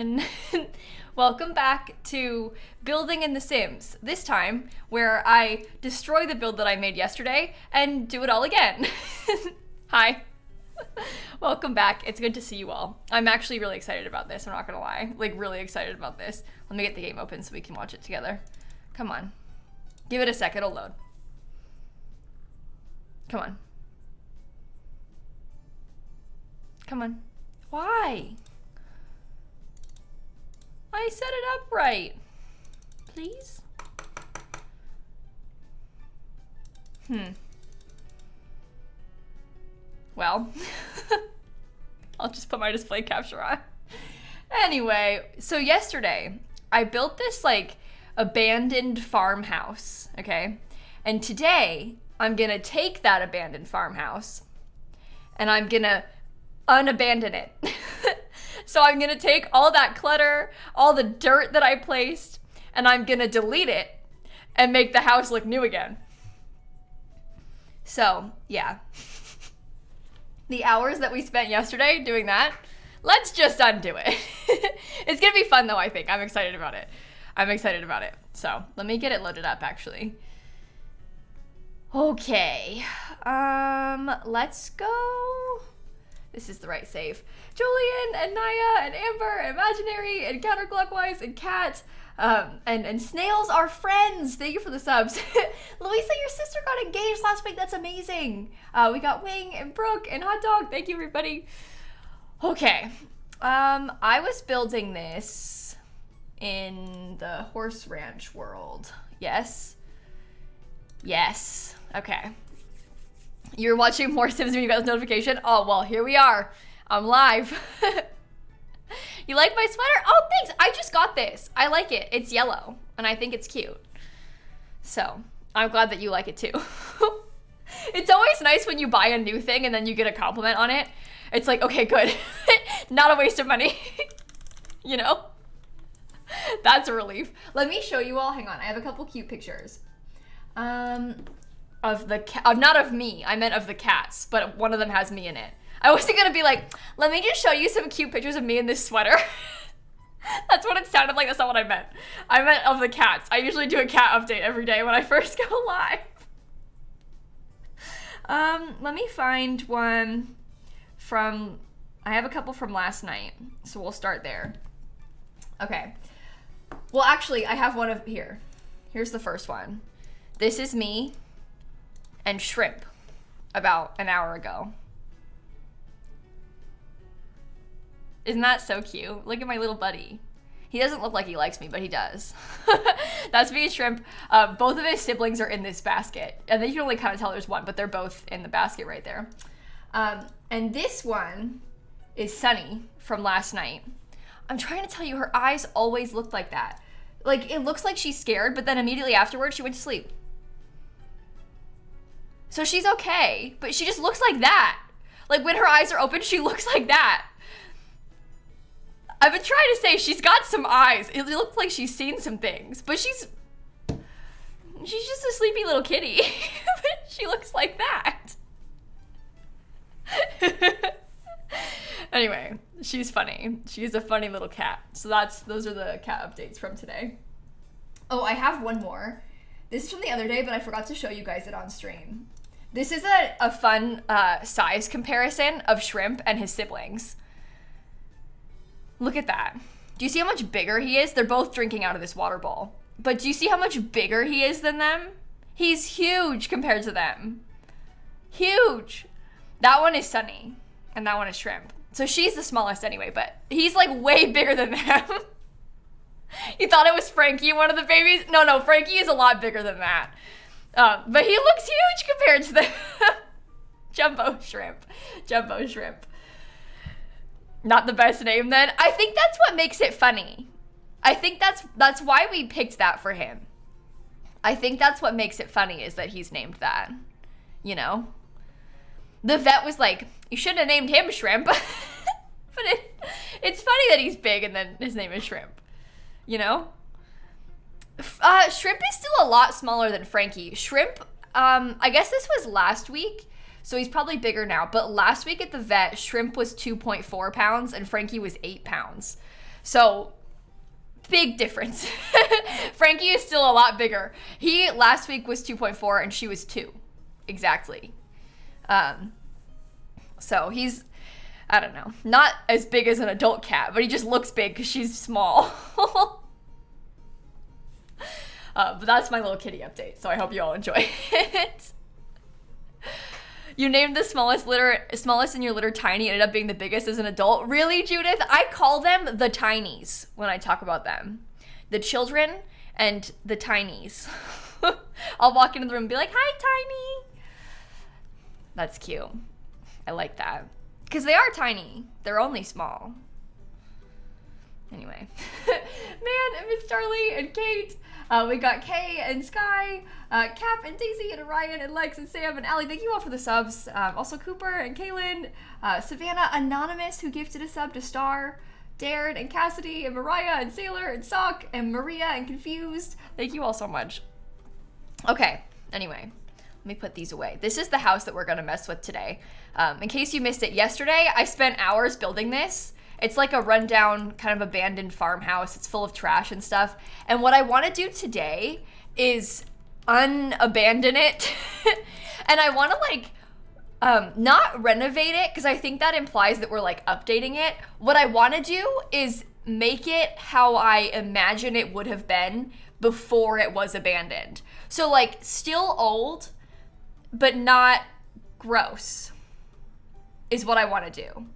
And welcome back to Building in The Sims. This time, where I destroy the build that I made yesterday and do it all again. Hi. Welcome back. It's good to see you all. I'm actually really excited about this, I'm not gonna lie. Like, really excited about this. Let me get the game open so we can watch it together. Come on. Give it a sec, it'll load. Come on. Come on. Why? I set it up right. Please? Well, I'll just put my display capture on. Anyway, so yesterday, I built this, like, abandoned farmhouse, okay? And today, I'm gonna take that abandoned farmhouse, and I'm gonna unabandon it. So I'm gonna take all that clutter, all the dirt that I placed, and I'm gonna delete it and make the house look new again. So, yeah. The hours that we spent yesterday doing that, let's just undo it. It's gonna be fun though, I think. I'm excited about it. So, let me get it loaded up actually. Okay. Let's go. This is the right save. Julian and Naya and Amber and Imaginary and Counterclockwise and Kat and Snails are friends. Thank you for the subs. Louisa, your sister got engaged last week. That's amazing. We got Wing and Brooke and Hot Dog. Thank you, everybody. Okay. I was building this in the horse ranch world. Yes. Yes. Okay. You're watching more Sims when you got this notification? Oh, well, here we are. I'm live. You like my sweater? Oh, thanks. I just got this. I like it. It's yellow, and I think it's cute. So, I'm glad that you like it too. It's always nice when you buy a new thing and then you get a compliment on it. It's like, okay, good. Not a waste of money. You know? That's a relief. Let me show you all. Hang on. I have a couple cute pictures. Of the cat, not of me, I meant of the cats, but one of them has me in it. I wasn't gonna be like, let me just show you some cute pictures of me in this sweater. That's what it sounded like, that's not what I meant. I meant of the cats. I usually do a cat update every day when I first go live. Let me find one from, I have a couple from last night, so we'll start there. Okay. Well, actually, I have one of, here's the first one. This is me and Shrimp about an hour ago. Isn't that so cute? Look at my little buddy. He doesn't look like he likes me, but he does. That's me and Shrimp. Both of his siblings are in this basket. And then you can only kind of tell there's one, but they're both in the basket right there. And this one is Sunny from last night. I'm trying to tell you, her eyes always look like that. Like, it looks like she's scared, but then immediately afterwards, she went to sleep. So she's okay, but she just looks like that. Like, when her eyes are open, she looks like that. I've been trying to say she's got some eyes. It looks like she's seen some things, but she's just a sleepy little kitty. She looks like that. Anyway, she's funny. She's a funny little cat. So those are the cat updates from today. Oh, I have one more. This is from the other day, but I forgot to show you guys it on stream. This is a fun size comparison of Shrimp and his siblings. Look at that. Do you see how much bigger he is? They're both drinking out of this water bowl. But do you see how much bigger he is than them? He's huge compared to them. Huge. That one is Sunny, and that one is Shrimp. So she's the smallest anyway, but he's like way bigger than them. You thought it was Frankie, one of the babies? No, Frankie is a lot bigger than that. But he looks huge compared to them. Jumbo Shrimp. Not the best name then. I think that's what makes it funny. I think that's why we picked that for him. I think that's what makes it funny is that he's named that. You know? The vet was like, you shouldn't have named him Shrimp. But it's funny that he's big and then his name is Shrimp. You know? Shrimp is still a lot smaller than Frankie. Shrimp, I guess this was last week, so he's probably bigger now. But last week at the vet, Shrimp was 2.4 pounds and Frankie was 8 pounds. So big difference. Frankie is still a lot bigger. He last week was 2.4 and she was 2 exactly. So he's, I don't know, not as big as an adult cat, but he just looks big because she's small. But that's my little kitty update, so I hope you all enjoy it. You named the smallest in your litter Tiny, ended up being the biggest as an adult. Really, Judith? I call them the Tinies when I talk about them. The children and the Tinies. I'll walk into the room and be like, hi, Tiny. That's cute. I like that. Because they are tiny. They're only small. Anyway. Man, and Miss Charlie and Kate. We got Kay and Sky, Cap and Daisy and Orion and Lex and Sam and Allie. Thank you all for the subs. Also Cooper and Kaylin, Savannah Anonymous, who gifted a sub to Star, Darren and Cassidy and Mariah and Sailor and Sock and Maria and Confused. Thank you all so much. Okay, anyway, let me put these away. This is the house that we're gonna mess with today. In case you missed it yesterday, I spent hours building this. It's like a rundown, kind of abandoned farmhouse. It's full of trash and stuff. And what I want to do today is unabandon it. And I want to like, not renovate it, because I think that implies that we're like updating it. What I want to do is make it how I imagine it would have been before it was abandoned. So like still old, but not gross is what I want to do.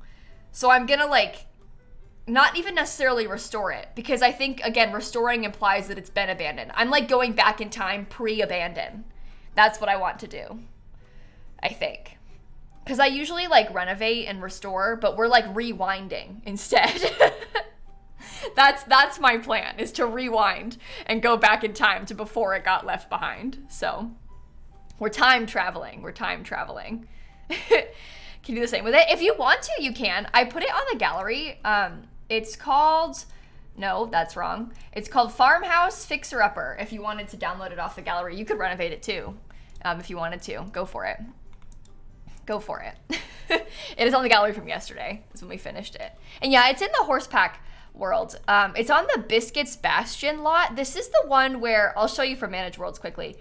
So I'm gonna like, not even necessarily restore it, because I think, again, restoring implies that it's been abandoned. I'm like going back in time pre-abandon. That's what I want to do, I think. Because I usually like renovate and restore, but we're like rewinding instead. That's my plan, is to rewind and go back in time to before it got left behind. So we're time traveling. Can do the same with it. If you want to, you can. I put it on the gallery. It's called, no, that's wrong. It's called Farmhouse Fixer Upper. If you wanted to download it off the gallery, you could renovate it too. If you wanted to, go for it. Go for it. It is on the gallery from yesterday, is when we finished it. And yeah, it's in the Horsepack world. It's on the Biscuits Bastion lot. This is the one where, I'll show you from Manage Worlds quickly.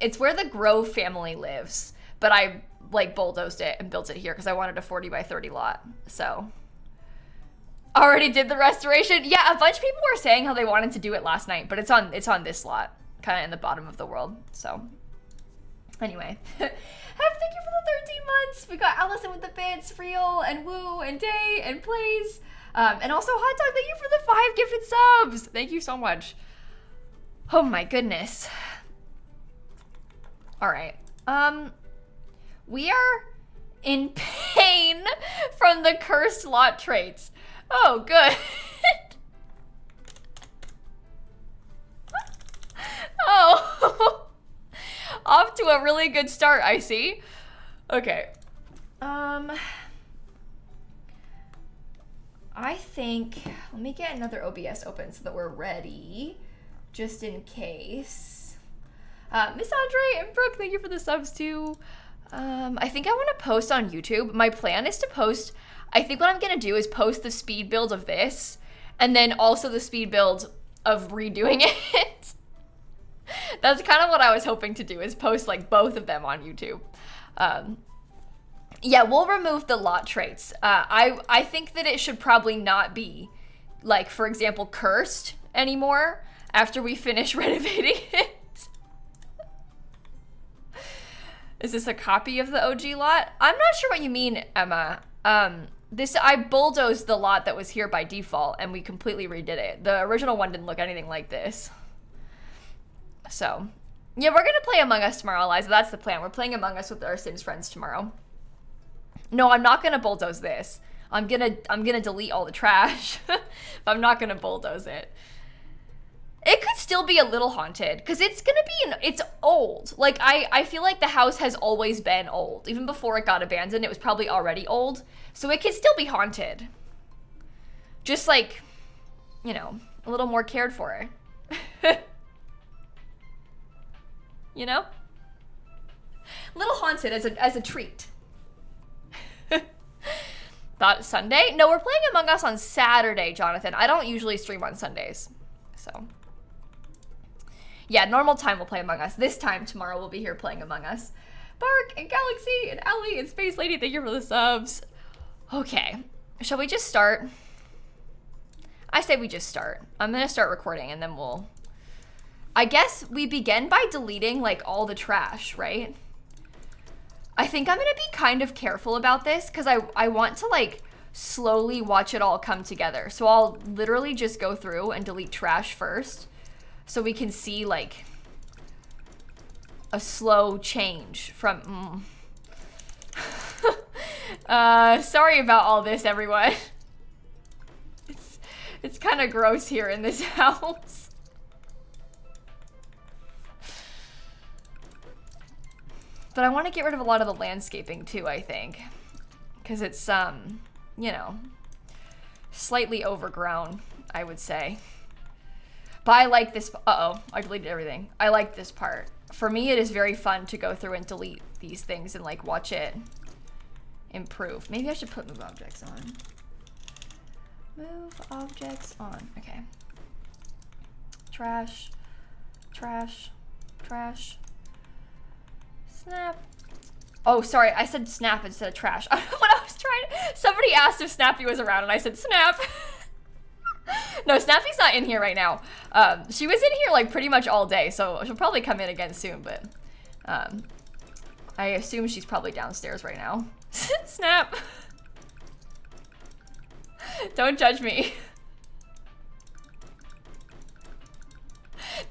It's where the Grove family lives, but I like bulldozed it and built it here because I wanted a 40 by 30 lot. So already did the restoration. Yeah, a bunch of people were saying how they wanted to do it last night, but it's on this lot, kind of in the bottom of the world. So anyway, thank you for the 13 months. We got Allison with the bits, Real and Woo and Day and Plays, and also Hot Dog. Thank you for the 5 gifted subs. Thank you so much. Oh my goodness. All right. We are in pain from the cursed lot traits. Oh, good. Oh, off to a really good start, I see. Okay. I think, let me get another OBS open so that we're ready, just in case. Miss Andre and Brooke, thank you for the subs too. I think I want to post on YouTube. My plan is to post, I think what I'm going to do is post the speed build of this, and then also the speed build of redoing it. That's kind of what I was hoping to do, is post like both of them on YouTube. Yeah, we'll remove the lot traits. I think that it should probably not be, like, for example, cursed anymore after we finish renovating it. Is this a copy of the OG lot? I'm not sure what you mean, Emma. I bulldozed the lot that was here by default, and we completely redid it. The original one didn't look anything like this. So, yeah, we're gonna play Among Us tomorrow, Eliza. That's the plan. We're playing Among Us with our Sims friends tomorrow. No, I'm not gonna bulldoze this. I'm gonna delete all the trash, but I'm not gonna bulldoze it. It could still be a little haunted, because it's gonna be, it's old. Like, I feel like the house has always been old. Even before it got abandoned, it was probably already old. So it could still be haunted. Just like, you know, a little more cared for. You know? A little haunted as a treat. Thought Sunday? No, we're playing Among Us on Saturday, Jonathan. I don't usually stream on Sundays. So, yeah, normal time we'll play Among Us. This time, tomorrow, we'll be here playing Among Us. Bark and Galaxy and Ellie and Space Lady, thank you for the subs. Okay, shall we just start? I say we just start. I'm gonna start recording and then we'll... I guess we begin by deleting, like, all the trash, right? I think I'm gonna be kind of careful about this because I want to, like, slowly watch it all come together. So I'll literally just go through and delete trash first so we can see, like, a slow change from... sorry about all this, everyone. It's kind of gross here in this house. But I want to get rid of a lot of the landscaping too, I think. Because it's, you know, slightly overgrown, I would say. But I like this, uh-oh, I deleted everything. I like this part. For me, it is very fun to go through and delete these things and, like, watch it improve. Maybe I should put move objects on. Move objects on, okay. Trash, trash, trash. Snap. Oh, sorry, I said snap instead of trash. When I was trying to, somebody asked if Snappy was around and I said snap. No, Snappy's not in here right now. She was in here like pretty much all day, so she'll probably come in again soon, but I assume she's probably downstairs right now. Snap. Don't judge me.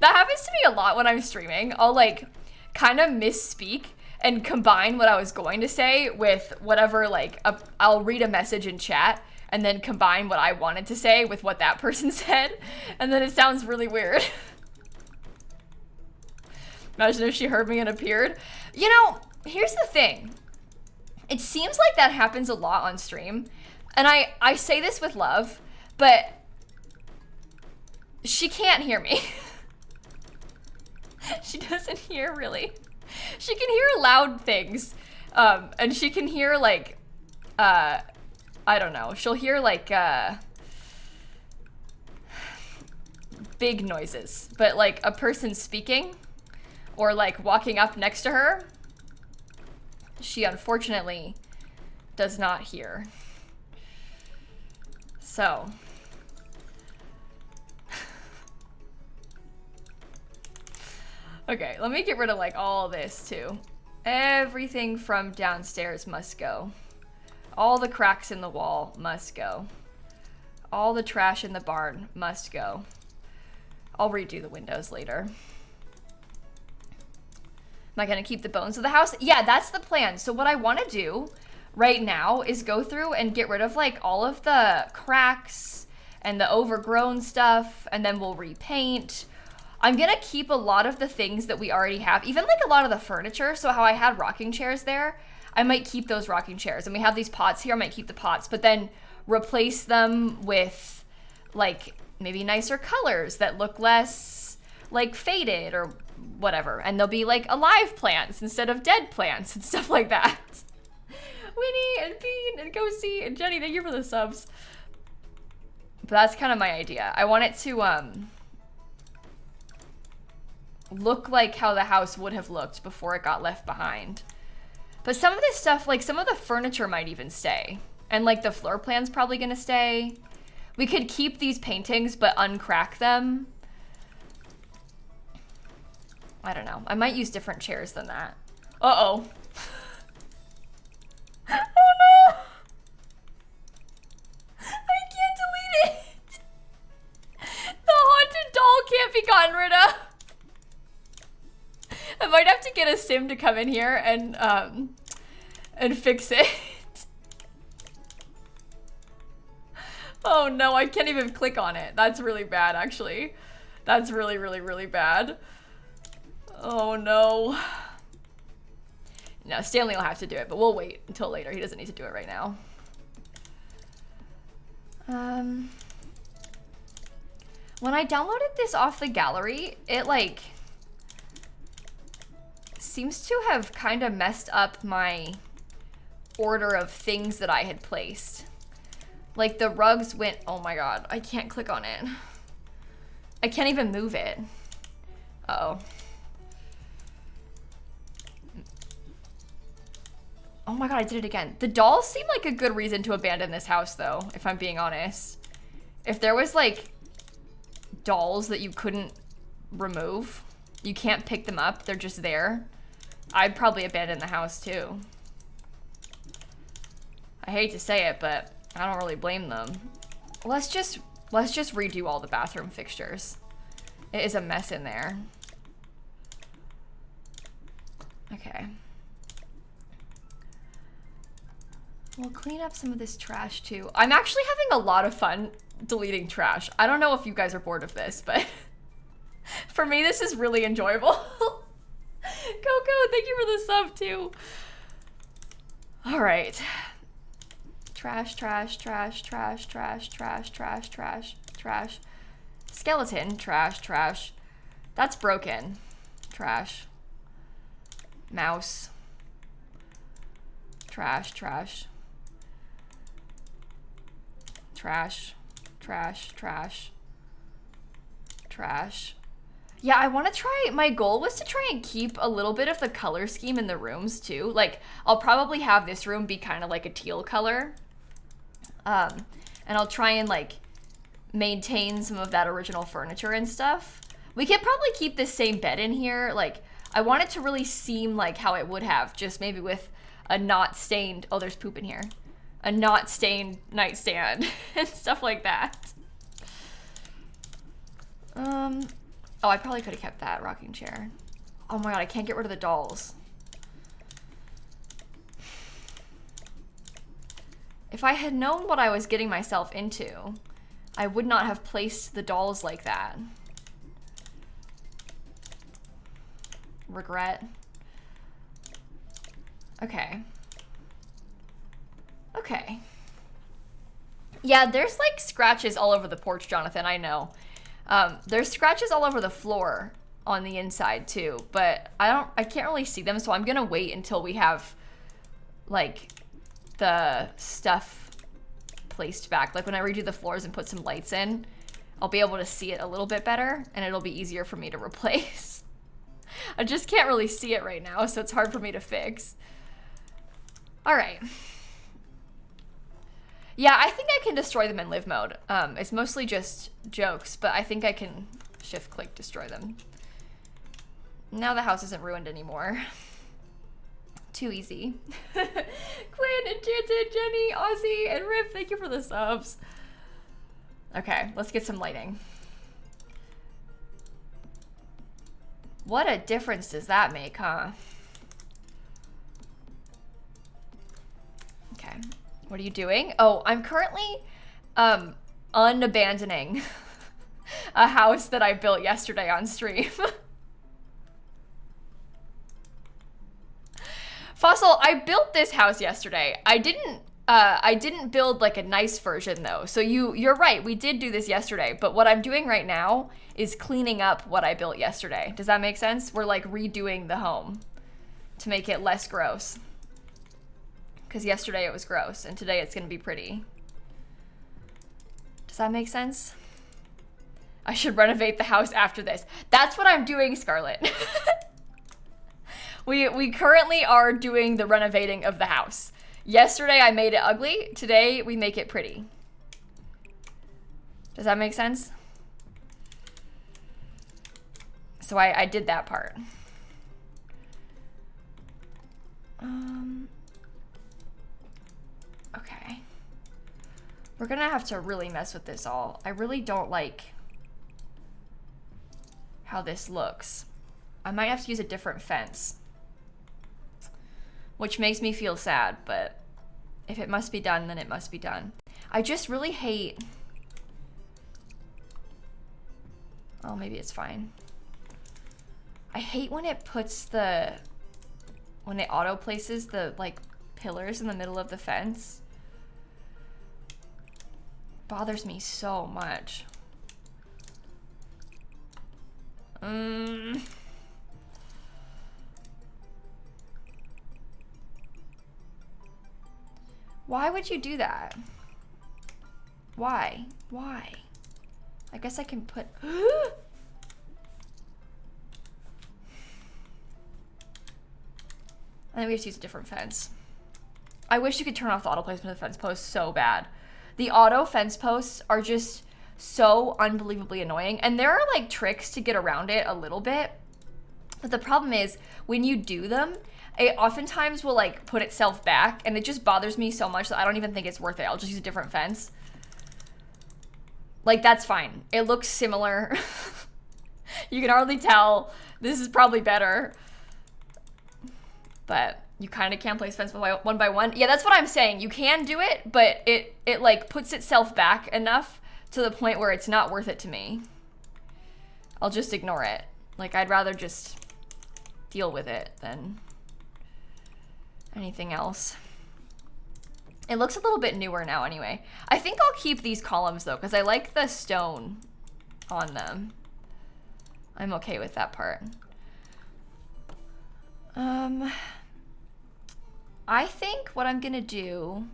That happens to me a lot when I'm streaming. I'll like kind of misspeak and combine what I was going to say with whatever, like, I'll read a message in chat and then combine what I wanted to say with what that person said, and then it sounds really weird. Imagine if she heard me and appeared. You know, here's the thing. It seems like that happens a lot on stream, and I say this with love, but she can't hear me. She doesn't hear, really. She can hear loud things, and she can hear, like, I don't know. She'll hear, like, big noises, but, like, a person speaking or, like, walking up next to her, she unfortunately does not hear. So... Okay, let me get rid of, like, all this, too. Everything from downstairs must go. All the cracks in the wall must go. All the trash in the barn must go. I'll redo the windows later. Am I gonna keep the bones of the house? Yeah, that's the plan. So what I want to do right now is go through and get rid of, like, all of the cracks and the overgrown stuff, and then we'll repaint. I'm gonna keep a lot of the things that we already have, even like a lot of the furniture. So how I had rocking chairs there, I might keep those rocking chairs. And we have these pots here, I might keep the pots, but then replace them with like maybe nicer colors that look less like faded or whatever. And they'll be like alive plants instead of dead plants and stuff like that. Winnie and Bean and Ghosty and Jenny, thank you for the subs. But that's kind of my idea. I want it to, look like how the house would have looked before it got left behind. But some of this stuff, like some of the furniture might even stay. And like the floor plan's probably gonna stay. We could keep these paintings but uncrack them. I don't know. I might use different chairs than that. Uh-oh. Oh no! I can't delete it! The haunted doll can't be gotten rid of. I might have to get a sim to come in here and fix it. Oh no, I can't even click on it. That's really bad, actually. That's really, really, really bad. Oh no. No, Stanley will have to do it, but we'll wait until later. He doesn't need to do it right now. When I downloaded this off the gallery, it like seems to have kind of messed up my order of things that I had placed. Like the rugs went, oh my God, I can't click on it. I can't even move it. Uh-oh. Oh my God, I did it again. The dolls seem like a good reason to abandon this house though, if I'm being honest. If there was like dolls that you couldn't remove, you can't pick them up, they're just there, I'd probably abandon the house too. I hate to say it, but I don't really blame them. Let's just redo all the bathroom fixtures. It is a mess in there. Okay. We'll clean up some of this trash too. I'm actually having a lot of fun deleting trash. I don't know if you guys are bored of this, but for me, this is really enjoyable. Coco, thank you for the sub too. All right. Trash, trash, trash, trash, trash, trash, trash, trash, trash. Skeleton, trash, trash. That's broken. Trash. Mouse. Trash, trash. Trash, trash, trash, trash. Yeah, I want to try, my goal was to try and keep a little bit of the color scheme in the rooms too. Like, I'll probably have this room be kind of like a teal color. And I'll try and like maintain some of that original furniture and stuff. We could probably keep this same bed in here. Like, I want it to really seem like how it would have, just maybe with a not stained, oh, there's poop in here. A not stained nightstand and stuff like that. Oh, I probably could have kept that rocking chair. Oh my God, I can't get rid of the dolls. If I had known what I was getting myself into, I would not have placed the dolls like that. Regret. Okay. Okay. Yeah, there's like scratches all over the porch, Jonathan, I know. There's scratches all over the floor on the inside too, but I can't really see them, so I'm gonna wait until we have like the stuff placed back. Like when I redo the floors and put some lights in, I'll be able to see it a little bit better and it'll be easier for me to replace. I just can't really see it right now, so it's hard for me to fix. All right. Yeah, I think I can destroy them in live mode. It's mostly just jokes, but I think I can shift-click destroy them. Now the house isn't ruined anymore. Too easy. Quinn, Enchanted, Jenny, Ozzy, and Rip, thank you for the subs. Okay, let's get some lighting. What a difference does that make, huh? Okay. What are you doing? Oh, I'm currently unabandoning a house that I built yesterday on stream. Fossil, I built this house yesterday. I didn't build like a nice version though. So you're right, we did do this yesterday, but what I'm doing right now is cleaning up what I built yesterday. Does that make sense? We're like redoing the home to make it less gross. Because yesterday it was gross, and today it's gonna be pretty. Does that make sense? I should renovate the house after this. That's what I'm doing, Scarlett. We currently are doing the renovating of the house. Yesterday I made it ugly, today we make it pretty. Does that make sense? So I did that part. Okay. We're gonna have to really mess with this all. I really don't like how this looks. I might have to use a different fence, which makes me feel sad, but if it must be done, then it must be done. I just really hate... Oh, maybe it's fine. I hate when it puts the... When it auto places the, like, pillars in the middle of the fence. Bothers me so much. Why would you do that? Why? Why? I guess I can put... And then we just use a different fence. I wish you could turn off the auto placement of the fence posts so bad. The auto fence posts are just so unbelievably annoying. And there are like tricks to get around it a little bit. But the problem is when you do them, it oftentimes will like put itself back, and it just bothers me so much that I don't even think it's worth it. I'll just use a different fence. Like, that's fine. It looks similar. You can hardly tell. This is probably better. But you kind of can't place fence one by one. Yeah, that's what I'm saying. You can do it, but it like puts itself back enough to the point where it's not worth it to me. I'll just ignore it. Like, I'd rather just deal with it than anything else. It looks a little bit newer now anyway. I think I'll keep these columns though, because I like the stone on them. I'm okay with that part. I think what I'm gonna do,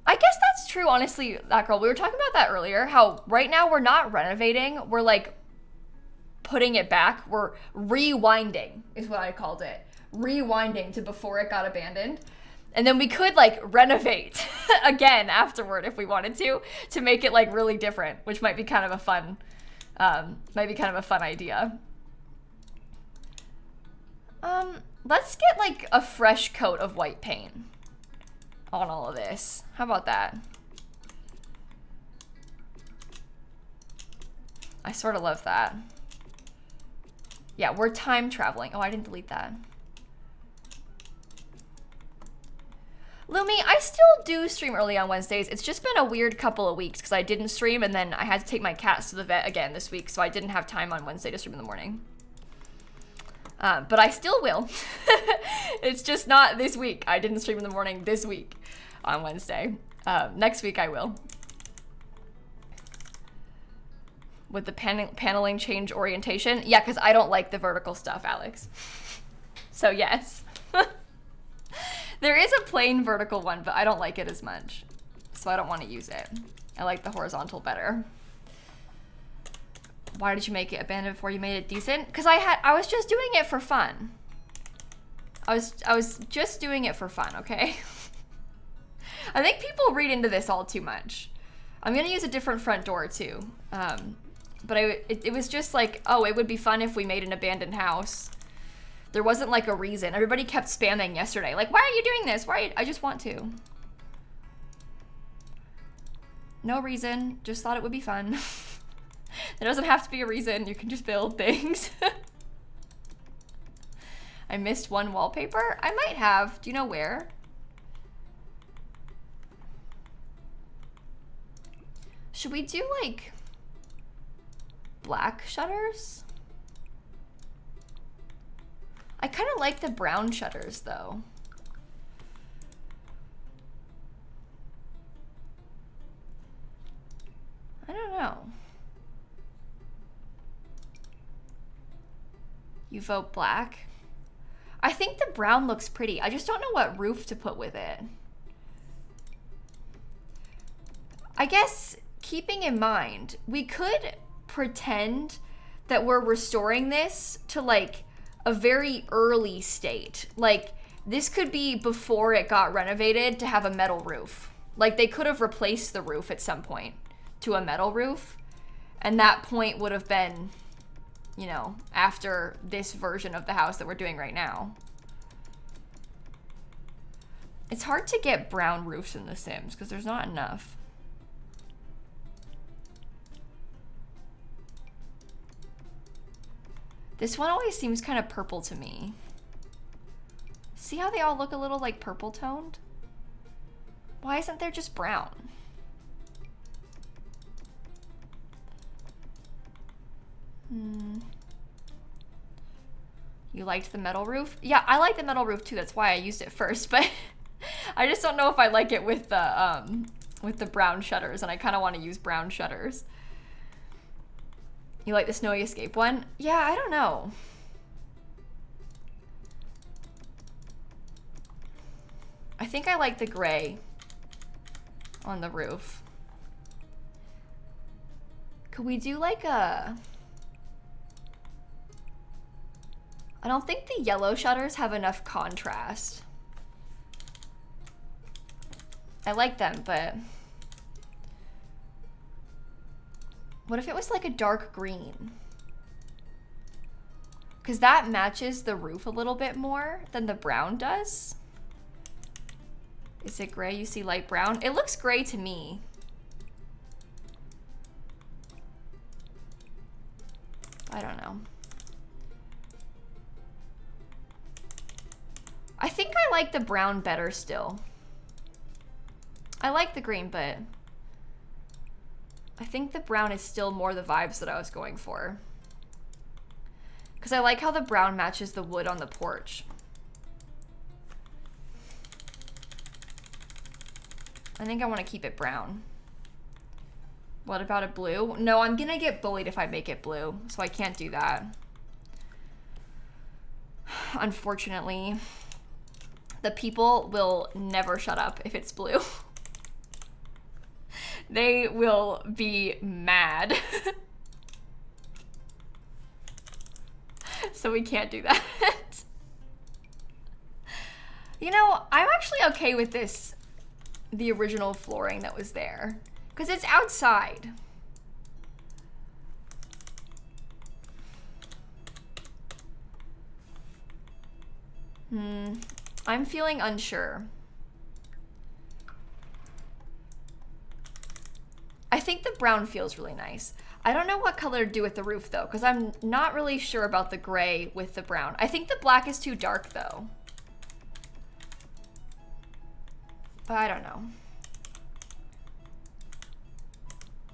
I guess that's true, honestly, that girl, we were talking about that earlier, how right now we're not renovating, we're like putting it back, we're rewinding is what I called it. Rewinding to before it got abandoned. And then we could like renovate again afterward if we wanted to make it like really different, which might be kind of a fun, idea. Let's get like a fresh coat of white paint on all of this. How about that? I sort of love that. Yeah, we're time traveling. Oh, I didn't delete that. Lumi, I still do stream early on Wednesdays. It's just been a weird couple of weeks because I didn't stream, and then I had to take my cats to the vet again this week, so I didn't have time on Wednesday to stream in the morning. But I still will. It's just not this week. I didn't stream in the morning this week on Wednesday. Next week I will. With the paneling change orientation. Yeah, because I don't like the vertical stuff, Alex. So yes. There is a plain vertical one, but I don't like it as much. So I don't want to use it. I like the horizontal better. Why did you make it abandoned before you made it decent? Because I was just doing it for fun. I was just doing it for fun, okay? I think people read into this all too much. I'm gonna use a different front door too. But it was just like, oh, it would be fun if we made an abandoned house. There wasn't like a reason. Everybody kept spamming yesterday. Like, why are you doing this? I just want to. No reason, just thought it would be fun. There doesn't have to be a reason, you can just build things. I missed one wallpaper? I might have, do you know where? Should we do like black shutters? I kind of like the brown shutters though. I don't know. You vote black? I think the brown looks pretty. I just don't know what roof to put with it. I guess keeping in mind, we could pretend that we're restoring this to like a very early state. Like this could be before it got renovated to have a metal roof. Like they could have replaced the roof at some point to a metal roof. And that point would have been, you know, after this version of the house that we're doing right now. It's hard to get brown roofs in The Sims because there's not enough. This one always seems kind of purple to me. See how they all look a little like purple toned? Why isn't there just brown? You liked the metal roof? Yeah, I like the metal roof too. That's why I used it first, but I just don't know if I like it with the brown shutters, and I kind of want to use brown shutters. You like the snowy escape one? Yeah, I don't know. I think I like the gray on the roof. Could we do like a... I don't think the yellow shutters have enough contrast. I like them, but... What if it was like a dark green? Because that matches the roof a little bit more than the brown does. Is it gray? You see light brown? It looks gray to me. I don't know. I think I like the brown better still. I like the green, but I think the brown is still more the vibes that I was going for. Because I like how the brown matches the wood on the porch. I think I want to keep it brown. What about a blue? No, I'm gonna get bullied if I make it blue, so I can't do that. Unfortunately, the people will never shut up if it's blue. They will be mad. So we can't do that. You know, I'm actually okay with this, the original flooring that was there, because it's outside. I'm feeling unsure. I think the brown feels really nice. I don't know what color to do with the roof though, because I'm not really sure about the gray with the brown. I think the black is too dark though. But I don't know.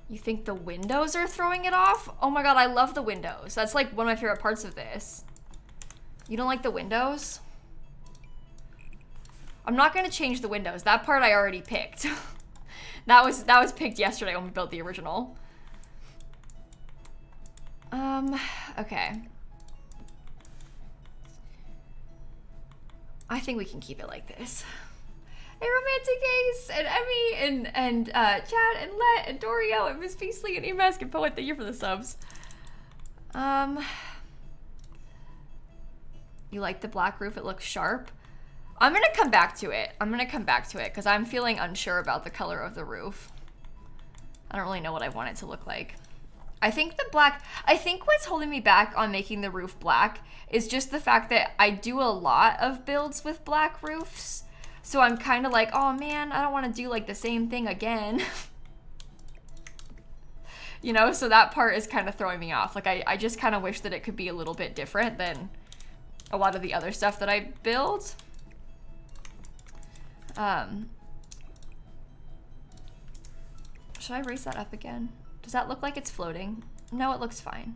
You think the windows are throwing it off? Oh my god, I love the windows. That's like one of my favorite parts of this. You don't like the windows? I'm not gonna change the windows. That part I already picked. That was picked yesterday when we built the original. Okay. I think we can keep it like this. Hey, Romantic Ace, and Emmy, and Chad, and Let, and Dorio, and Miss Beasley, and Emask, and Poet, thank you for the subs. You like the black roof? It looks sharp. I'm gonna come back to it. Because I'm feeling unsure about the color of the roof. I don't really know what I want it to look like. I think what's holding me back on making the roof black is just the fact that I do a lot of builds with black roofs. So I'm kind of like, oh man, I don't want to do like the same thing again. You know, so that part is kind of throwing me off. Like I just kind of wish that it could be a little bit different than a lot of the other stuff that I build. Should I raise that up again? Does that look like it's floating? No, it looks fine.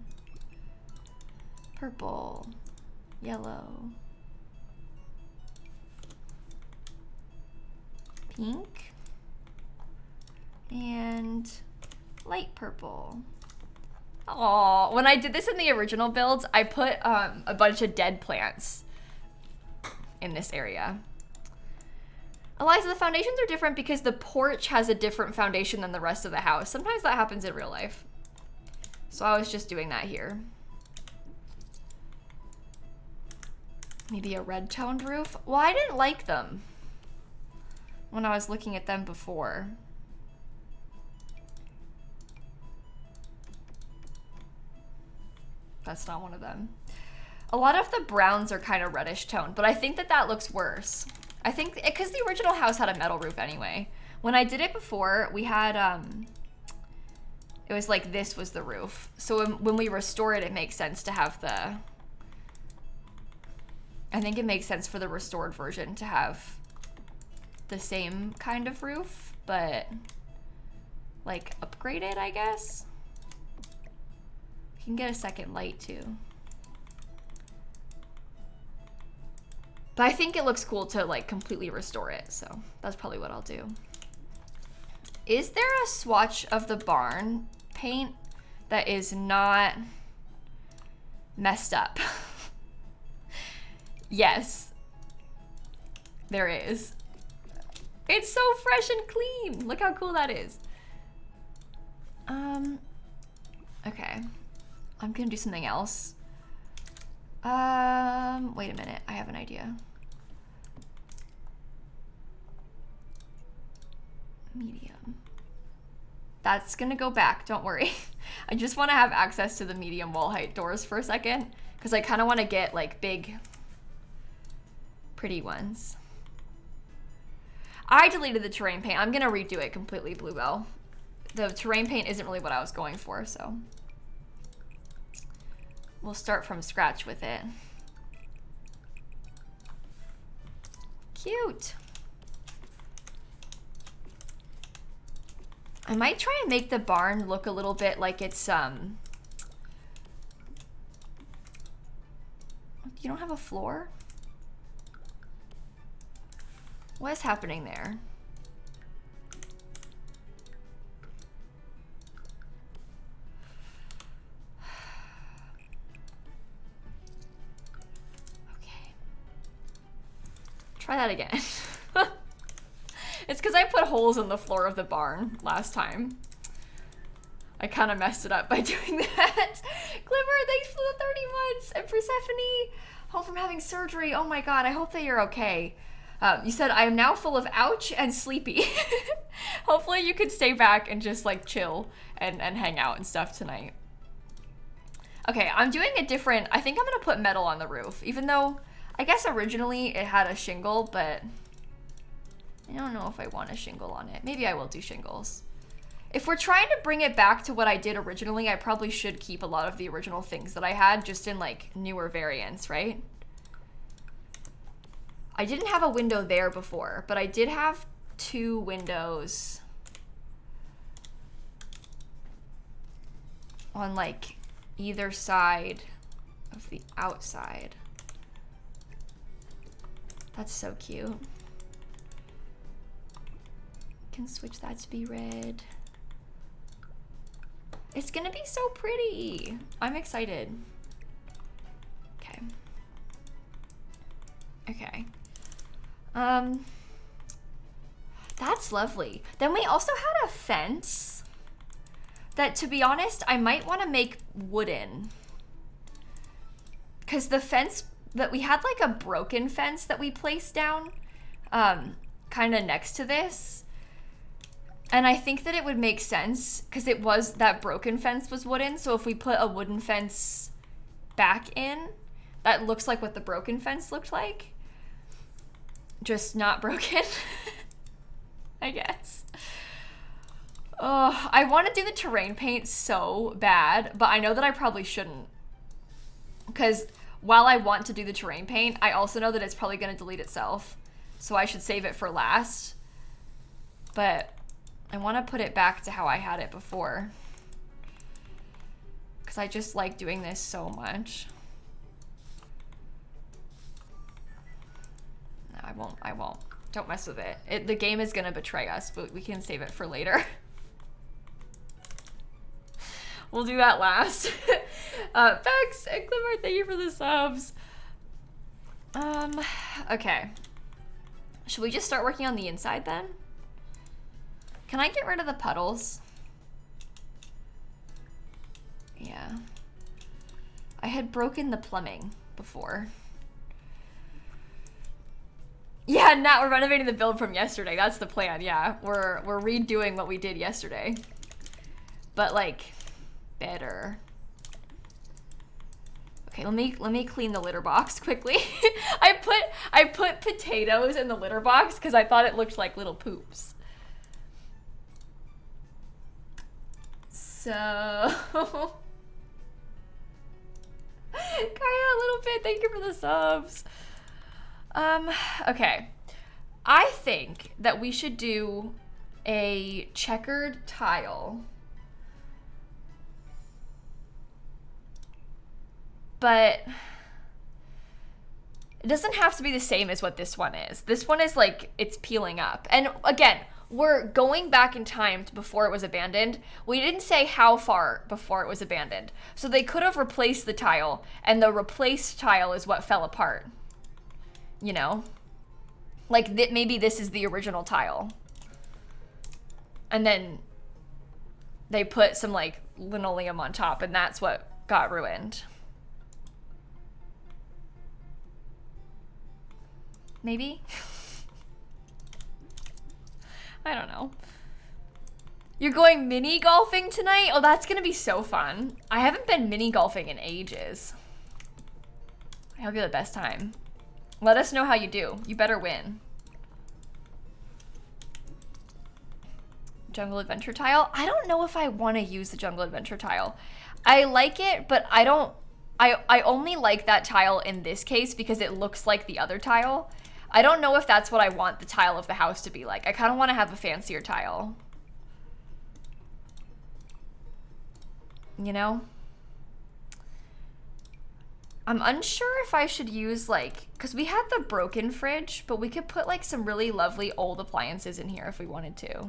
Purple, yellow, pink, and light purple. Oh, when I did this in the original builds, I put a bunch of dead plants in this area. Eliza, the foundations are different because the porch has a different foundation than the rest of the house. Sometimes that happens in real life. So I was just doing that here. Maybe a red toned roof? Well, I didn't like them when I was looking at them before. That's not one of them. A lot of the browns are kind of reddish toned, but I think that that looks worse. I think, because the original house had a metal roof anyway. When I did it before, we had, it was like this was the roof. So when we restore it, it makes sense to have the, I think it makes sense for the restored version to have the same kind of roof, but like upgraded, I guess. You can get a second light too. But I think it looks cool to like completely restore it, so that's probably what I'll do. Is there a swatch of the barn paint that is not messed up? Yes, there is. It's so fresh and clean. Look how cool that is. Okay. I'm gonna do something else. Wait a minute. I have an idea. Medium. That's gonna go back, don't worry. I just wanna have access to the medium wall height doors for a second, because I kinda wanna get like big, pretty ones. I deleted the terrain paint. I'm gonna redo it completely, Bluebell. The terrain paint isn't really what I was going for, so we'll start from scratch with it. Cute. I might try and make the barn look a little bit like it's, you don't have a floor? What is happening there? Okay. Try that again. It's because I put holes in the floor of the barn last time. I kind of messed it up by doing that. Glimmer, thanks for the 30 months. And Persephone, home from having surgery. Oh my god, I hope that you're okay. You said, I am now full of ouch and sleepy. Hopefully you could stay back and just like chill and hang out and stuff tonight. Okay, I'm doing a different, I think I'm gonna put metal on the roof, even though I guess originally it had a shingle, but I don't know if I want a shingle on it. Maybe I will do shingles. If we're trying to bring it back to what I did originally, I probably should keep a lot of the original things that I had, just in like newer variants, right? I didn't have a window there before, but I did have 2 windows on like either side of the outside. That's so cute. Can switch that to be red. It's gonna be so pretty. I'm excited. Okay. Okay. That's lovely. Then we also had a fence that, to be honest, I might want to make wooden. Because the fence that we had, like a broken fence that we placed down kind of next to this. And I think that it would make sense because it was, that broken fence was wooden. So if we put a wooden fence back in, that looks like what the broken fence looked like. Just not broken, I guess. Oh, I want to do the terrain paint so bad, but I know that I probably shouldn't. Because while I want to do the terrain paint, I also know that it's probably going to delete itself. So I should save it for last. But I want to put it back to how I had it before. Because I just like doing this so much. No, I won't. Don't mess with it. The game is going to betray us, but we can save it for later. We'll do that last. Bex and Glimmer, thank you for the subs. Okay. Should we just start working on the inside then? Can I get rid of the puddles? Yeah. I had broken the plumbing before. Yeah, Nat, we're renovating the build from yesterday. That's the plan, yeah. We're redoing what we did yesterday. But like, better. Okay, let me clean the litter box quickly. I put potatoes in the litter box because I thought it looked like little poops. So Kaya, a little bit, thank you for the subs. Okay. I think that we should do a checkered tile. But it doesn't have to be the same as what this one is. This one is like, it's peeling up. And again, we're going back in time to before it was abandoned. We didn't say how far before it was abandoned. So they could have replaced the tile, and the replaced tile is what fell apart. You know? Like, maybe this is the original tile. And then they put some, like, linoleum on top, and that's what got ruined. Maybe? I don't know. You're going mini golfing tonight? Oh, that's gonna be so fun. I haven't been mini golfing in ages. I hope you have the best time. Let us know how you do. You better win. Jungle Adventure tile? I don't know if I want to use the Jungle Adventure tile. I like it, but I don't... I only like that tile in this case because it looks like the other tile. I don't know if that's what I want the tile of the house to be like. I kind of want to have a fancier tile. You know? I'm unsure if I should use, like... Because we had the broken fridge, but we could put, like, some really lovely old appliances in here if we wanted to.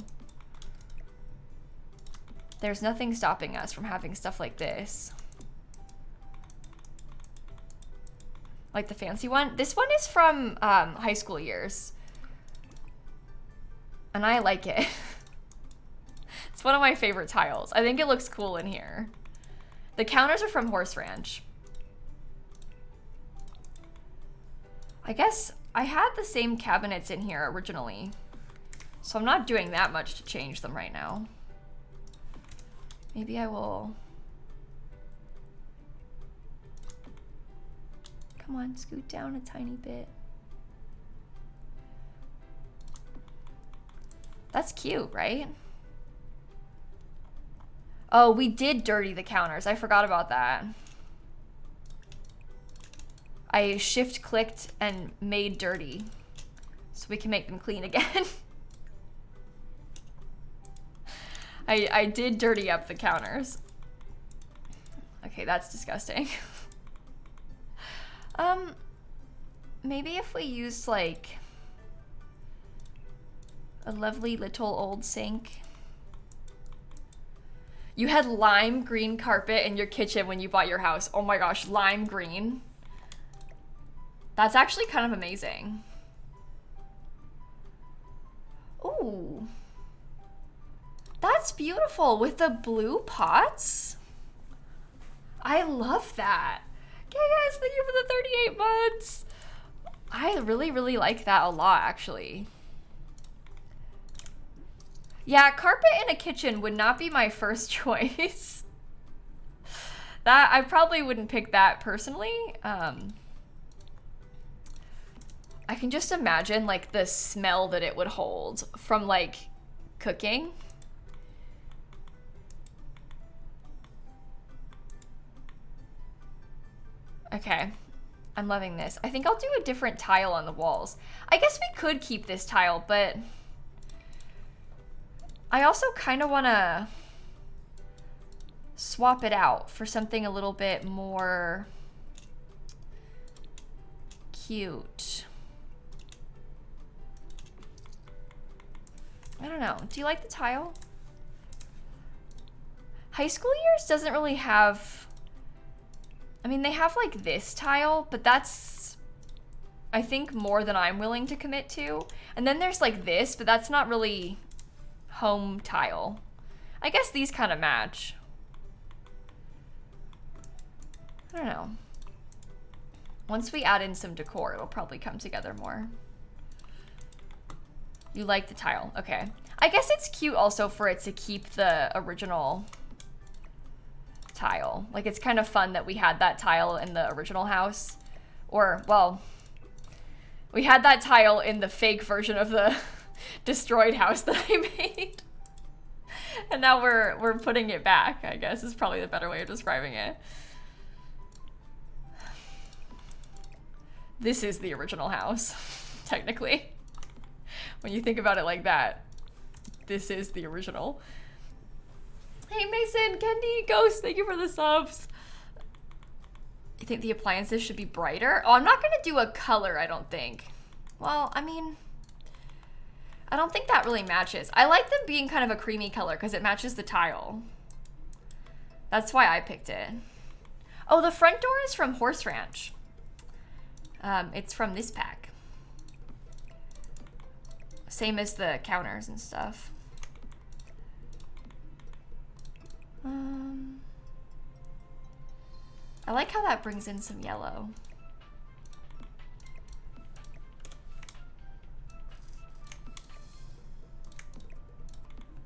There's nothing stopping us from having stuff like this. Like the fancy one. This one is from high school years. And I like it. It's one of my favorite tiles. I think it looks cool in here. The counters are from Horse Ranch. I guess I had the same cabinets in here originally. So I'm not doing that much to change them right now. Maybe I will... Come on, scoot down a tiny bit. That's cute, right? Oh, we did dirty the counters. I forgot about that. I shift-clicked and made dirty so we can make them clean again. I did dirty up the counters. Okay, that's disgusting. Maybe if we used like a lovely little old sink. You had lime green carpet in your kitchen when you bought your house. Oh my gosh, lime green. That's actually kind of amazing. Ooh. That's beautiful with the blue pots. I love that. Okay guys, thank you for the 38 months. I really, really like that a lot actually. Yeah, carpet in a kitchen would not be my first choice. That, I probably wouldn't pick that personally. I can just imagine like the smell that it would hold from like cooking. Okay, I'm loving this. I think I'll do a different tile on the walls. I guess we could keep this tile, but I also kind of want to swap it out for something a little bit more cute. I don't know. Do you like the tile? High School Years doesn't really have... I mean, they have like this tile, but that's, I think, more than I'm willing to commit to. And then there's like this, but that's not really home tile. I guess these kind of match. I don't know. Once we add in some decor, it'll probably come together more. You like the tile, okay. I guess it's cute also for it to keep the original tile. Like, it's kind of fun that we had that tile in the original house. Or, well, we had that tile in the fake version of the destroyed house that I made. And now we're putting it back, I guess is probably the better way of describing it. This is the original house, technically. When you think about it like that, this is the original. Hey Mason, Kendi, Ghost, thank you for the subs. You think the appliances should be brighter? Oh, I'm not gonna do a color, I don't think. Well, I mean, I don't think that really matches. I like them being kind of a creamy color because it matches the tile. That's why I picked it. Oh, the front door is from Horse Ranch. It's from this pack. Same as the counters and stuff. I like how that brings in some yellow.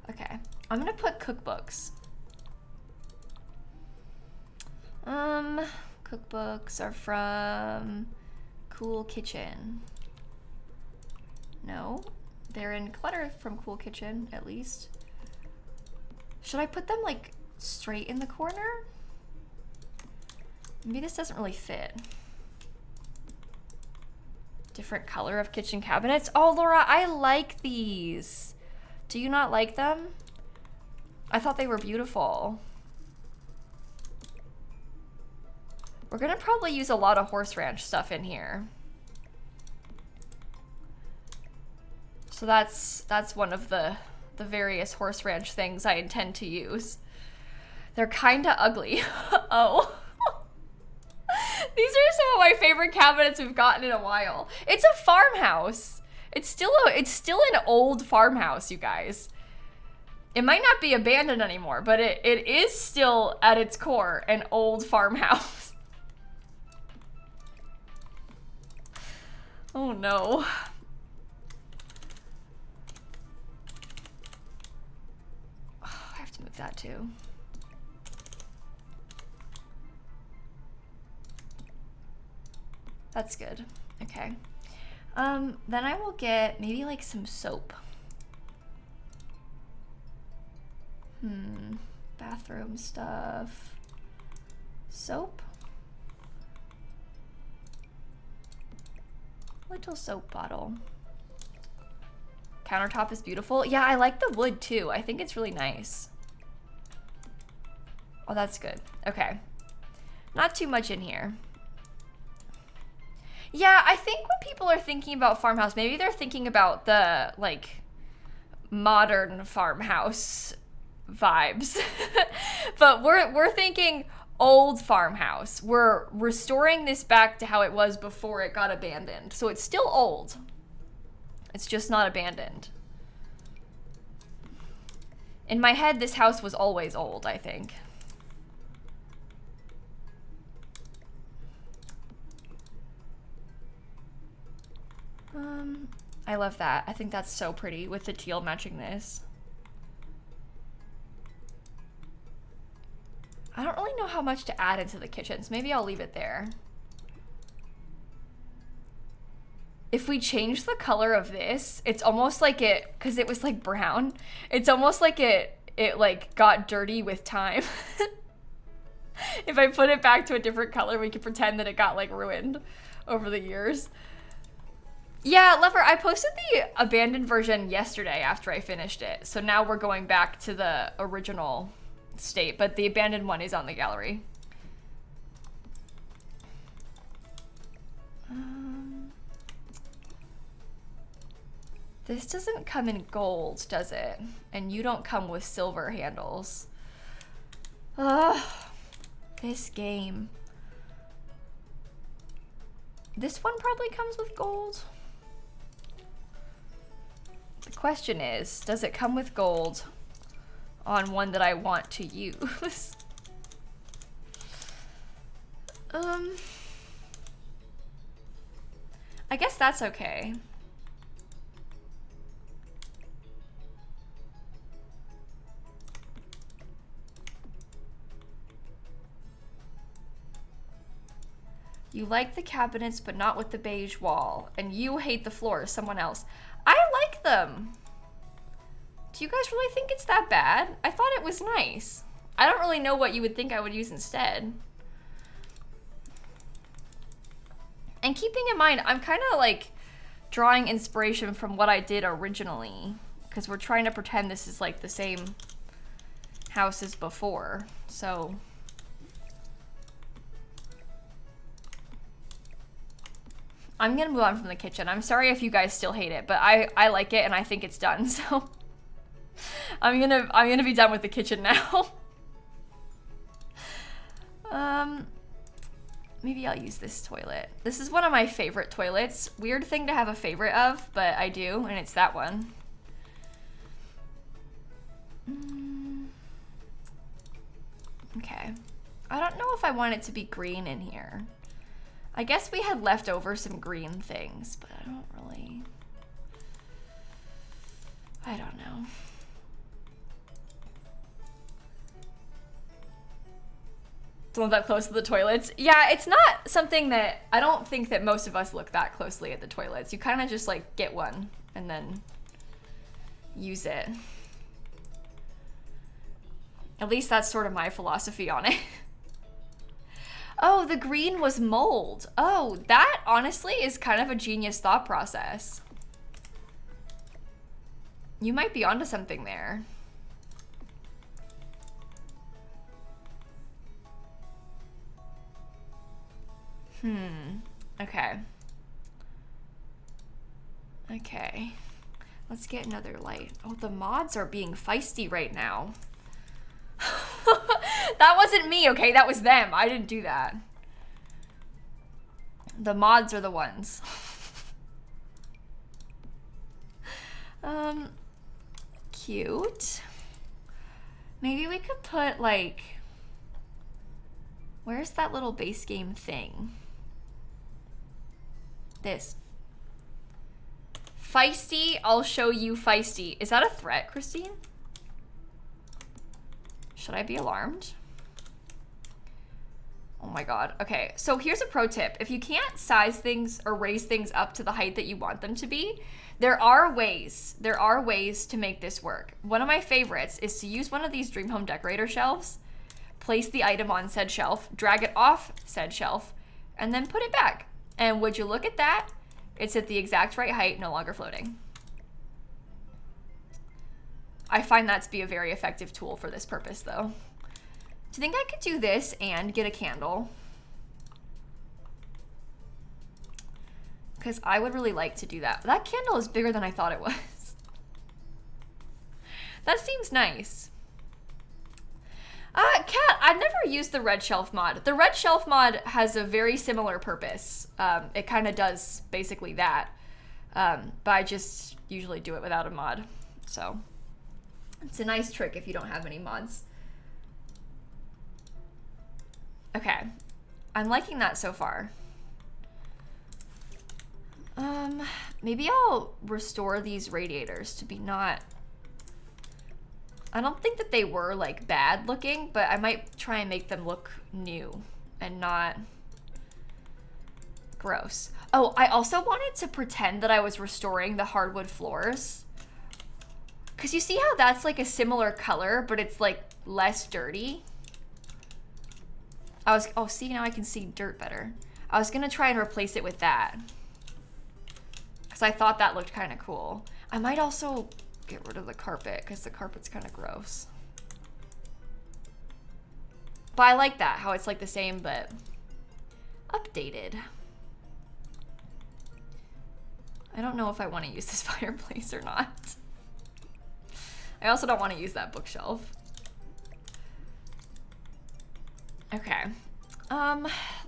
Okay, I'm gonna put cookbooks. Cookbooks are from Cool Kitchen. No, they're in Clutter from Cool Kitchen, at least. Should I put them like straight in the corner? Maybe this doesn't really fit. Different color of kitchen cabinets. Oh, Laura, I like these. Do you not like them? I thought they were beautiful. We're gonna probably use a lot of horse ranch stuff in here. So that's one of the various horse ranch things I intend to use. They're kinda ugly. Oh. These are some of my favorite cabinets we've gotten in a while. It's a farmhouse. It's still an old farmhouse, you guys. It might not be abandoned anymore, but it is still at its core an old farmhouse. Oh no. Oh, I have to move that too. That's good. Okay. Then I will get maybe like some soap. Bathroom stuff. Soap. Little soap bottle. Countertop is beautiful. Yeah, I like the wood too. I think it's really nice. Oh, that's good. Okay. Not too much in here. Yeah, I think when people are thinking about farmhouse, maybe they're thinking about the, like, modern farmhouse vibes. But we're thinking old farmhouse. We're restoring this back to how it was before it got abandoned. So it's still old. It's just not abandoned. In my head, this house was always old, I think. I love that. I think that's so pretty with the teal matching this. I don't really know how much to add into the kitchens. Maybe I'll leave it there. If we change the color of this, it's almost like it, because it was like brown, it's almost like it like got dirty with time. If I put it back to a different color, we could pretend that it got like ruined over the years. Yeah, Lover, I posted the abandoned version yesterday after I finished it. So now we're going back to the original state, but the abandoned one is on the gallery. This doesn't come in gold, does it? And you don't come with silver handles. Ugh, this game. This one probably comes with gold. The question is, does it come with gold on one that I want to use? I guess that's okay. You like the cabinets, but not with the beige wall. And you hate the floors, someone else. I like them. Do you guys really think it's that bad? I thought it was nice. I don't really know what you would think I would use instead. And keeping in mind, I'm kind of like drawing inspiration from what I did originally, because we're trying to pretend this is like the same house as before. So I'm gonna move on from the kitchen. I'm sorry if you guys still hate it, but I like it and I think it's done. So I'm gonna be done with the kitchen now. maybe I'll use this toilet. This is one of my favorite toilets. Weird thing to have a favorite of, but I do, and it's that one. Okay. I don't know if I want it to be green in here. I guess we had left over some green things, but I don't really... I don't know. Don't that close to the toilets. Yeah, it's not something that... I don't think that most of us look that closely at the toilets. You kind of just like get one and then use it. At least that's sort of my philosophy on it. Oh, the green was mold. Oh, that honestly is kind of a genius thought process. You might be onto something there. Okay. Okay. Let's get another light. Oh, the mods are being feisty right now. That wasn't me, okay? That was them. I didn't do that. The mods are the ones. Cute. Maybe we could put like... Where's that little base game thing? This. Feisty, I'll show you feisty. Is that a threat, Christine? Should I be alarmed? Oh my god. Okay, so here's a pro tip. If you can't size things or raise things up to the height that you want them to be, there are ways. There are ways to make this work. One of my favorites is to use one of these Dream Home Decorator shelves, place the item on said shelf, drag it off said shelf, and then put it back. And would you look at that? It's at the exact right height, no longer floating. I find that to be a very effective tool for this purpose, though. Do you think I could do this and get a candle? Because I would really like to do that. That candle is bigger than I thought it was. That seems nice. Kat, I've never used the red shelf mod. The red shelf mod has a very similar purpose. It kind of does basically that. But I just usually do it without a mod. So it's a nice trick if you don't have any mods. Okay, I'm liking that so far. Maybe I'll restore these radiators to be not... I don't think that they were like bad looking, but I might try and make them look new and not gross. Oh, I also wanted to pretend that I was restoring the hardwood floors. Cause you see how that's like a similar color, but it's like less dirty. Oh, see, now I can see dirt better. I was gonna try and replace it with that. Cause I thought that looked kind of cool. I might also get rid of the carpet because the carpet's kind of gross. But I like that, how it's like the same but updated. I don't know if I want to use this fireplace or not. I also don't want to use that bookshelf. Okay.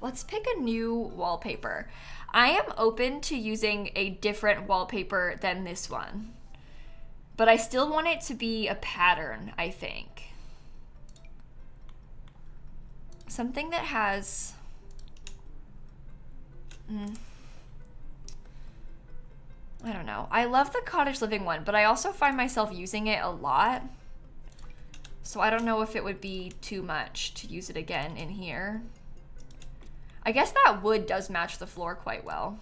Let's pick a new wallpaper. I am open to using a different wallpaper than this one. But I still want it to be a pattern, I think. Something that has... I don't know. I love the cottage living one, but I also find myself using it a lot. So I don't know if it would be too much to use it again in here. I guess that wood does match the floor quite well.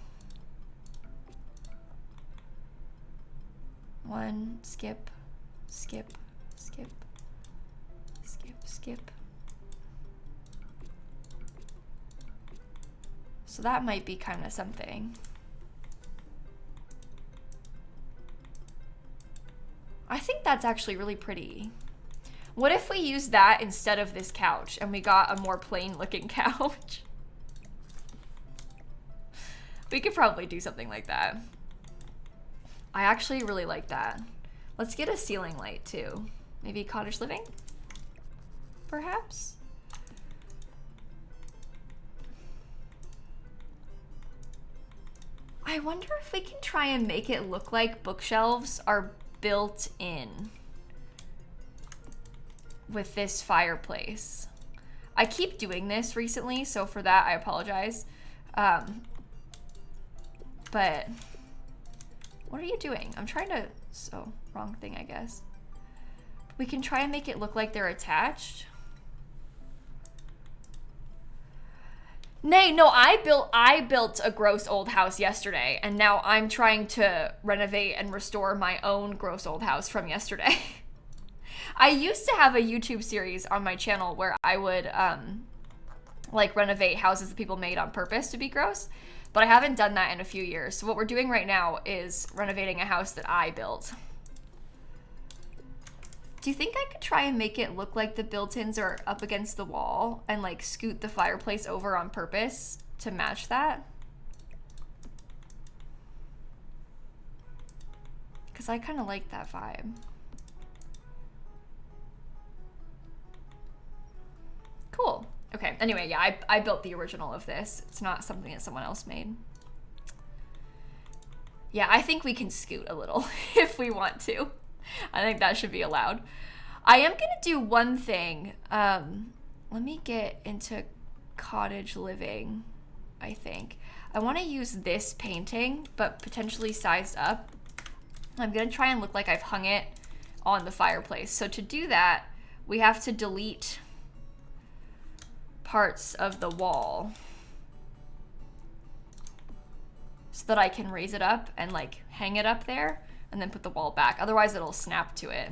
One, skip, skip, skip, skip, skip. So that might be kind of something. I think that's actually really pretty. What if we use that instead of this couch and we got a more plain looking couch? We could probably do something like that. I actually really like that. Let's get a ceiling light too. Maybe cottage living? Perhaps? I wonder if we can try and make it look like bookshelves are built in with this fireplace. I keep doing this recently, so for that I apologize. But what are you doing? I'm trying to, wrong thing, I guess. We can try and make it look like they're attached. Nay, no, I built a gross old house yesterday, and now I'm trying to renovate and restore my own gross old house from yesterday. I used to have a YouTube series on my channel where I would like renovate houses that people made on purpose to be gross, but I haven't done that in a few years. So what we're doing right now is renovating a house that I built. Do you think I could try and make it look like the built-ins are up against the wall and like scoot the fireplace over on purpose to match that? Because I kind of like that vibe. Cool. Okay, anyway, yeah, I built the original of this. It's not something that someone else made. Yeah, I think we can scoot a little if we want to. I think that should be allowed. I am gonna do one thing. Let me get into cottage living, I think. I wanna use this painting, but potentially sized up. I'm gonna try and look like I've hung it on the fireplace. So to do that, we have to delete parts of the wall so that I can raise it up and like hang it up there and then put the wall back. Otherwise it'll snap to it,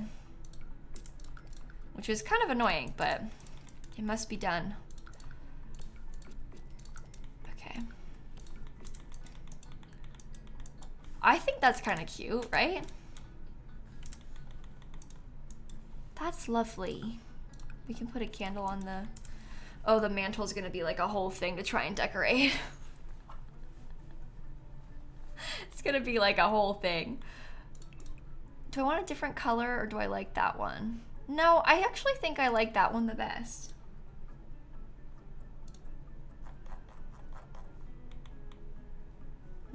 which is kind of annoying, but it must be done. Okay. I think that's kind of cute, right? That's lovely. We can put a candle on the... Oh, the mantle's gonna be like a whole thing to try and decorate. It's gonna be like a whole thing. Do I want a different color or do I like that one? No, I actually think I like that one the best.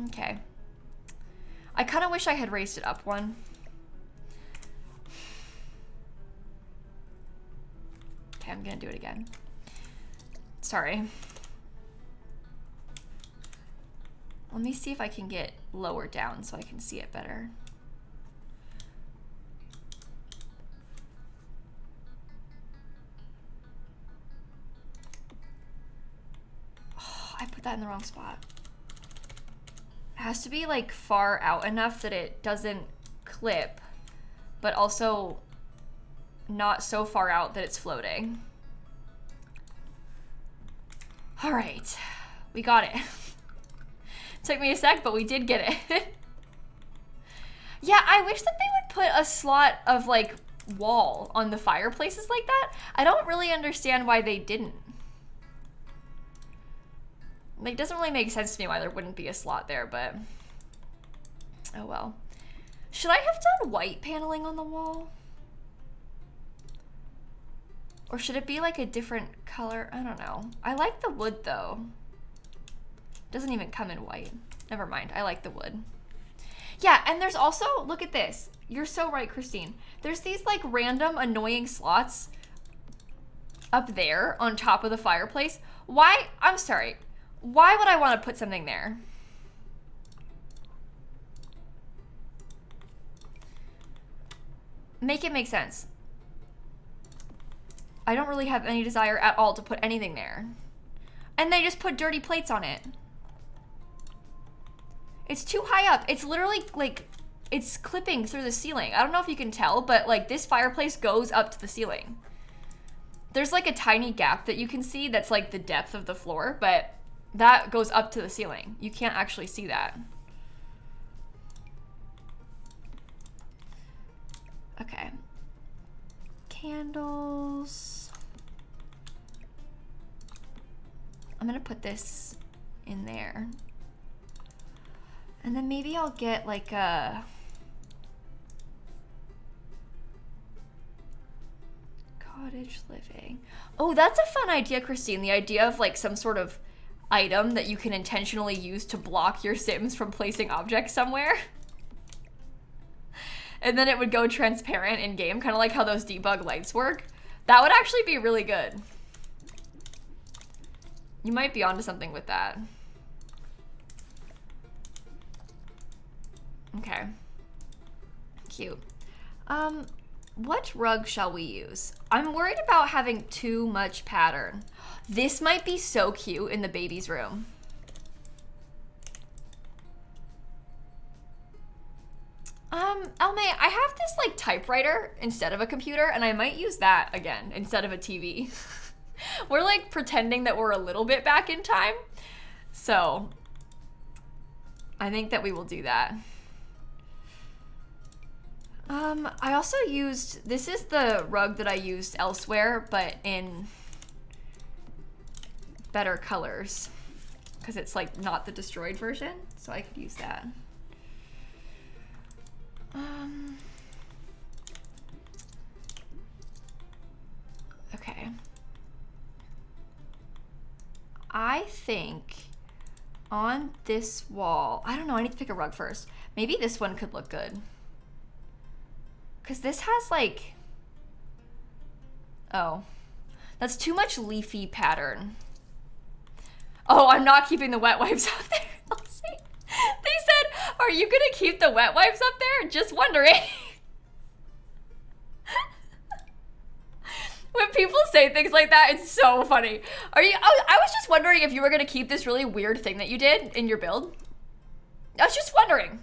Okay. I kind of wish I had raised it up one. Okay, I'm gonna do it again. Sorry. Let me see if I can get lower down so I can see it better. Oh, I put that in the wrong spot. It has to be like far out enough that it doesn't clip, but also not so far out that it's floating. All right, we got it. Took me a sec, but we did get it. Yeah, I wish that they would put a slot of like wall on the fireplaces like that. I don't really understand why they didn't. Like, it doesn't really make sense to me why there wouldn't be a slot there, but oh well. Should I have done white paneling on the wall? Or should it be like a different color? I don't know. I like the wood though. Doesn't even come in white. Never mind, I like the wood. Yeah, and there's also, look at this. You're so right, Christine. There's these like random annoying slots up there on top of the fireplace. Why, I'm sorry, why would I want to put something there? Make it make sense. I don't really have any desire at all to put anything there. And they just put dirty plates on it. It's too high up. It's literally like, it's clipping through the ceiling. I don't know if you can tell, but like this fireplace goes up to the ceiling. There's like a tiny gap that you can see that's like the depth of the floor, but that goes up to the ceiling. You can't actually see that. Okay. Candles. I'm gonna put this in there. And then maybe I'll get like a cottage living. Oh, that's a fun idea, Christine. The idea of like some sort of item that you can intentionally use to block your Sims from placing objects somewhere. And then it would go transparent in game, kind of like how those debug lights work. That would actually be really good. You might be onto something with that. Okay. Cute. What rug shall we use? I'm worried about having too much pattern. This might be so cute in the baby's room. Elme, I have this like typewriter instead of a computer, and I might use that again instead of a TV. We're like pretending that we're a little bit back in time. So I think that we will do that. I also used, this is the rug that I used elsewhere, but in better colors, because it's like not the destroyed version, so I could use that. Okay. I think on this wall, I don't know, I need to pick a rug first. Maybe this one could look good. Because this has like, oh, that's too much leafy pattern. Oh, I'm not keeping the wet wipes up there. They said, are you gonna keep the wet wipes up there? Just wondering. When people say things like that, it's so funny. Are you, I was just wondering if you were gonna keep this really weird thing that you did in your build. I was just wondering.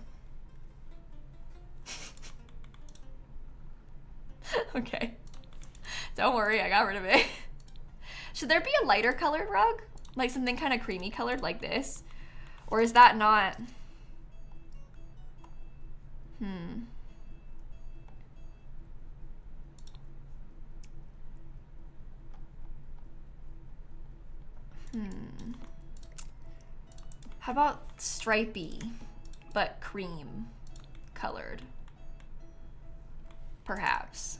Okay. Don't worry, I got rid of it. Should there be a lighter colored rug? Like something kind of creamy colored like this? Or is that not? How about stripy, but cream colored? Perhaps.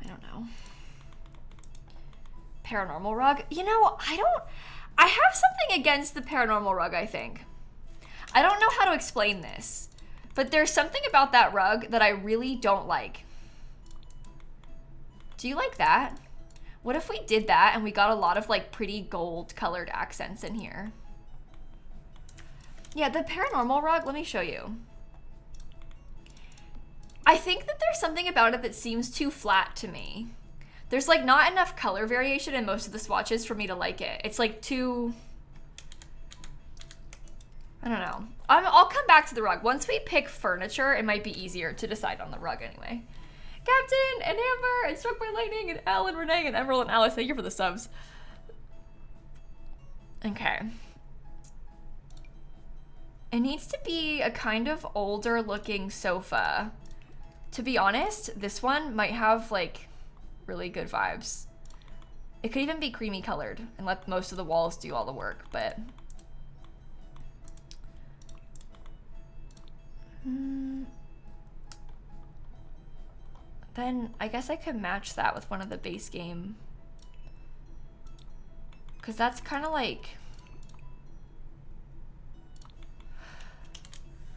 I don't know. Paranormal rug? You know, I have something against the paranormal rug, I think. I don't know how to explain this, but there's something about that rug that I really don't like. Do you like that? What if we did that and we got a lot of like pretty gold colored accents in here? Yeah, the paranormal rug, let me show you. I think that there's something about it that seems too flat to me. There's like not enough color variation in most of the swatches for me to like it. It's like too, I don't know. I'll come back to the rug. Once we pick furniture, it might be easier to decide on the rug anyway. Captain and Amber and Struck by Lightning and Elle and Renee and Emerald and Alice, thank you for the subs. Okay. It needs to be a kind of older looking sofa. To be honest, this one might have like really good vibes. It could even be creamy colored and let most of the walls do all the work, but then I guess I could match that with one of the base game, because that's kind of like,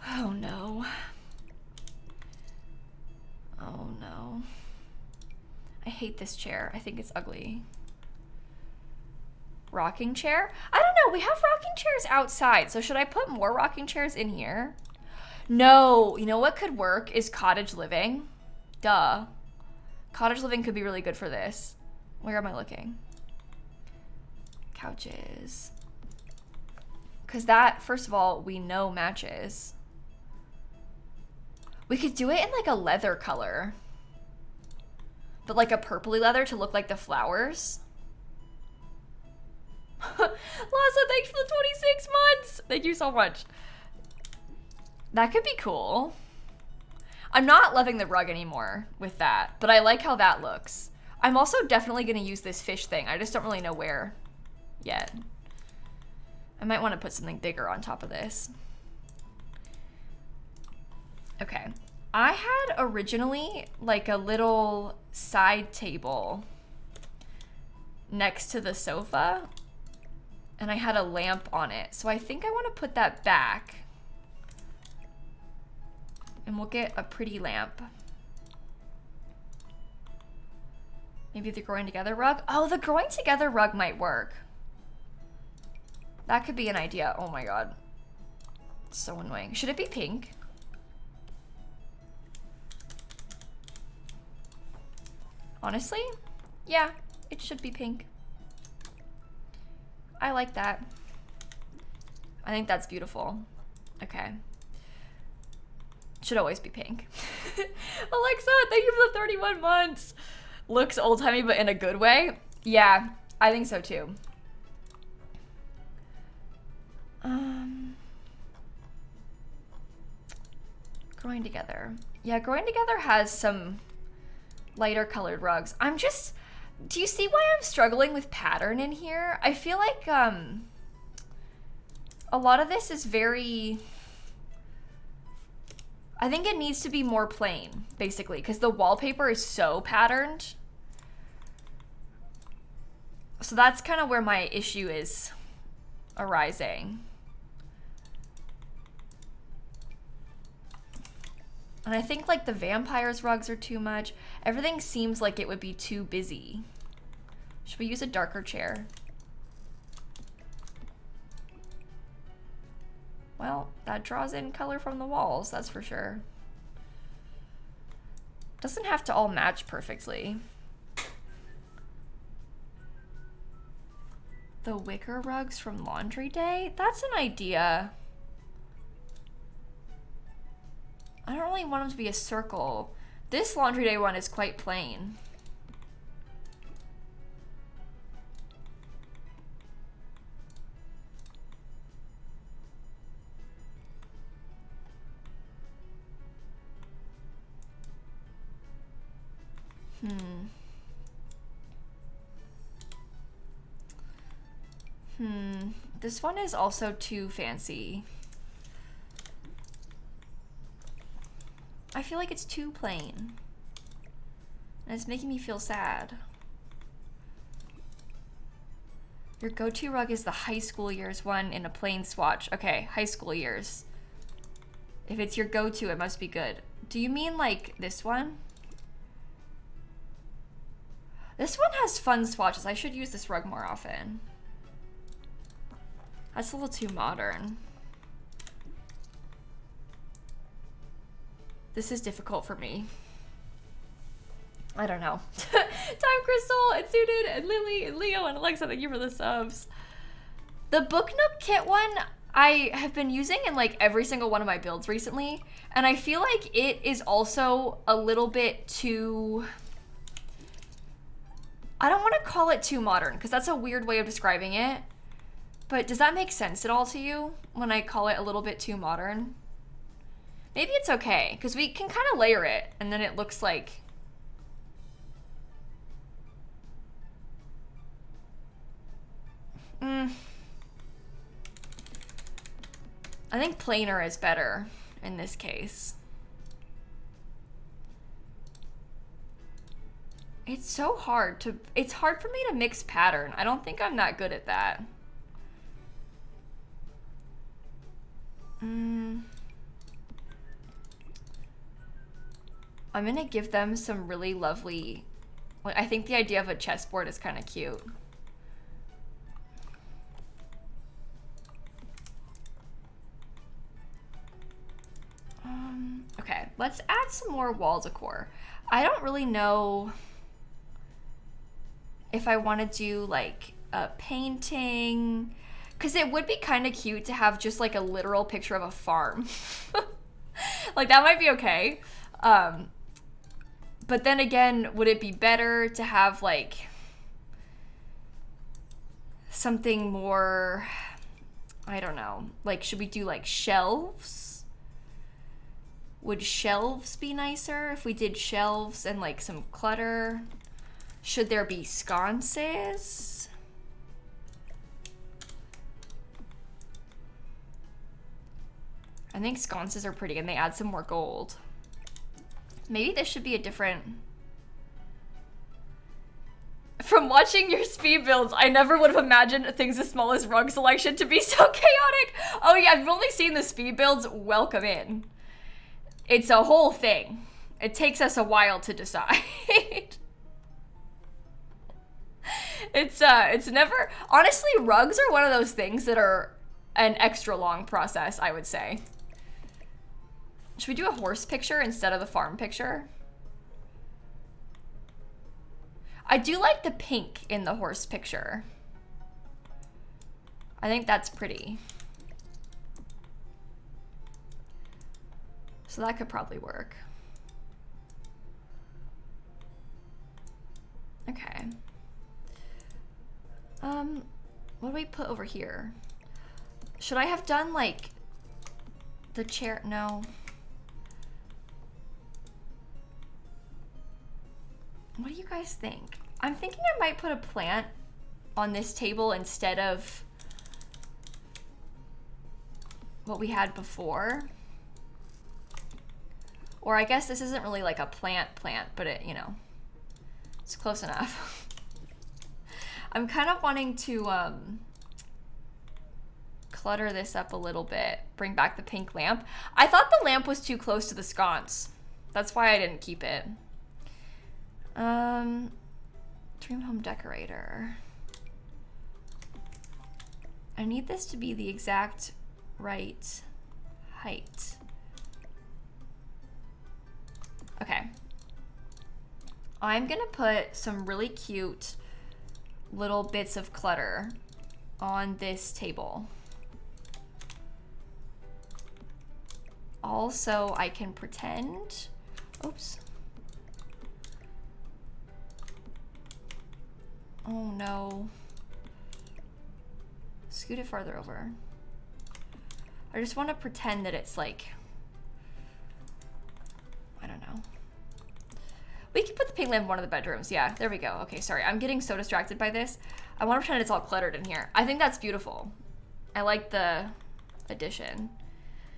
oh no. Oh no. I hate this chair. I think it's ugly. Rocking chair? I don't know. We have rocking chairs outside, so should I put more rocking chairs in here? No. You know what could work is cottage living. Duh. Cottage living could be really good for this. Where am I looking? Couches. Because that, first of all, we know matches. We could do it in like a leather color. But like a purpley leather to look like the flowers. Lassa, thanks for the 26 months. Thank you so much. That could be cool. I'm not loving the rug anymore with that, but I like how that looks. I'm also definitely going to use this fish thing. I just don't really know where yet. I might want to put something bigger on top of this. Okay. I had originally like a little side table next to the sofa, and I had a lamp on it. So I think I want to put that back. And we'll get a pretty lamp. Maybe the growing together rug? Oh, the growing together rug might work. That could be an idea. Oh my god. It's so annoying. Should it be pink? Honestly, yeah, it should be pink. I like that. I think that's beautiful. Okay. Should always be pink. Alexa, thank you for the 31 months. Looks old-timey, but in a good way. Yeah, I think so too. Growing together. Yeah, growing together has some lighter colored rugs. Do you see why I'm struggling with pattern in here? I feel like a lot of this is very, I think it needs to be more plain, basically, because the wallpaper is so patterned. So that's kind of where my issue is arising. And I think like the vampires rugs are too much. Everything seems like it would be too busy. Should we use a darker chair? Well, that draws in color from the walls, that's for sure. Doesn't have to all match perfectly. The wicker rugs from laundry day? That's an idea. I don't really want them to be a circle. This laundry day one is quite plain. This one is also too fancy. I feel like it's too plain. And it's making me feel sad. Your go-to rug is the high school years one in a plain swatch. Okay, high school years. If it's your go-to, it must be good. Do you mean like this one? This one has fun swatches. I should use this rug more often. That's a little too modern. This is difficult for me. I don't know. Time Crystal and Suited and Lily and Leo and Alexa, thank you for the subs. The Book Nook kit one I have been using in like every single one of my builds recently, and I feel like it is also a little bit too, I don't want to call it too modern because that's a weird way of describing it, but does that make sense at all to you when I call it a little bit too modern? Maybe it's okay because we can kind of layer it and then it looks like, I think plainer is better in this case. It's so hard to, it's hard for me to mix pattern. I don't think I'm that good at that. I'm gonna give them some really lovely, like, I think the idea of a chessboard is kind of cute. Okay, let's add some more wall decor. I don't really know if I want to do like a painting, because it would be kind of cute to have just like a literal picture of a farm. Like that might be okay. But then again, would it be better to have like something more, I don't know, like should we do like shelves? Would shelves be nicer if we did shelves and like some clutter? Should there be sconces? I think sconces are pretty and they add some more gold. Maybe this should be a different, From watching your speed builds, I never would have imagined things as small as rug selection to be so chaotic. Oh yeah, I've only seen the speed builds. Welcome in. It's a whole thing. It takes us a while to decide. It's never, honestly, rugs are one of those things that are an extra long process, I would say. Should we do a horse picture instead of the farm picture? I do like the pink in the horse picture. I think that's pretty. So that could probably work. Okay. What do we put over here? Should I have done like the chair? No. What do you guys think? I'm thinking I might put a plant on this table instead of what we had before. Or I guess this isn't really like a plant, but it, you know, it's close enough. I'm kind of wanting to clutter this up a little bit, bring back the pink lamp. I thought the lamp was too close to the sconce. That's why I didn't keep it. Dream home decorator. I need this to be the exact right height. Okay. I'm gonna put some really cute little bits of clutter on this table. Also, I can pretend, oops. Oh no. Scoot it farther over. I just want to pretend that it's like, I don't know. We can put the pink lamp in one of the bedrooms. Yeah, there we go. Okay, sorry. I'm getting so distracted by this. I want to pretend it's all cluttered in here. I think that's beautiful. I like the addition.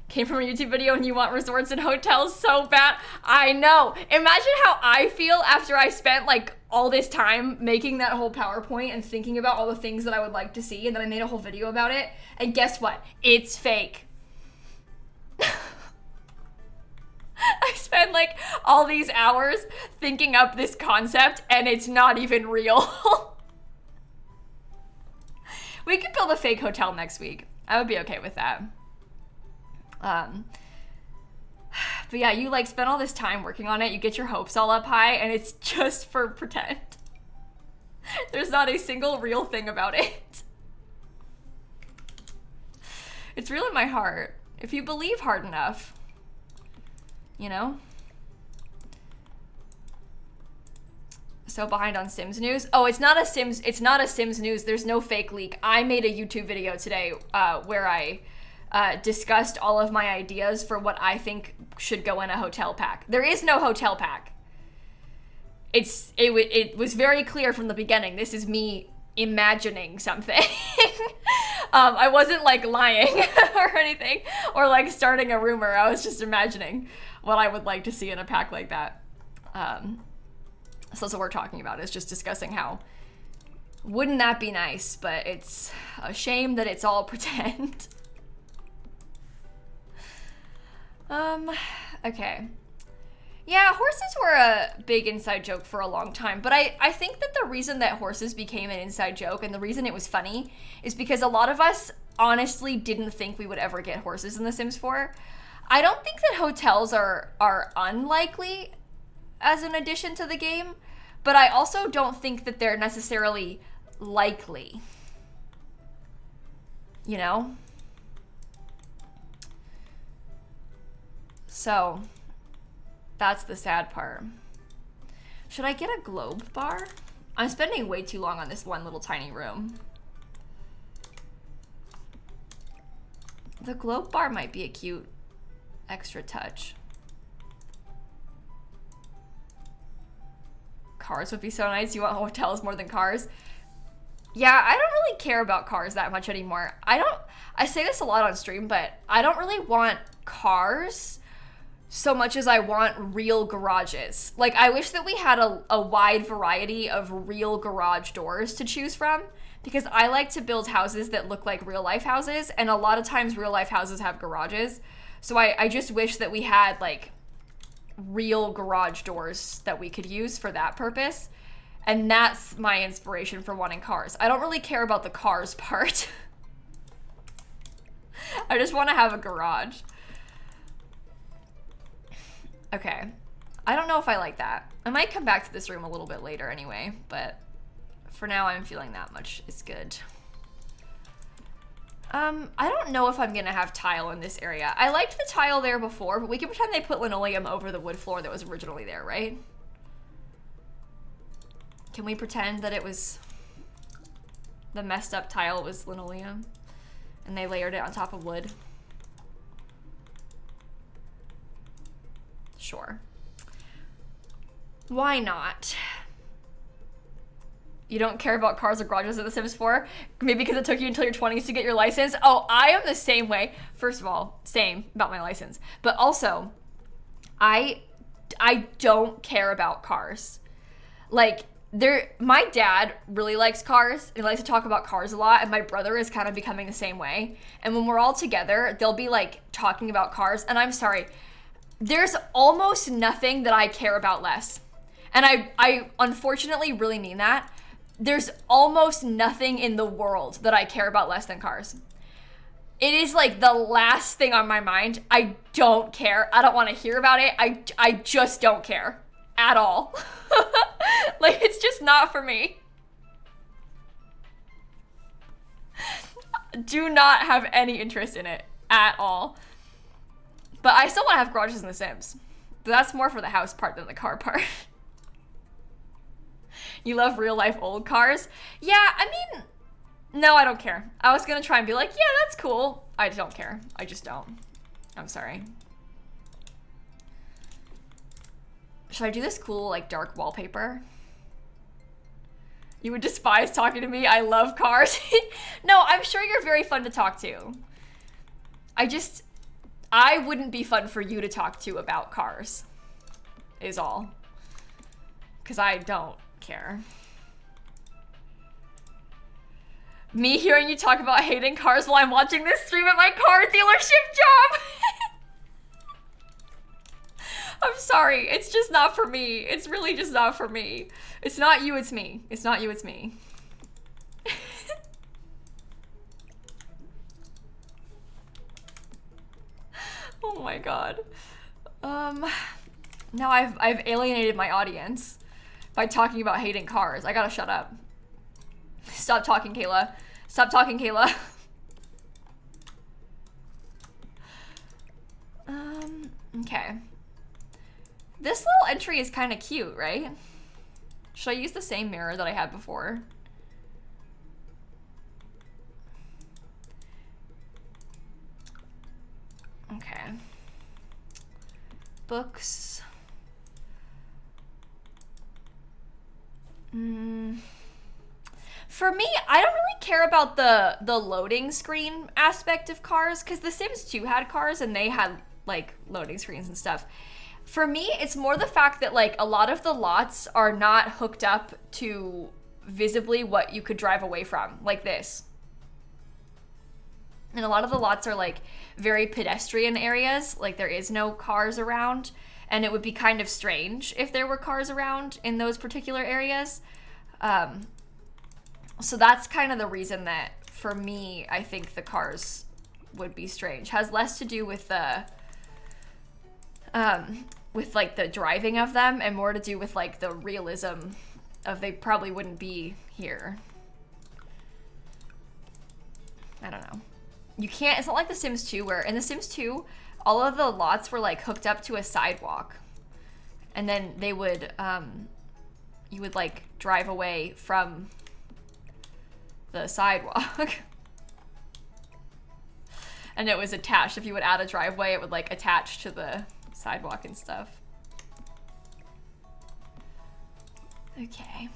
Came from a YouTube video and you want resorts and hotels so bad. I know. Imagine how I feel after I spent like all this time making that whole PowerPoint and thinking about all the things that I would like to see, and then I made a whole video about it. And guess what? It's fake. I spent like all these hours thinking up this concept and it's not even real. We could build a fake hotel next week. I would be okay with that. But yeah, you like spend all this time working on it, you get your hopes all up high, and it's just for pretend. There's not a single real thing about it. It's real in my heart. If you believe hard enough, you know? So behind on Sims news. Oh, it's not a Sims news. There's no fake leak. I made a YouTube video today where I discussed all of my ideas for what I think should go in a hotel pack. There is no hotel pack. It was very clear from the beginning. This is me imagining something. I wasn't like lying or anything, or like starting a rumor. I was just imagining what I would like to see in a pack like that. So that's what we're talking about, is just discussing how wouldn't that be nice, but it's a shame that it's all pretend. Okay. Yeah, horses were a big inside joke for a long time, but I think that the reason that horses became an inside joke and the reason it was funny is because a lot of us honestly didn't think we would ever get horses in The Sims 4. I don't think that hotels are unlikely as an addition to the game, but I also don't think that they're necessarily likely. You know? So, that's the sad part. Should I get a globe bar? I'm spending way too long on this one little tiny room. The globe bar might be a cute extra touch. Cars would be so nice. You want hotels more than cars? Yeah, I don't really care about cars that much anymore. I say this a lot on stream, but I don't really want cars so much as I want real garages. Like, I wish that we had a wide variety of real garage doors to choose from, because I like to build houses that look like real life houses, and a lot of times real life houses have garages. So I just wish that we had like real garage doors that we could use for that purpose. And that's my inspiration for wanting cars. I don't really care about the cars part. I just want to have a garage. Okay. I don't know if I like that. I might come back to this room a little bit later anyway, but for now I'm feeling that much is good. I don't know if I'm gonna have tile in this area. I liked the tile there before, but we can pretend they put linoleum over the wood floor that was originally there, right? Can we pretend that it was the messed up tile was linoleum and they layered it on top of wood? Sure. Why not? You don't care about cars or garages in The Sims 4? Maybe because it took you until your 20s to get your license? Oh, I am the same way. First of all, same about my license. But also, I don't care about cars. Like, my dad really likes cars and likes to talk about cars a lot, and my brother is kind of becoming the same way. And when we're all together, they'll be like talking about cars, and I'm sorry, there's almost nothing that I care about less. And I unfortunately really mean that. There's almost nothing in the world that I care about less than cars. It is like the last thing on my mind. I don't care. I don't want to hear about it. I just don't care at all. Like, it's just not for me. Do not have any interest in it at all. But I still want to have garages in The Sims. But that's more for the house part than the car part. You love real life old cars? Yeah, I mean, no, I don't care. I was gonna try and be like, yeah, that's cool. I don't care. I just don't. I'm sorry. Should I do this cool, like, dark wallpaper? You would despise talking to me. I love cars. No, I'm sure you're very fun to talk to. I wouldn't be fun for you to talk to about cars, is all. Because I don't care. Me hearing you talk about hating cars while I'm watching this stream at my car dealership job. I'm sorry, it's just not for me. It's really just not for me. It's not you, it's me. It's not you, it's me. Oh my god. Now I've alienated my audience by talking about hating cars. I gotta shut up. Stop talking, Kayla. Stop talking, Kayla. Okay. This little entry is kind of cute, right? Should I use the same mirror that I had before? Okay. Books. For me, I don't really care about the loading screen aspect of cars, because The Sims 2 had cars and they had like loading screens and stuff. For me, it's more the fact that like a lot of the lots are not hooked up to visibly what you could drive away from, like this. And a lot of the lots are like very pedestrian areas, like there is no cars around, and it would be kind of strange if there were cars around in those particular areas. So that's kind of the reason that, for me, I think the cars would be strange. Has less to do with the, like the driving of them, and more to do with like the realism of they probably wouldn't be here. I don't know. You can't, it's not like The Sims 2 where, in The Sims 2, all of the lots were like hooked up to a sidewalk. And then they would, you would like drive away from the sidewalk. And it was attached. If you would add a driveway, it would like attach to the sidewalk and stuff. Okay.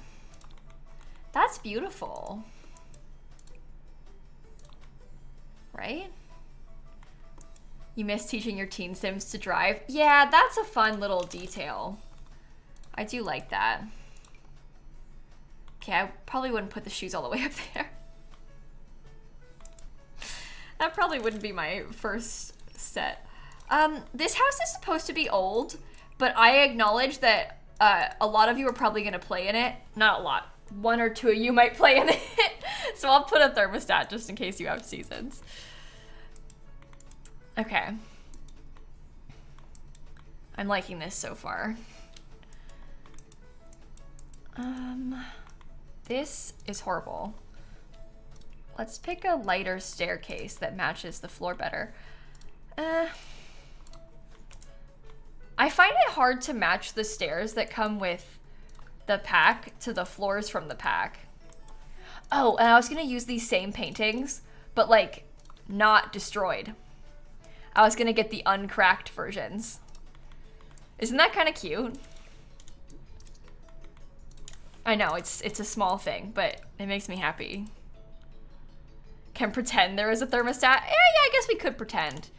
That's beautiful. Right? You miss teaching your teen Sims to drive? Yeah, that's a fun little detail. I do like that. Okay, I probably wouldn't put the shoes all the way up there. That probably wouldn't be my first set. This house is supposed to be old, but I acknowledge that a lot of you are probably gonna play in it. Not a lot. 1 or 2 of you might play in it. So I'll put a thermostat just in case you have seasons. Okay. I'm liking this so far. This is horrible. Let's pick a lighter staircase that matches the floor better. I find it hard to match the stairs that come with the pack to the floors from the pack. Oh, and I was gonna use these same paintings, but like not destroyed. I was gonna get the uncracked versions. Isn't that kind of cute? I know, it's a small thing, but it makes me happy. Can pretend there is a thermostat? Yeah, I guess we could pretend.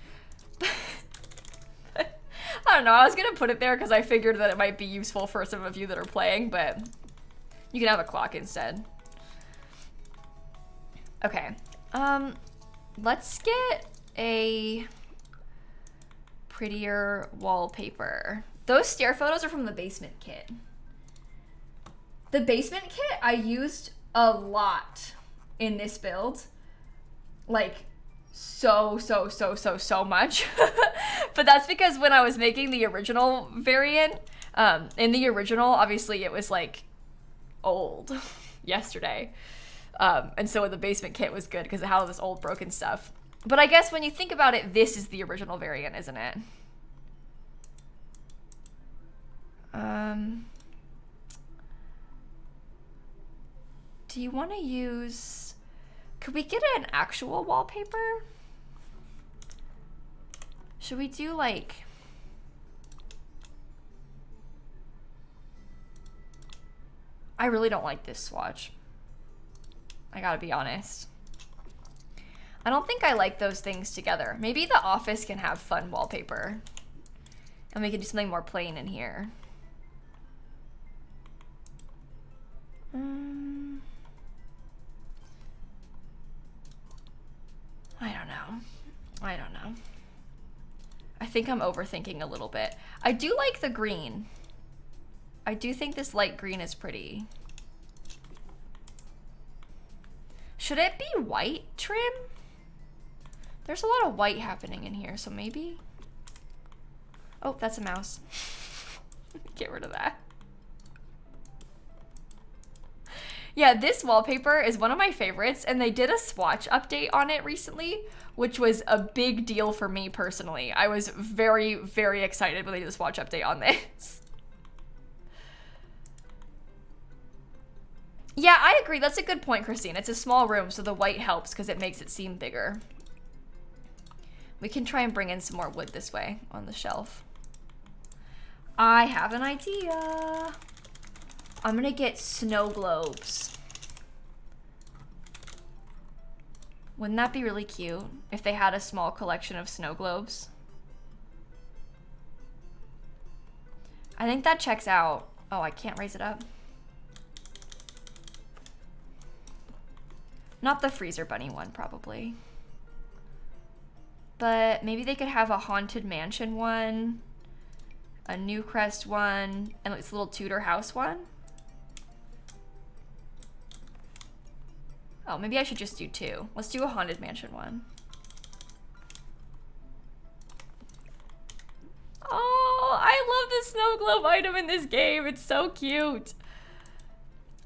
I don't know, I was gonna put it there because I figured that it might be useful for some of you that are playing, but you can have a clock instead. Okay, let's get a prettier wallpaper. Those stair photos are from the basement kit. The basement kit I used a lot in this build. Like, so much. But that's because when I was making the original variant, in the original, obviously it was like old yesterday. And so the basement kit was good because it had all this old broken stuff. But I guess when you think about it, this is the original variant, isn't it? Do you want to use... Could we get an actual wallpaper? Should we do like... I really don't like this swatch. I gotta be honest. I don't think I like those things together. Maybe the office can have fun wallpaper. And we can do something more plain in here. I don't know. I think I'm overthinking a little bit. I do like the green. I do think this light green is pretty. Should it be white trim? There's a lot of white happening in here, so maybe. Oh, that's a mouse. Get rid of that. Yeah, this wallpaper is one of my favorites, and they did a swatch update on it recently, which was a big deal for me personally. I was very, very excited when they did a swatch update on this. Yeah, I agree. That's a good point, Christine. It's a small room, so the white helps because it makes it seem bigger. We can try and bring in some more wood this way on the shelf. I have an idea. I'm gonna get snow globes. Wouldn't that be really cute if they had a small collection of snow globes? I think that checks out. Oh, I can't raise it up. Not the freezer bunny one, probably. But maybe they could have a haunted mansion one, a New Crest one, and this little Tudor house one. Oh, maybe I should just do 2. Let's do a haunted mansion one. Oh, I love the snow globe item in this game. It's so cute.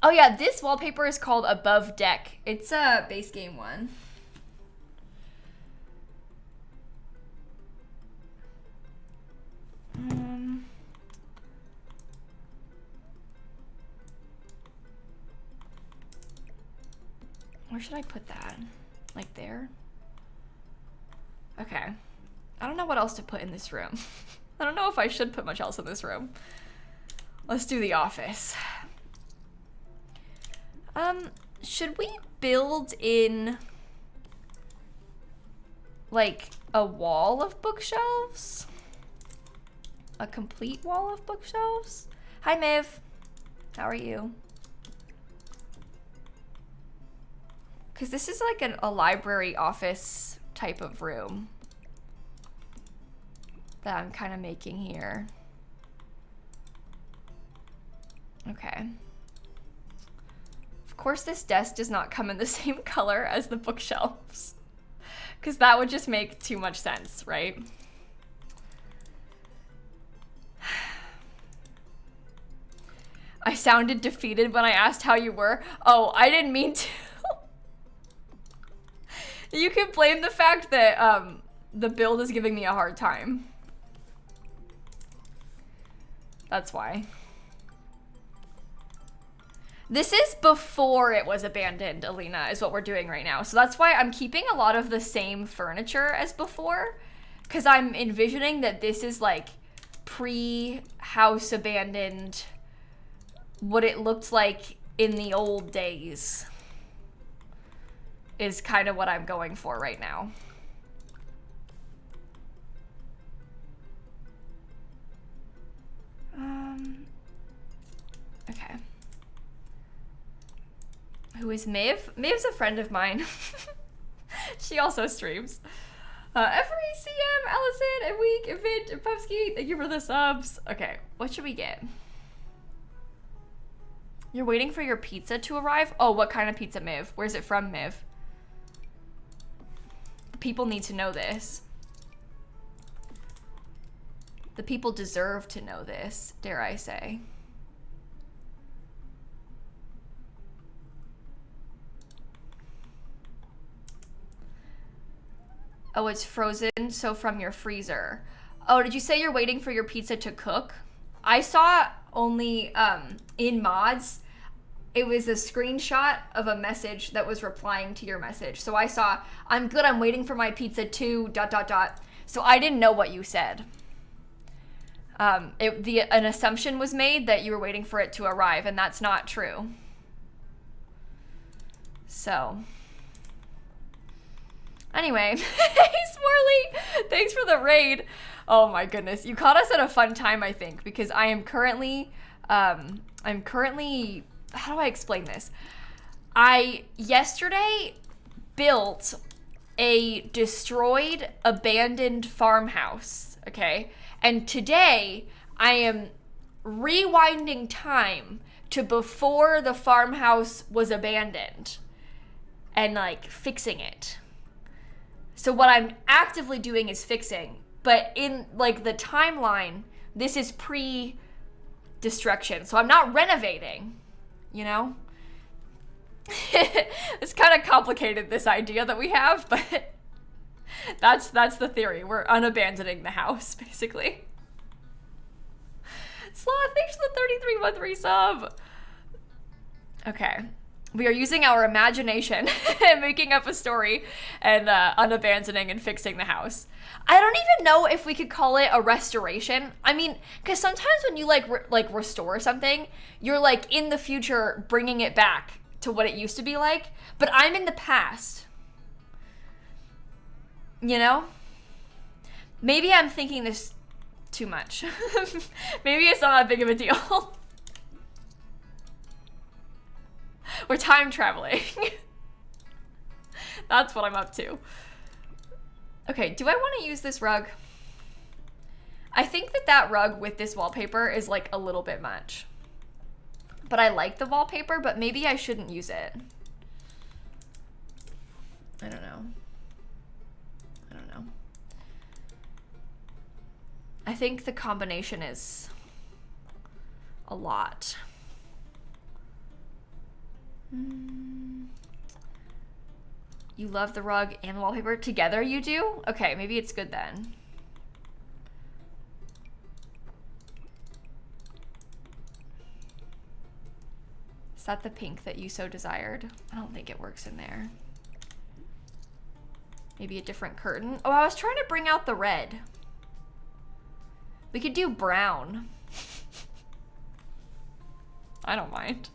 Oh yeah, this wallpaper is called Above Deck. It's a base game one. Where should I put that? Like there? Okay. I don't know what else to put in this room. I don't know if I should put much else in this room. Let's do the office. Should we build in like a wall of bookshelves. A complete wall of bookshelves. Hi, Miv. How are you? Because this is like a library office type of room that I'm kind of making here. Okay. Of course, this desk does not come in the same color as the bookshelves, because that would just make too much sense, right? I sounded defeated when I asked how you were. Oh, I didn't mean to. You can blame the fact that the build is giving me a hard time. That's why. This is before it was abandoned, Alina, is what we're doing right now. So that's why I'm keeping a lot of the same furniture as before, because I'm envisioning that this is like pre-house abandoned, what it looked like in the old days is kind of what I'm going for right now. Okay. Who is Miv? Miv's a friend of mine. She also streams. Every CM, Allison, and Week, Event, and Pupski, thank you for the subs. Okay, what should we get? You're waiting for your pizza to arrive? Oh, what kind of pizza, Miv? Where's it from, Miv? People need to know this. The people deserve to know this, dare I say. Oh, it's frozen, so from your freezer. Oh, did you say you're waiting for your pizza to cook? I saw only in mods, it was a screenshot of a message that was replying to your message. So I saw, I'm good, I'm waiting for my pizza to ... So I didn't know what you said. An assumption was made that you were waiting for it to arrive, and that's not true. So... Anyway, hey Smorley, thanks for the raid. Oh my goodness, you caught us at a fun time, I think, because I am currently, how do I explain this? I yesterday built a destroyed, abandoned farmhouse, okay? And today I am rewinding time to before the farmhouse was abandoned and like fixing it. So what I'm actively doing is fixing, but in like the timeline, this is pre-destruction. So I'm not renovating, you know? It's kind of complicated, this idea that we have, but that's the theory. We're unabandoning the house, basically. Sloth, thanks for the 3313 sub. Okay. We are using our imagination and making up a story and unabandoning and fixing the house. I don't even know if we could call it a restoration. I mean, because sometimes when you like restore something, you're like in the future bringing it back to what it used to be like. But I'm in the past. You know? Maybe I'm thinking this too much. Maybe it's not that big of a deal. We're time traveling. That's what I'm up to. Okay, do I want to use this rug? I think that rug with this wallpaper is like a little bit much. But I like the wallpaper, but maybe I shouldn't use it. I don't know. I think the combination is a lot. You love the rug and the wallpaper together, you do? Okay, maybe it's good then. Is that the pink that you so desired? I don't think it works in there. Maybe a different curtain. Oh, I was trying to bring out the red. We could do brown. I don't mind.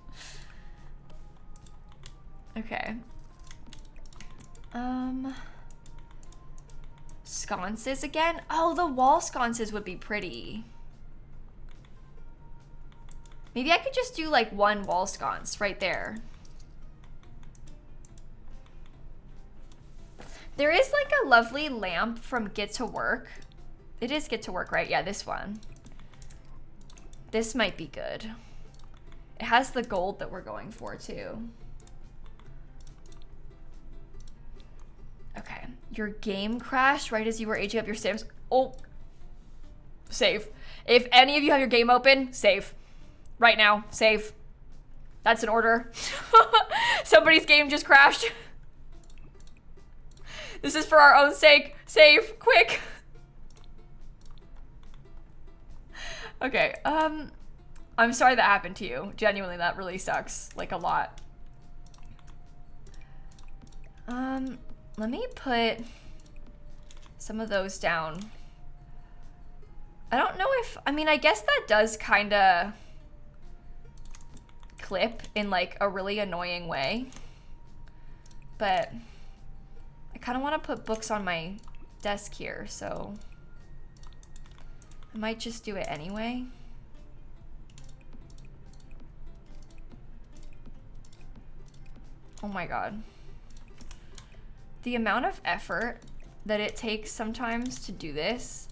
Sconces again? Oh, the wall sconces would be pretty. Maybe I could just do like one wall sconce right there. There is like a lovely lamp from Get to Work. It is Get to Work, right? Yeah, this one. This might be good. It has the gold that we're going for too. Okay. Your game crashed right as you were aging up your Sims. Oh. Save. If any of you have your game open, save. Right now. Save. That's an order. Somebody's game just crashed. This is for our own sake. Save. Quick. Okay. I'm sorry that happened to you. Genuinely, that really sucks. Like, a lot. Let me put some of those down. I don't know if, I mean, I guess that does kind of clip in like a really annoying way. But I kind of want to put books on my desk here, so I might just do it anyway. Oh my god. The amount of effort that it takes sometimes to do this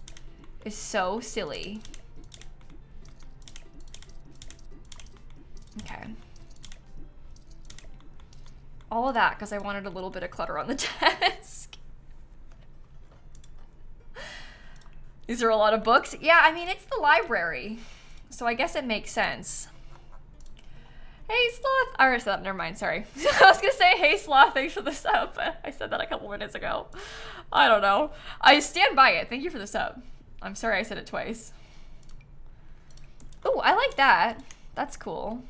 is so silly. Okay. All of that because I wanted a little bit of clutter on the desk. These are a lot of books. Yeah, I mean, it's the library, so I guess it makes sense. Hey, Sloth. I already said that. Never mind. Sorry. I was going to say, hey, Sloth. Thanks for the sub. I said that a couple minutes ago. I don't know. I stand by it. Thank you for the sub. I'm sorry I said it twice. Oh, I like that. That's cool.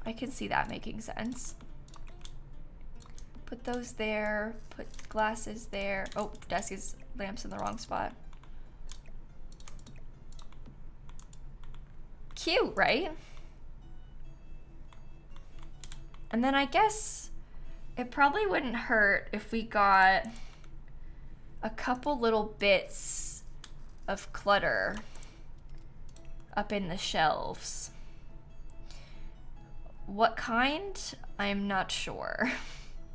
I can see that making sense. Put those there, put glasses there. Oh, desk is lamps in the wrong spot. Cute, right? And then I guess it probably wouldn't hurt if we got a couple little bits of clutter up in the shelves. What kind? I'm not sure.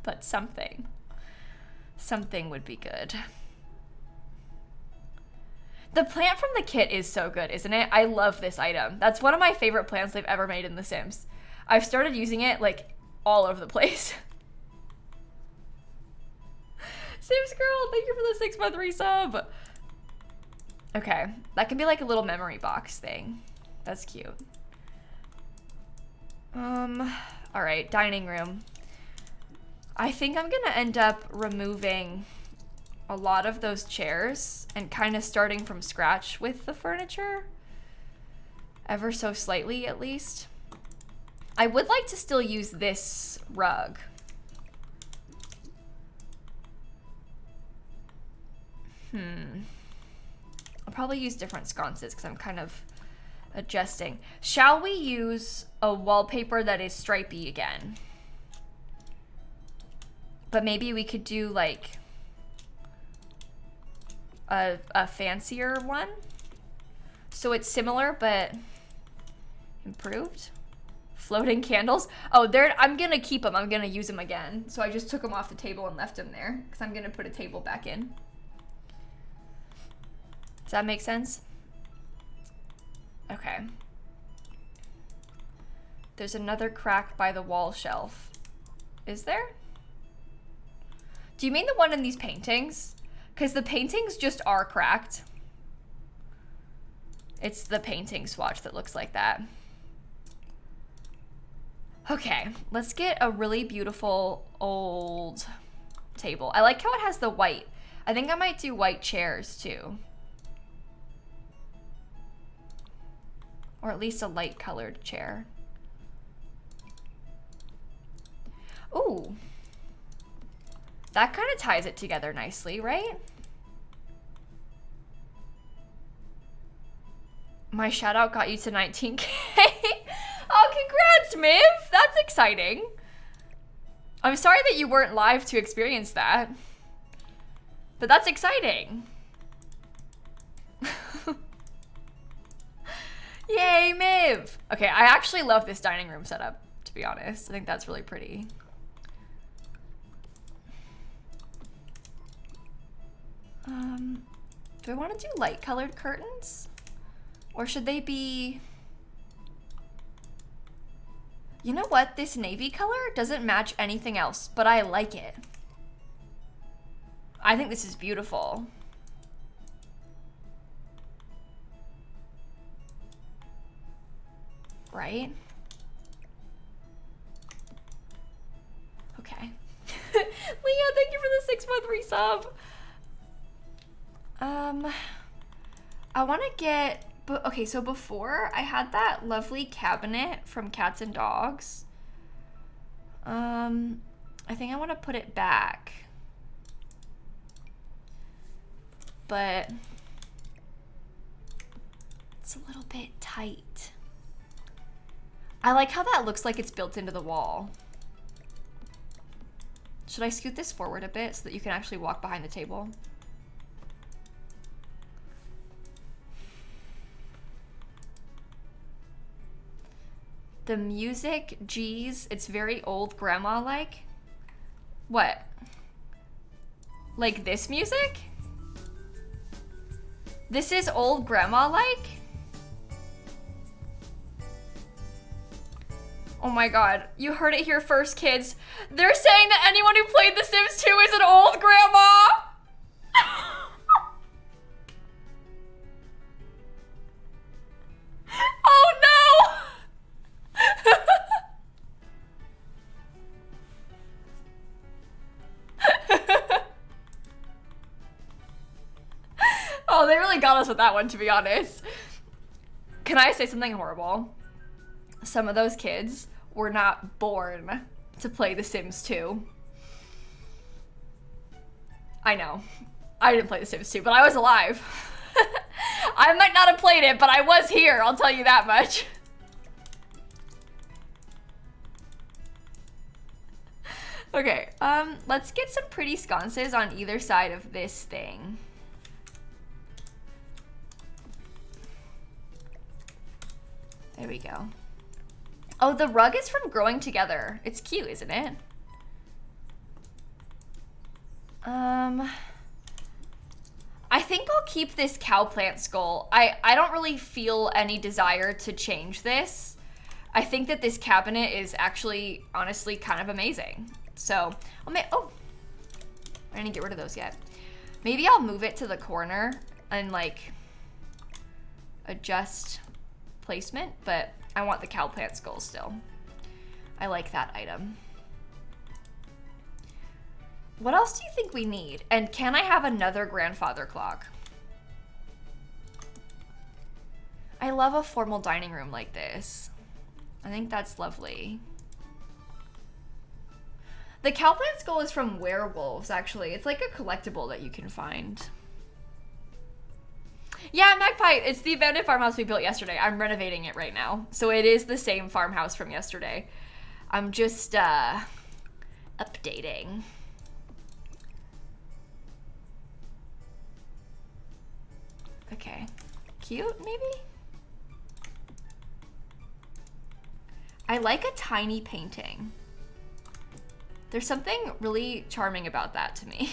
But something would be good. The plant from the kit is so good, isn't it? I love this item. That's one of my favorite plants they've ever made in The Sims. I've started using it like all over the place. Sims girl, thank you for the 6-month resub. Okay, that can be like a little memory box thing. That's cute. All right, dining room. I think I'm gonna end up removing a lot of those chairs and kind of starting from scratch with the furniture. Ever so slightly, at least. I would like to still use this rug. I'll probably use different sconces because I'm kind of adjusting. Shall we use a wallpaper that is stripy again? But maybe we could do like a fancier one. So it's similar but improved. Floating candles. Oh, I'm gonna keep them. I'm gonna use them again. So I just took them off the table and left them there because I'm gonna put a table back in. Does that make sense? Okay. There's another crack by the wall shelf. Is there? Do you mean the one in these paintings? Because the paintings just are cracked. It's the painting swatch that looks like that. Okay, let's get a really beautiful old table. I like how it has the white. I think I might do white chairs too. Or at least a light colored chair. Ooh. That kind of ties it together nicely, right? My shout out got you to 19K. congrats, Miv! That's exciting. I'm sorry that you weren't live to experience that. But that's exciting. Yay, Miv! Okay, I actually love this dining room setup, to be honest. I think that's really pretty. Do I want to do light colored curtains? Or should they be... You know what? This navy color doesn't match anything else, but I like it. I think this is beautiful. Right? Okay. Leah, thank you for the 6-month resub. I want to get... Okay, so before I had that lovely cabinet from Cats and Dogs. I think I want to put it back. But it's a little bit tight. I like how that looks like it's built into the wall. Should I scoot this forward a bit so that you can actually walk behind the table? The music, geez, it's very old grandma-like. What? Like this music? This is old grandma-like? Oh my god, you heard it here first, kids. They're saying that anyone who played The Sims 2 is an old grandma! Oh no! Oh, they really got us with that one, to be honest. Can I say something horrible? Some of those kids were not born to play The Sims 2. I know. I didn't play The Sims 2, but I was alive. I might not have played it, but I was here, I'll tell you that much. Okay, let's get some pretty sconces on either side of this thing. There we go. Oh, the rug is from Growing Together. It's cute, isn't it? I think I'll keep this cow plant skull. I don't really feel any desire to change this. I think that this cabinet is actually, honestly, kind of amazing. So, oh, I didn't get rid of those yet. Maybe I'll move it to the corner and like adjust placement, but I want the cow plant skull still. I like that item. What else do you think we need? And can I have another grandfather clock? I love a formal dining room like this. I think that's lovely. The cow plant skull is from Werewolves, actually. It's like a collectible that you can find. Yeah, Magpie, it's the abandoned farmhouse we built yesterday. I'm renovating it right now. So it is the same farmhouse from yesterday. I'm just, updating. Okay, cute, maybe? I like a tiny painting. There's something really charming about that to me.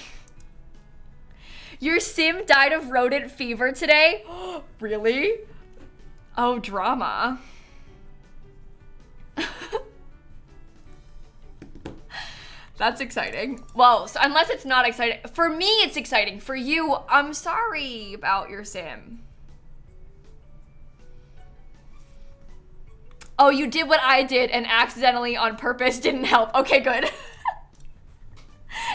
Your sim died of rodent fever today? Really? Oh, drama. That's exciting. Well, so unless it's not exciting. For me, it's exciting. For you, I'm sorry about your sim. Oh, you did what I did and accidentally on purpose didn't help. Okay, good.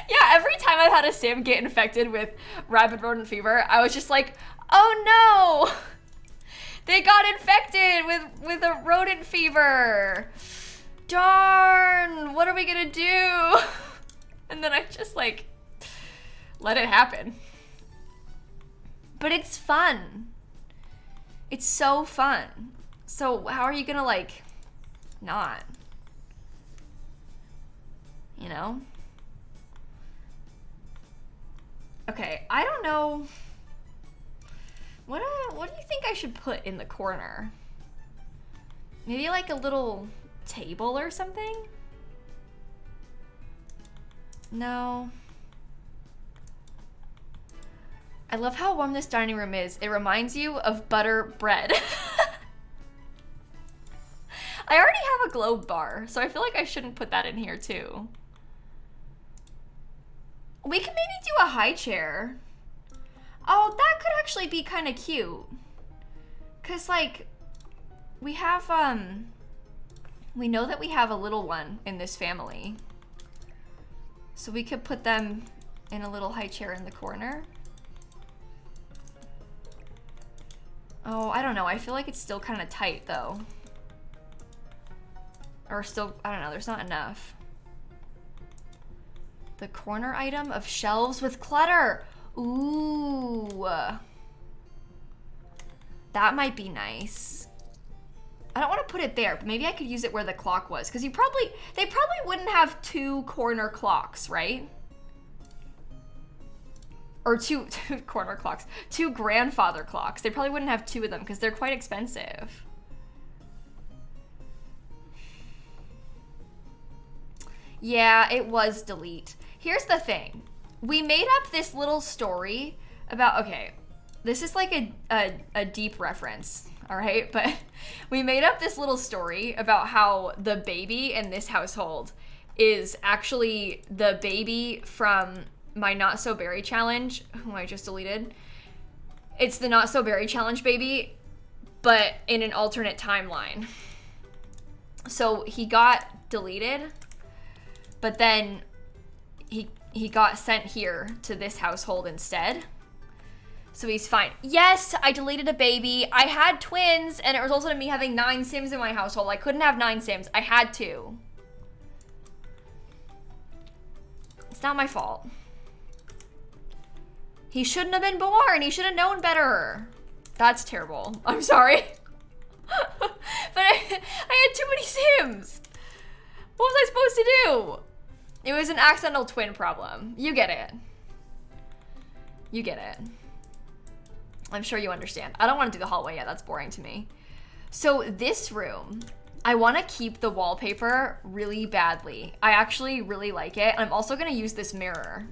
Yeah, every time I've had a sim get infected with rabid rodent fever, I was just like, oh no! They got infected with a rodent fever. Darn, what are we gonna do? And then I just like, let it happen. But it's fun. It's so fun. So how are you gonna like not? You know? Okay, I don't know. What do you think I should put in the corner? Maybe like a little table or something? No. I love how warm this dining room is. It reminds you of butter bread. I already have a globe bar, so I feel like I shouldn't put that in here too. We can maybe do a high chair. Oh, that could actually be kind of cute. Cause like, we have, we know that we have a little one in this family. So we could put them in a little high chair in the corner. Oh, I don't know. I feel like it's still kind of tight though. Or still, I don't know, there's not enough. The corner item of shelves with clutter. Ooh. That might be nice. I don't want to put it there, but maybe I could use it where the clock was. Because they probably wouldn't have 2 corner clocks, right? Or two corner clocks. 2 grandfather clocks. They probably wouldn't have 2 of them because they're quite expensive. Yeah, it was delete. Here's the thing. We made up this little story about, okay, this is like a deep reference, all right? But we made up this little story about how the baby in this household is actually the baby from my Not So Berry challenge, whom I just deleted. It's the Not So Berry challenge baby, but in an alternate timeline. So he got deleted, but then he got sent here to this household instead. So he's fine. Yes, I deleted a baby. I had twins, and it resulted in me having 9 Sims in my household. I couldn't have 9 Sims. I had to. It's not my fault. He shouldn't have been born. He should have known better. That's terrible. I'm sorry. But I had too many Sims. What was I supposed to do? It was an accidental twin problem. You get it. You get it. I'm sure you understand. I don't want to do the hallway yet. That's boring to me. So this room, I want to keep the wallpaper really badly. I actually really like it. I'm also going to use this mirror.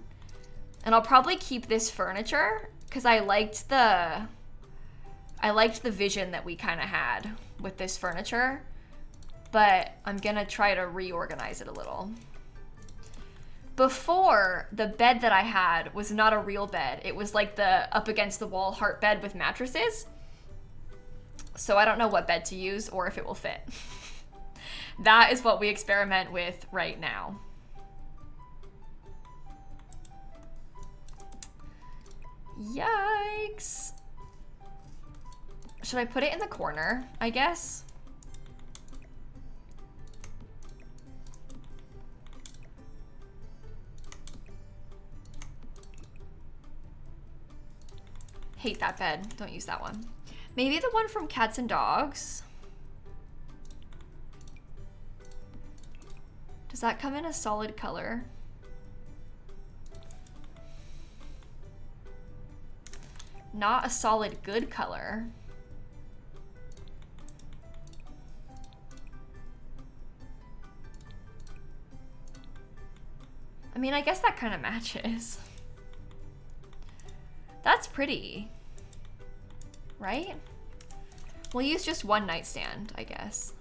And I'll probably keep this furniture because I liked the vision that we kind of had with this furniture. But I'm going to try to reorganize it a little. Before, the bed that I had was not a real bed. It was like the up against the wall heart bed with mattresses. So I don't know what bed to use or if it will fit. That is what we experiment with right now. Yikes. Should I put it in the corner, I guess? Hate that bed. Don't use that one. Maybe the one from Cats and Dogs. Does that come in a solid color? Not a solid good color. I mean, I guess that kind of matches. That's pretty, right? We'll use just one nightstand, I guess.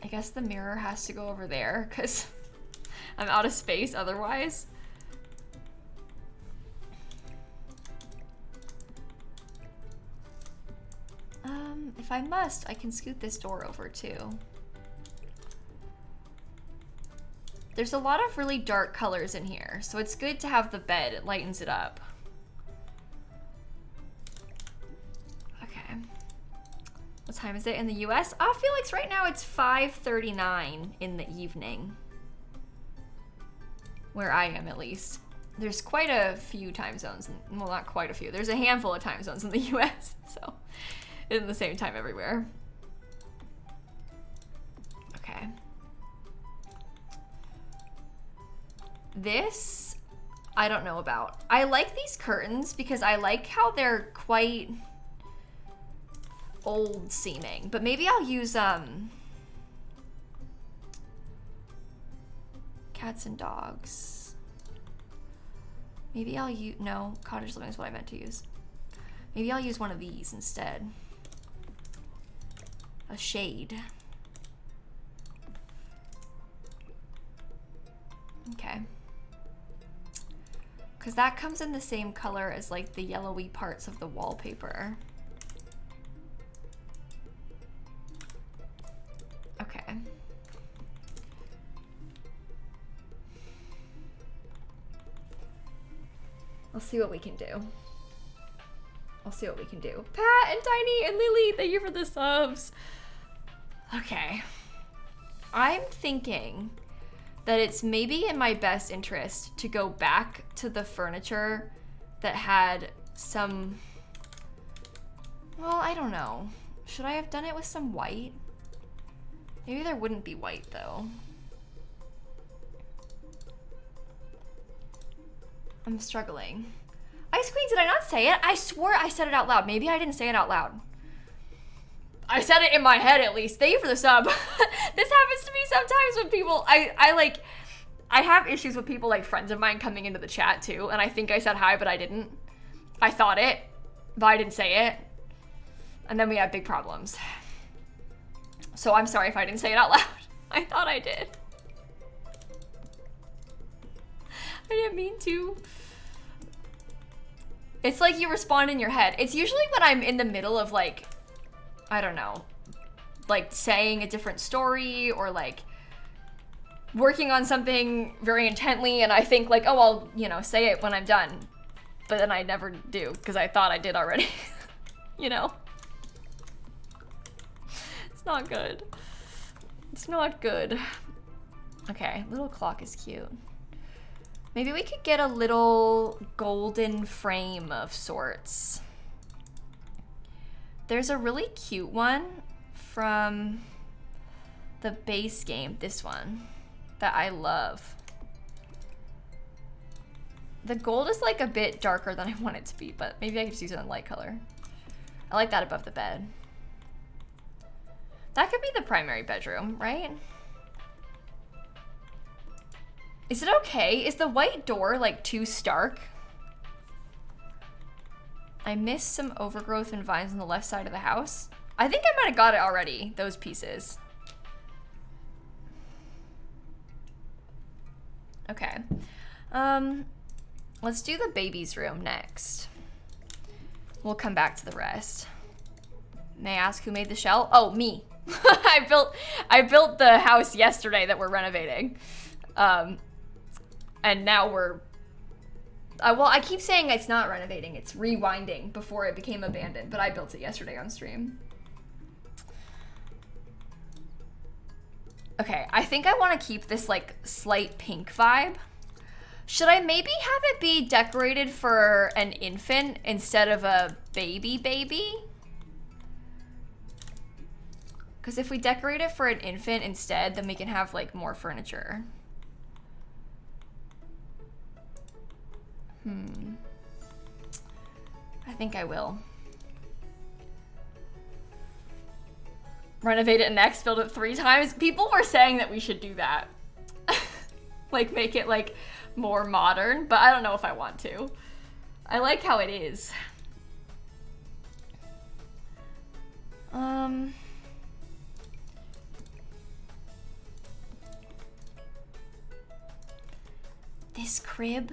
I guess the mirror has to go over there because I'm out of space otherwise. If I must, I can scoot this door over too. There's a lot of really dark colors in here, so it's good to have the bed. It lightens it up. Okay. What time is it in the US? Oh, Felix, right now it's 5:39 in the evening. Where I am, at least. There's quite a few time zones. Well, not quite a few. There's a handful of time zones in the US, so it's in the same time everywhere. Okay. This, I don't know about. I like these curtains because I like how they're quite old seeming, but maybe I'll use cats and dogs. Maybe I'll use, no, cottage living is what I meant to use. Maybe I'll use one of these instead. A shade. Okay. Because that comes in the same color as like the yellowy parts of the wallpaper. Okay. I'll see what we can do. I'll see what we can do. Pat and Tiny and Lily, thank you for the subs. Okay. I'm thinking that it's maybe in my best interest to go back to the furniture that had some, well, I don't know. Should I have done it with some white? Maybe there wouldn't be white though. I'm struggling. Ice Queen, did I not say it? I swore I said it out loud. Maybe I didn't say it out loud. I said it in my head at least. Thank you for the sub. This happens to me sometimes when people, I have issues with people like friends of mine coming into the chat too, and I think I said hi, but I didn't. I thought it, but I didn't say it. And then we had big problems. So I'm sorry if I didn't say it out loud. I thought I did. I didn't mean to. It's like you respond in your head. It's usually when I'm in the middle of like, I don't know, like saying a different story or like working on something very intently, and I think like, oh, I'll, you know, say it when I'm done. But then I never do because I thought I did already. You know? It's not good. It's not good. Okay, little clock is cute. Maybe we could get a little golden frame of sorts. There's a really cute one from the base game, this one, that I love. The gold is like a bit darker than I want it to be, but maybe I could just use it in light color. I like that above the bed. That could be the primary bedroom, right? Is it okay? Is the white door like too stark? I missed some overgrowth and vines on the left side of the house. I think I might have got it already, those pieces. Okay. Let's do the baby's room next. We'll come back to the rest. May I ask who made the shell? Oh, me. I built the house yesterday that we're renovating. And now we're, well, I keep saying it's not renovating, it's rewinding before it became abandoned, but I built it yesterday on stream. Okay, I think I want to keep this like slight pink vibe. Should I maybe have it be decorated for an infant instead of a baby? Because if we decorate it for an infant instead, then we can have like more furniture. I think I will. Renovate it next, build it 3 times. People were saying that we should do that. Like make it like more modern, but I don't know if I want to. I like how it is. This crib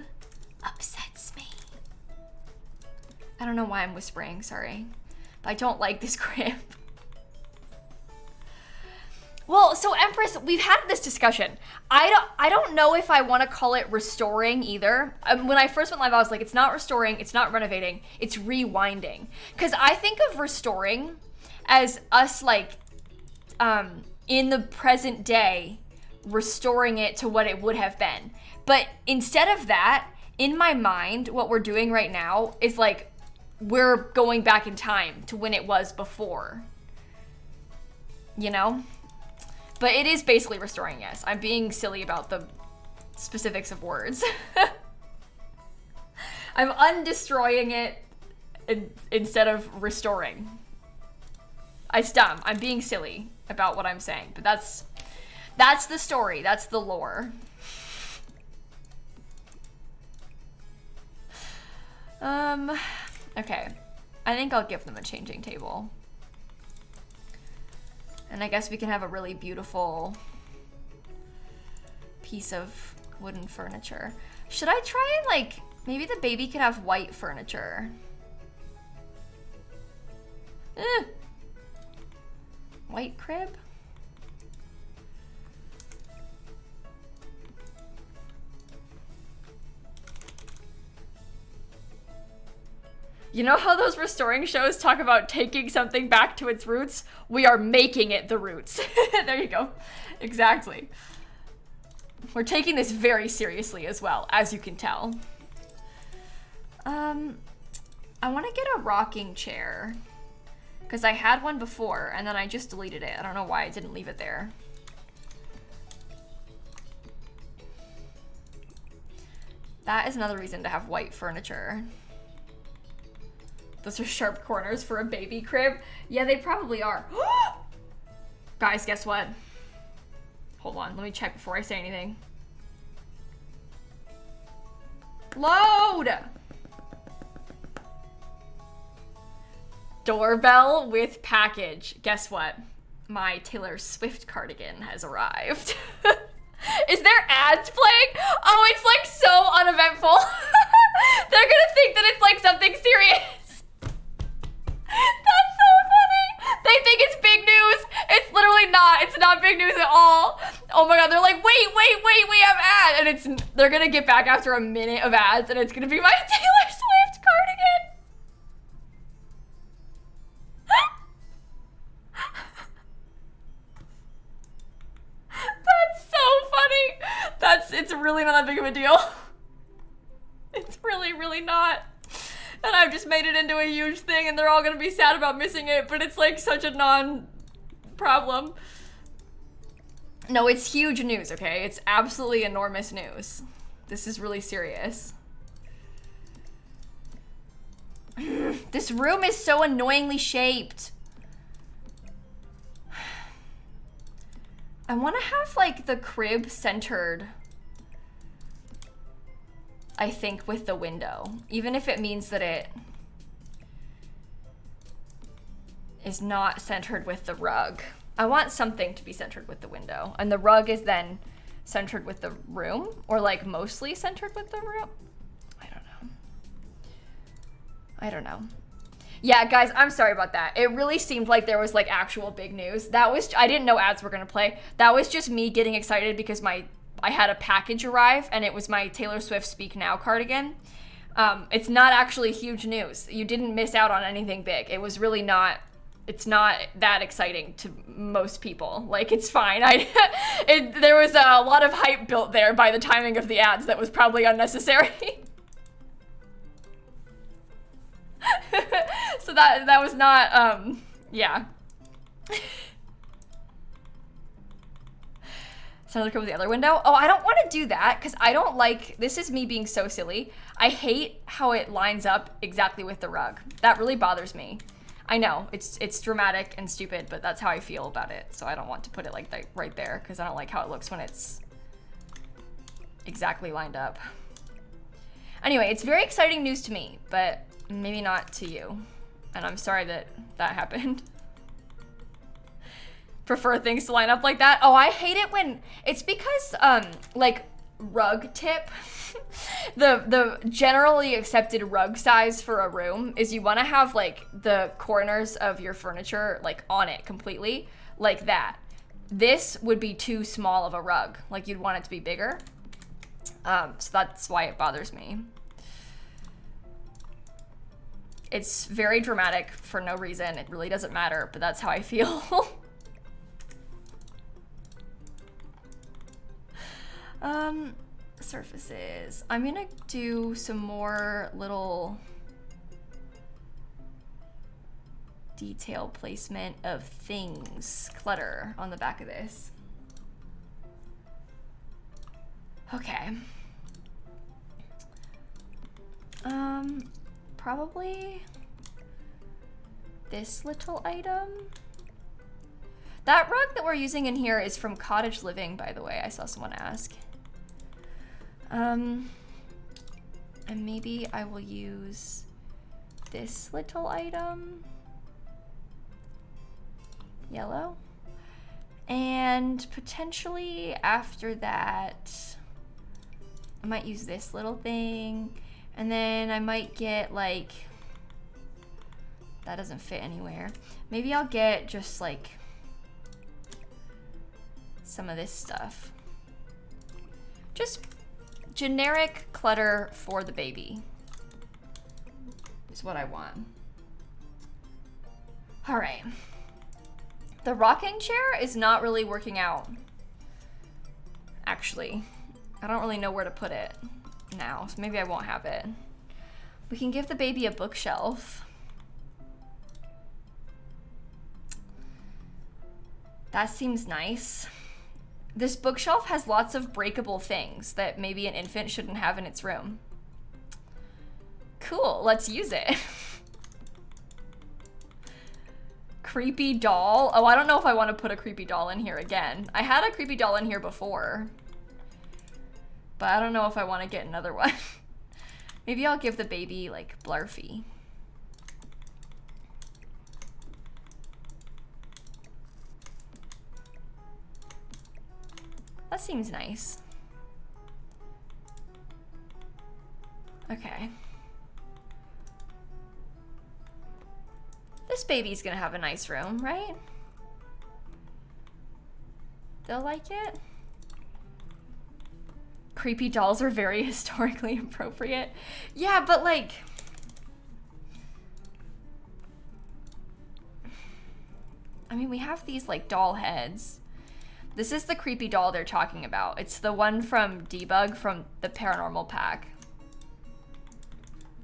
upsets me. I don't know why I'm whispering, sorry. But I don't like this crib. Well, so Empress, we've had this discussion. I don't know if I want to call it restoring either. When I first went live, I was like, it's not restoring, it's not renovating, it's rewinding. Because I think of restoring as us like, in the present day, restoring it to what it would have been. But instead of that, in my mind, what we're doing right now is like, we're going back in time to when it was before. You know? But it is basically restoring, yes. I'm being silly about the specifics of words. I'm undestroying it instead of restoring. I'm being silly about what I'm saying, but that's the story. That's the lore. Okay. I think I'll give them a changing table. And I guess we can have a really beautiful piece of wooden furniture. Should I try and like, maybe the baby could have white furniture. White crib? You know how those restoring shows talk about taking something back to its roots? We are making it the roots. There you go. Exactly. We're taking this very seriously as well, as you can tell. I want to get a rocking chair. Because I had one before, and then I just deleted it. I don't know why I didn't leave it there. That is another reason to have white furniture. Those are sharp corners for a baby crib. Yeah, they probably are. Guys, guess what? Hold on, let me check before I say anything. Load! Doorbell with package. Guess what? My Taylor Swift cardigan has arrived. Is there ads playing? Oh, it's like so uneventful. They're gonna think that it's like something serious. That's so funny. They think it's big news. It's literally not. It's not big news at all. Oh my god, they're like, wait, we have ads. And they're gonna get back after a minute of ads and it's gonna be my Taylor Swift cardigan. That's so funny. It's really not that big of a deal. It's really, really not. And I've just made it into a huge thing and they're all gonna be sad about missing it, but it's like such a non-problem. No, it's huge news, okay? It's absolutely enormous news. This is really serious. This room is so annoyingly shaped. I want to have like the crib centered, I think, with the window, even if it means that it is not centered with the rug. I want something to be centered with the window, and the rug is then centered with the room, or like mostly centered with the room. I don't know. Yeah, guys, I'm sorry about that. It really seemed like there was like actual big news. I didn't know ads were gonna play. That was just me getting excited because I had a package arrive and it was my Taylor Swift Speak Now cardigan. It's not actually huge news. You didn't miss out on anything big. It was really not, it's not that exciting to most people. Like, it's fine. There was a lot of hype built there by the timing of the ads that was probably unnecessary. So that was not, yeah. So another crib with the other window. Oh, I don't want to do that because I don't like, this is me being so silly. I hate how it lines up exactly with the rug. That really bothers me. I know, it's dramatic and stupid, but that's how I feel about it. So I don't want to put it like that right there because I don't like how it looks when it's exactly lined up. Anyway, it's very exciting news to me, but maybe not to you. And I'm sorry that that happened. Prefer things to line up like that. Oh, I hate it when, it's because, like, rug tip, the generally accepted rug size for a room is you want to have, like, the corners of your furniture, like, on it completely, like that. This would be too small of a rug. Like, you'd want it to be bigger. So that's why it bothers me. It's very dramatic for no reason. It really doesn't matter, but that's how I feel. surfaces. I'm gonna do some more little detail placement of things, clutter on the back of this. Okay. Probably this little item. That rug that we're using in here is from Cottage Living, by the way. I saw someone ask. And maybe I will use this little item. Yellow. And potentially after that, I might use this little thing. And then I might get like, that doesn't fit anywhere. Maybe I'll get just like some of this stuff. Just generic clutter for the baby is what I want. All right. The rocking chair is not really working out. Actually, I don't really know where to put it now, so maybe I won't have it. We can give the baby a bookshelf. That seems nice. This bookshelf has lots of breakable things that maybe an infant shouldn't have in its room. Cool, let's use it. Creepy doll. Oh, I don't know if I want to put a creepy doll in here again. I had a creepy doll in here before, but I don't know if I want to get another one. Maybe I'll give the baby like Blarfy. That seems nice. Okay. This baby's gonna have a nice room, right? They'll like it. Creepy dolls are very historically appropriate. Yeah, but like, I mean, we have these like doll heads. This is the creepy doll they're talking about. It's the one from Debug from the Paranormal Pack.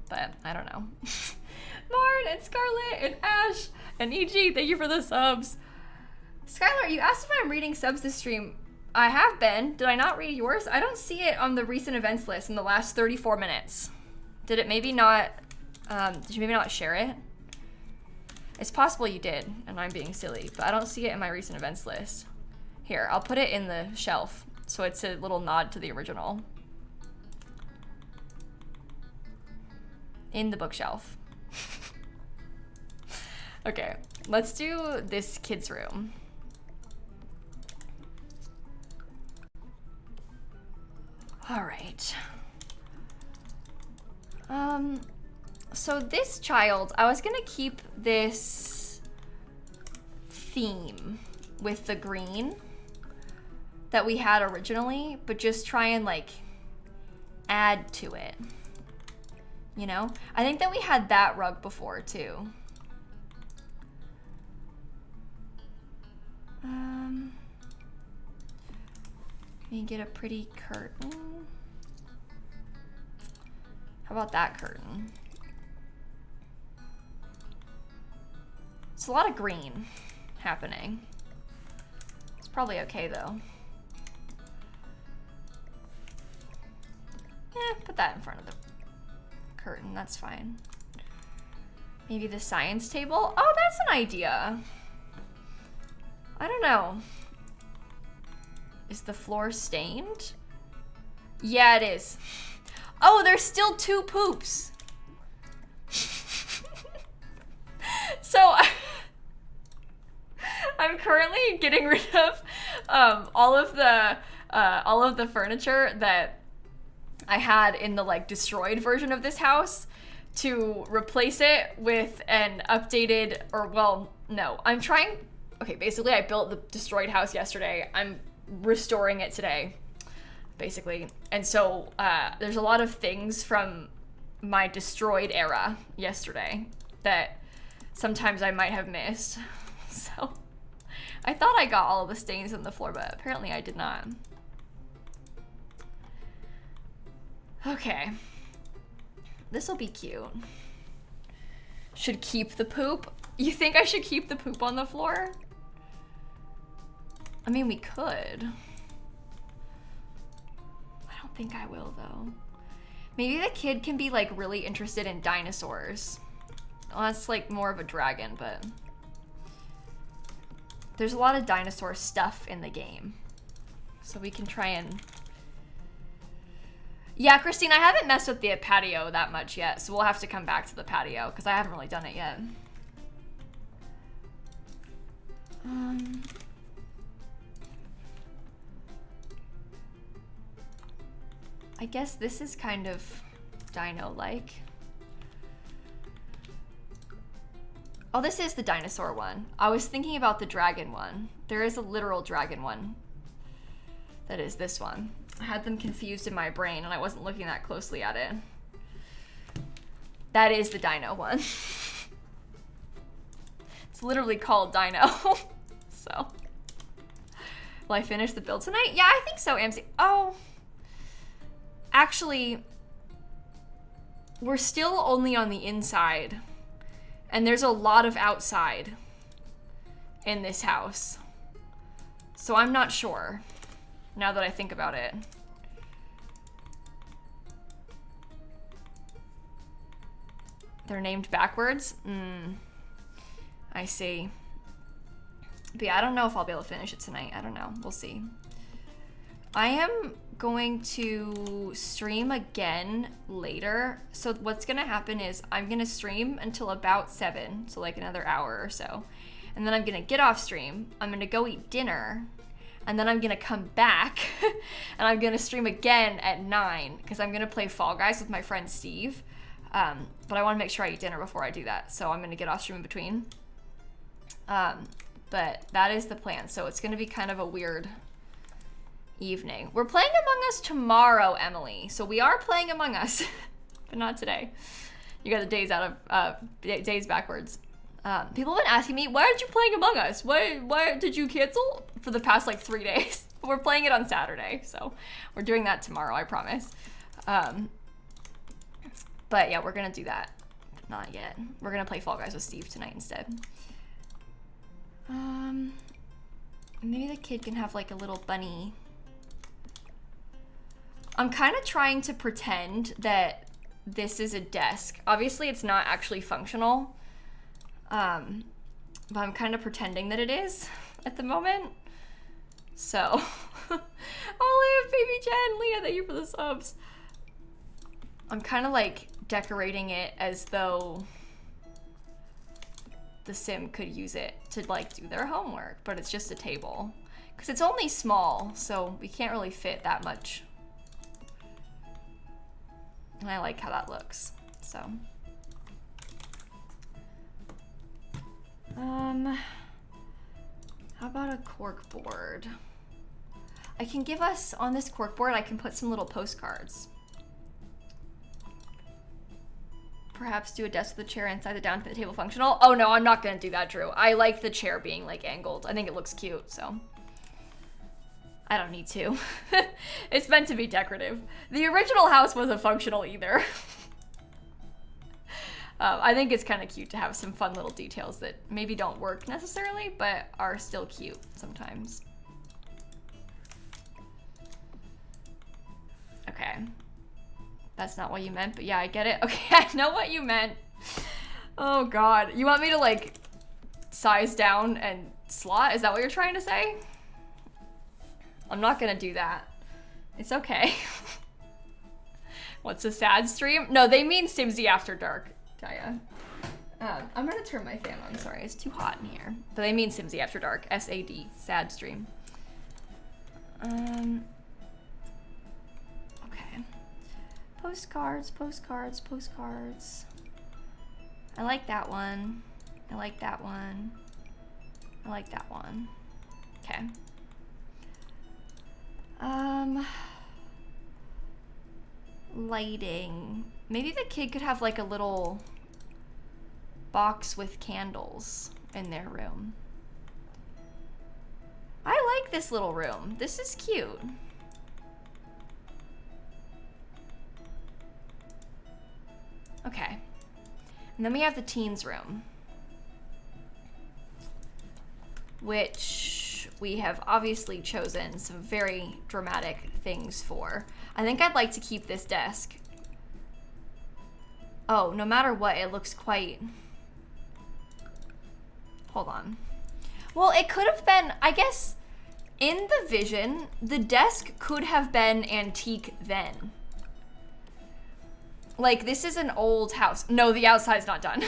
But I don't know. Marn and Scarlett and Ash and EG, thank you for the subs. Skylar, you asked if I'm reading subs this stream. I have been. Did I not read yours? I don't see it on the recent events list in the last 34 minutes. Did it maybe not, did you maybe not share it? It's possible you did, and I'm being silly, but I don't see it in my recent events list. Here, I'll put it in the shelf, so it's a little nod to the original. In the bookshelf. Okay, let's do this kid's room. All right. So this child, I was gonna keep this theme with the green that we had originally, but just try and like add to it. You know? I think that we had that rug before too. Let me get a pretty curtain. How about that curtain? It's a lot of green happening. It's probably okay though. Put that in front of the curtain, that's fine. Maybe the science table? Oh, that's an idea. I don't know. Is the floor stained? Yeah, it is. Oh, there's still 2 poops. So I'm currently getting rid of all of the furniture that I had in the like destroyed version of this house to replace it with an updated, or well, no, I'm trying. Okay, basically I built the destroyed house yesterday. I'm restoring it today, basically. And so there's a lot of things from my destroyed era yesterday that sometimes I might have missed. So I thought I got all of the stains on the floor, but apparently I did not. Okay. This will be cute. Should keep the poop. You think I should keep the poop on the floor? I mean, we could. I don't think I will though. Maybe the kid can be like really interested in dinosaurs. Well, that's like more of a dragon, but there's a lot of dinosaur stuff in the game. So we can try and... Yeah, Christine, I haven't messed with the patio that much yet, so we'll have to come back to the patio because I haven't really done it yet. I guess this is kind of dino-like. Oh, this is the dinosaur one. I was thinking about the dragon one. There is a literal dragon one. That is this one. I had them confused in my brain and I wasn't looking that closely at it. That is the dino one. It's literally called Dino. So. Will I finish the build tonight? Yeah, I think so, AMC. Oh. Actually, we're still only on the inside. And there's a lot of outside in this house. So I'm not sure, now that I think about it. They're named backwards? I see. But yeah, I don't know if I'll be able to finish it tonight. I don't know. We'll see. I am going to stream again later. So what's gonna happen is I'm gonna stream until about 7, so like another hour or so. And then I'm gonna get off stream. I'm gonna go eat dinner. And then I'm gonna come back and I'm gonna stream again at 9 because I'm gonna play Fall Guys with my friend Steve. But I wanna make sure I eat dinner before I do that. So I'm gonna get off stream in between. But that is the plan. So it's gonna be kind of a weird evening. We're playing Among Us tomorrow, Emily. So we are playing Among Us, but not today. You got the days out of, days backwards. People have been asking me, why aren't you playing Among Us? Why did you cancel? For the past like 3 days. We're playing it on Saturday, so we're doing that tomorrow, I promise. But yeah, we're gonna do that. Not yet. We're gonna play Fall Guys with Steve tonight instead. Maybe the kid can have like a little bunny. I'm kind of trying to pretend that this is a desk. Obviously, it's not actually functional. But I'm kind of pretending that it is at the moment. So, Olive, Baby Jen, Leah, thank you for the subs. I'm kind of like decorating it as though the sim could use it to like do their homework, but it's just a table. Because it's only small, so we can't really fit that much. And I like how that looks, so. How about a cork board? I can give us, on this cork board, I can put some little postcards. Perhaps do a desk with a chair inside the down to make the table functional. Oh no, I'm not gonna do that, Drew. I like the chair being like angled. I think it looks cute, so. I don't need to. It's meant to be decorative. The original house wasn't functional either. I think it's kind of cute to have some fun little details that maybe don't work necessarily, but are still cute sometimes. Okay. That's not what you meant, but yeah, I get it. Okay, I know what you meant. Oh God. You want me to like size down and slot? Is that what you're trying to say? I'm not gonna do that. It's okay. What's a sad stream? No, they mean Simsie After Dark, Kaya. I'm gonna turn my fan on, sorry, it's too hot in here. But they mean Simsie After Dark, S-A-D, sad stream. Okay. Postcards, postcards, postcards. I like that one. I like that one. I like that one. Okay. Lighting. Maybe the kid could have like a little box with candles in their room. I like this little room. This is cute. Okay. And then we have the teens room, which we have obviously chosen some very dramatic things for. I think I'd like to keep this desk. Oh, no matter what, it looks quite... Hold on. Well, it could have been, I guess, in the vision, the desk could have been antique then. Like, this is an old house. No, the outside's not done.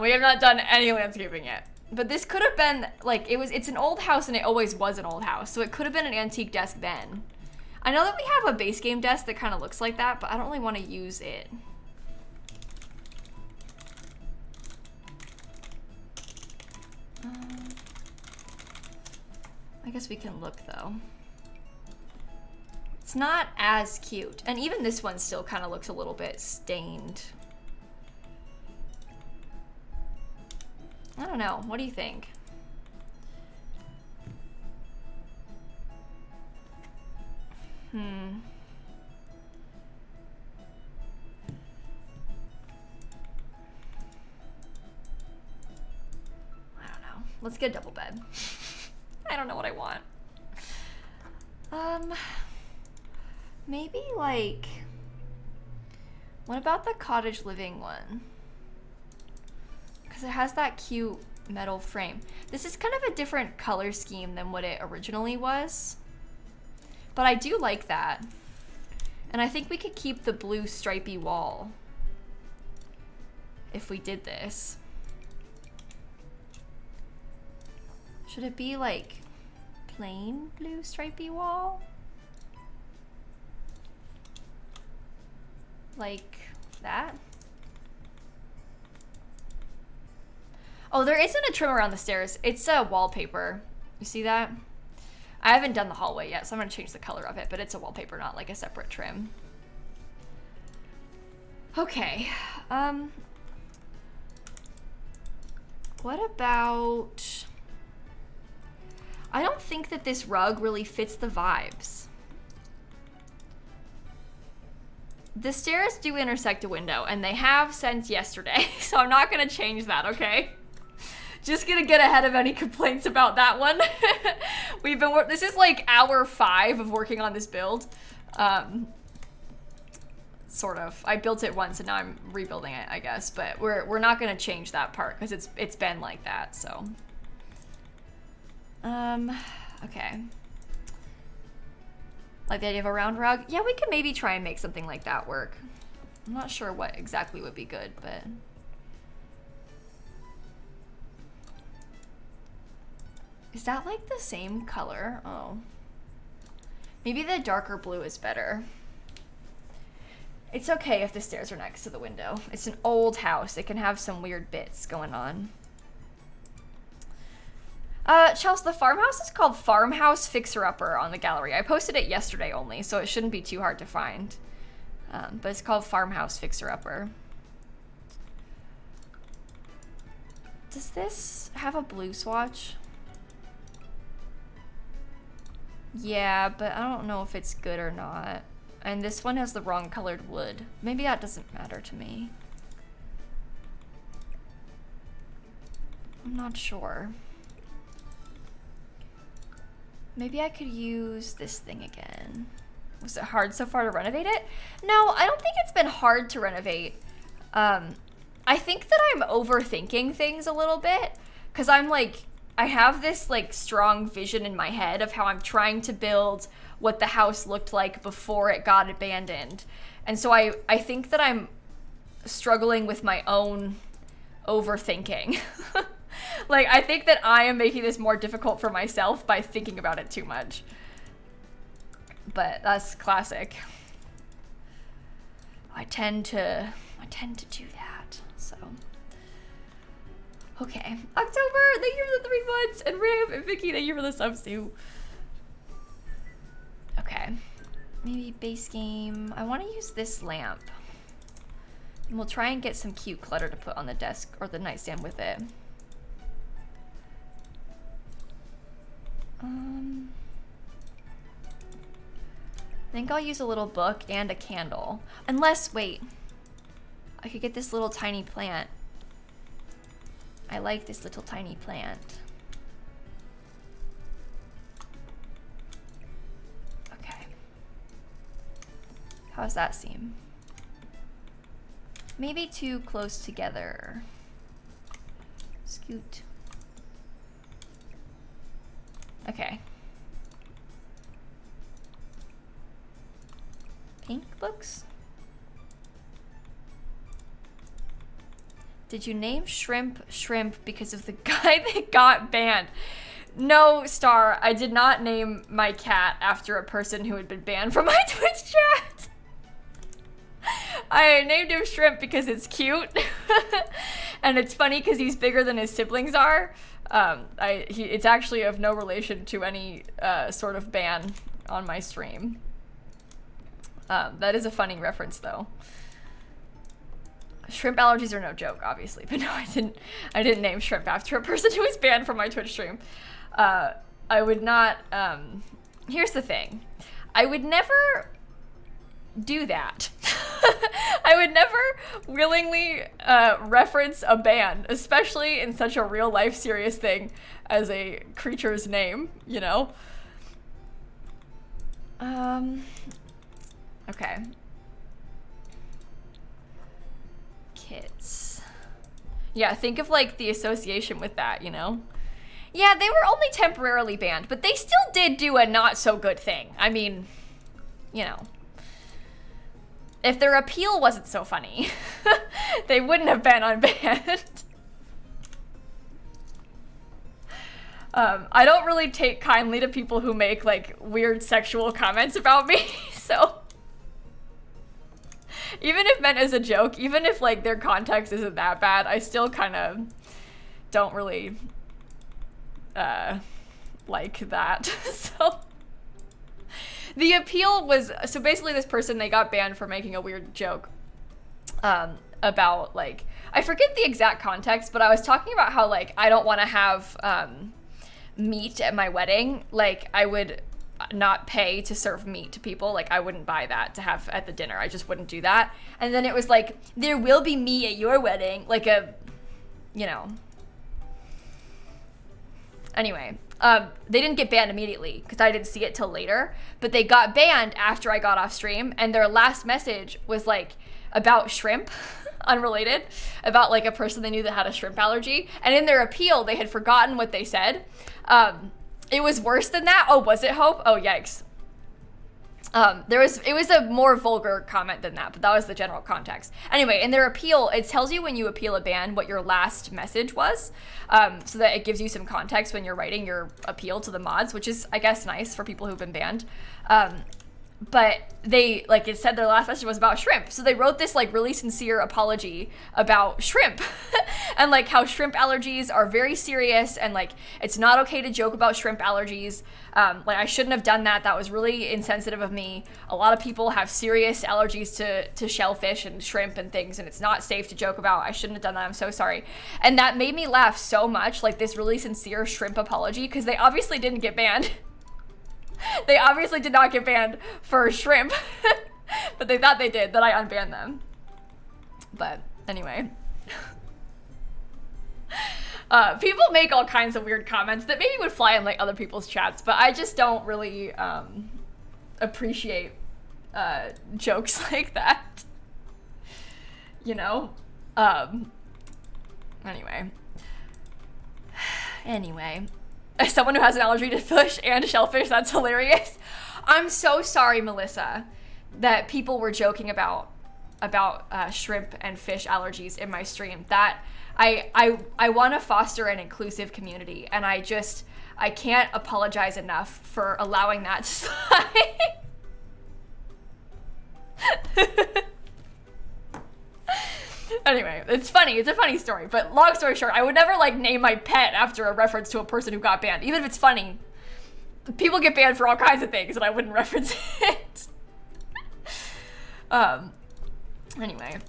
We have not done any landscaping yet. But this could have been, like, it's an old house and it always was an old house. So it could have been an antique desk then. I know that we have a base game desk that kind of looks like that, but I don't really want to use it. I guess we can look though. It's not as cute. And even this one still kind of looks a little bit stained. I don't know. What do you think? I don't know. Let's get a double bed. I don't know what I want. Maybe like, what about the cottage living one? Because it has that cute metal frame. This is kind of a different color scheme than what it originally was. But I do like that. And I think we could keep the blue stripy wall if we did this. Should it be like plain blue stripy wall? Like that? Oh, there isn't a trim around the stairs. It's a wallpaper. You see that? I haven't done the hallway yet, so I'm gonna change the color of it, but it's a wallpaper, not like a separate trim. Okay. What about... I don't think that this rug really fits the vibes. The stairs do intersect a window, and they have since yesterday, so I'm not gonna change that, okay? Just gonna get ahead of any complaints about that one. This is like hour 5 of working on this build. Sort of. I built it once and now I'm rebuilding it, I guess, but we're not gonna change that part because it's been like that, so. Okay. Like the idea of a round rug? Yeah, we could maybe try and make something like that work. I'm not sure what exactly would be good, but... Is that like the same color? Oh. Maybe the darker blue is better. It's okay if the stairs are next to the window. It's an old house. It can have some weird bits going on. Chelsea, the farmhouse is called Farmhouse Fixer Upper on the gallery. I posted it yesterday only, so it shouldn't be too hard to find. But it's called Farmhouse Fixer Upper. Does this have a blue swatch? Yeah, but I don't know if it's good or not. And this one has the wrong colored wood. Maybe that doesn't matter to me. I'm not sure. Maybe I could use this thing again. Was it hard so far to renovate it? No, I don't think it's been hard to renovate. I think that I'm overthinking things a little bit, because I'm like, I have this like strong vision in my head of how I'm trying to build what the house looked like before it got abandoned. And so I think that I'm struggling with my own overthinking. Like, I think that I am making this more difficult for myself by thinking about it too much. But that's classic. I tend to do that, so. Okay, October, thank you for the 3 months, and Riv and Vicky, thank you for the subs too. Okay, maybe base game. I want to use this lamp. And we'll try and get some cute clutter to put on the desk or the nightstand with it. I think I'll use a little book and a candle. Unless, wait. I could get this little tiny plant. I like this little tiny plant. Okay. How does that seem? Maybe too close together. Scoot. Okay. Pink books? Did you name Shrimp because of the guy that got banned? No, Star, I did not name my cat after a person who had been banned from my Twitch chat. I named him Shrimp because it's cute. And it's funny because he's bigger than his siblings are. It's actually of no relation to any sort of ban on my stream. That is a funny reference, though. Shrimp allergies are no joke, obviously, but no, I didn't name Shrimp after a person who was banned from my Twitch stream. I would not. Here's the thing, I would never do that. I would never willingly reference a ban, especially in such a real life serious thing as a creature's name, you know? Okay. Kits. Yeah, think of like the association with that, you know? Yeah, they were only temporarily banned, but they still did do a not so good thing. I mean, you know. If their appeal wasn't so funny, they wouldn't have been unbanned. I don't really take kindly to people who make like weird sexual comments about me, so even if meant as a joke, even if like their context isn't that bad, I still kind of don't really like that. So the appeal was, so basically this person, they got banned for making a weird joke about like, I forget the exact context, but I was talking about how like I don't want to have meat at my wedding. Like I would not pay to serve meat to people. Like I wouldn't buy that to have at the dinner. I just wouldn't do that. And then it was like, there will be meat at your wedding. Like a, you know. Anyway, they didn't get banned immediately because I didn't see it till later, but they got banned after I got off stream, and their last message was like about shrimp, unrelated, about like a person they knew that had a shrimp allergy. And in their appeal, they had forgotten what they said. It was worse than that. Oh, was it, Hope? Oh, yikes. It was a more vulgar comment than that, but that was the general context. Anyway, in their appeal, it tells you when you appeal a ban what your last message was, so that it gives you some context when you're writing your appeal to the mods, which is, I guess, nice for people who've been banned. But they, like it said, their last message was about shrimp. So they wrote this like really sincere apology about shrimp and like how shrimp allergies are very serious and like it's not okay to joke about shrimp allergies. Like I shouldn't have done that. That was really insensitive of me. A lot of people have serious allergies to shellfish and shrimp and things, and it's not safe to joke about. I shouldn't have done that. I'm so sorry. And that made me laugh so much, like this really sincere shrimp apology, because they obviously didn't get banned. They obviously did not get banned for shrimp, but they thought they did, that I unbanned them. But anyway. People make all kinds of weird comments that maybe would fly in like other people's chats, but I just don't really appreciate jokes like that. You know? Anyway. As someone who has an allergy to fish and shellfish, that's hilarious. I'm so sorry, Melissa, that people were joking about shrimp and fish allergies in my stream. That I want to foster an inclusive community, and I can't apologize enough for allowing that to slide. Anyway, it's funny. It's a funny story. But long story short, I would never like name my pet after a reference to a person who got banned. Even if it's funny. People get banned for all kinds of things and I wouldn't reference it. Anyway.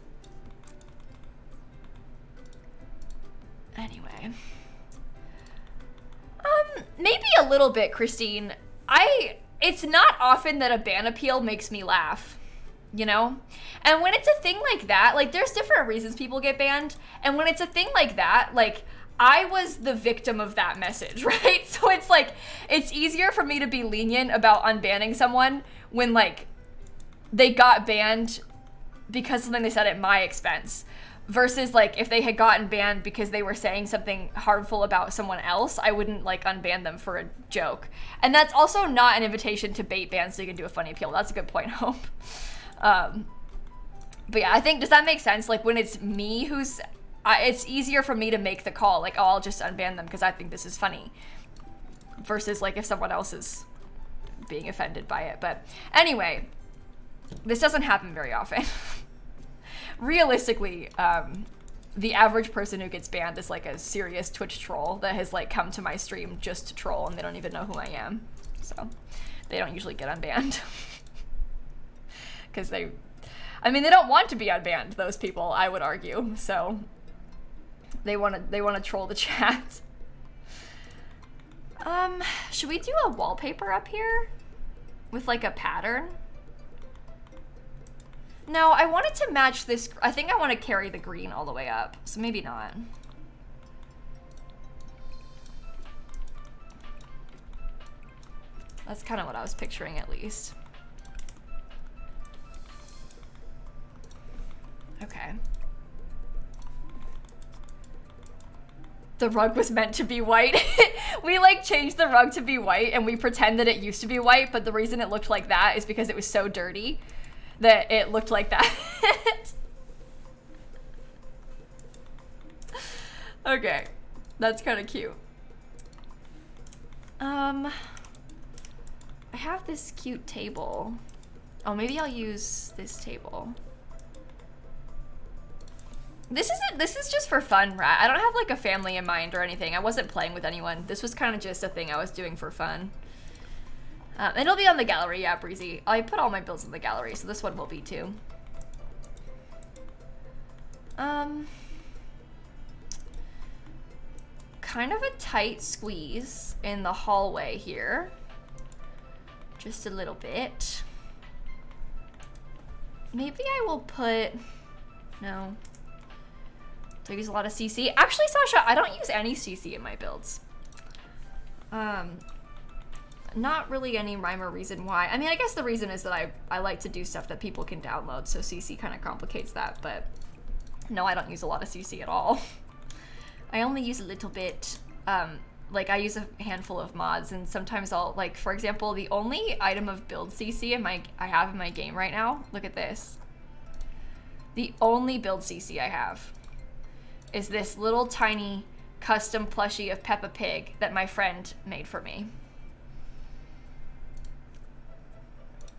Maybe a little bit, Christine. It's not often that a ban appeal makes me laugh. you know? And when it's a thing like that, like there's different reasons people get banned. And when it's a thing like that, like I was the victim of that message, right? So it's like, it's easier for me to be lenient about unbanning someone when like they got banned because of something they said at my expense. Versus like if they had gotten banned because they were saying something harmful about someone else, I wouldn't like unban them for a joke. And that's also not an invitation to bait ban so you can do a funny appeal. That's a good point, Hope. But yeah, I think, does that make sense? Like when it's me who's, it's easier for me to make the call, like, oh, I'll just unban them because I think this is funny. Versus like if someone else is being offended by it. But anyway, this doesn't happen very often. Realistically, the average person who gets banned is like a serious Twitch troll that has like come to my stream just to troll and they don't even know who I am. So they don't usually get unbanned. Because they don't want to be unbanned, those people, I would argue. So they want to troll the chat. Should we do a wallpaper up here with like a pattern? No, I wanted to match this. I think I want to carry the green all the way up, so maybe not. That's kind of what I was picturing, at least. Okay. The rug was meant to be white. We like changed the rug to be white and we pretend that it used to be white, but the reason it looked like that is because it was so dirty that it looked like that. Okay, that's kind of cute. I have this cute table. Oh, maybe I'll use this table. This is just for fun, Rat. I don't have like a family in mind or anything. I wasn't playing with anyone. This was kind of just a thing I was doing for fun. It'll be on the gallery, yeah, Breezy. I put all my builds in the gallery, so this one will be too. Kind of a tight squeeze in the hallway here. Just a little bit. Maybe I will put, no. Do I use a lot of CC? Actually, Sasha, I don't use any CC in my builds. Not really any rhyme or reason why. I mean, I guess the reason is that I like to do stuff that people can download, so CC kind of complicates that, but no, I don't use a lot of CC at all. I only use a little bit. Like I use a handful of mods, and sometimes I'll, like, for example, the only item of build CC I have in my game right now, look at this. The only build CC I have is this little tiny custom plushie of Peppa Pig that my friend made for me.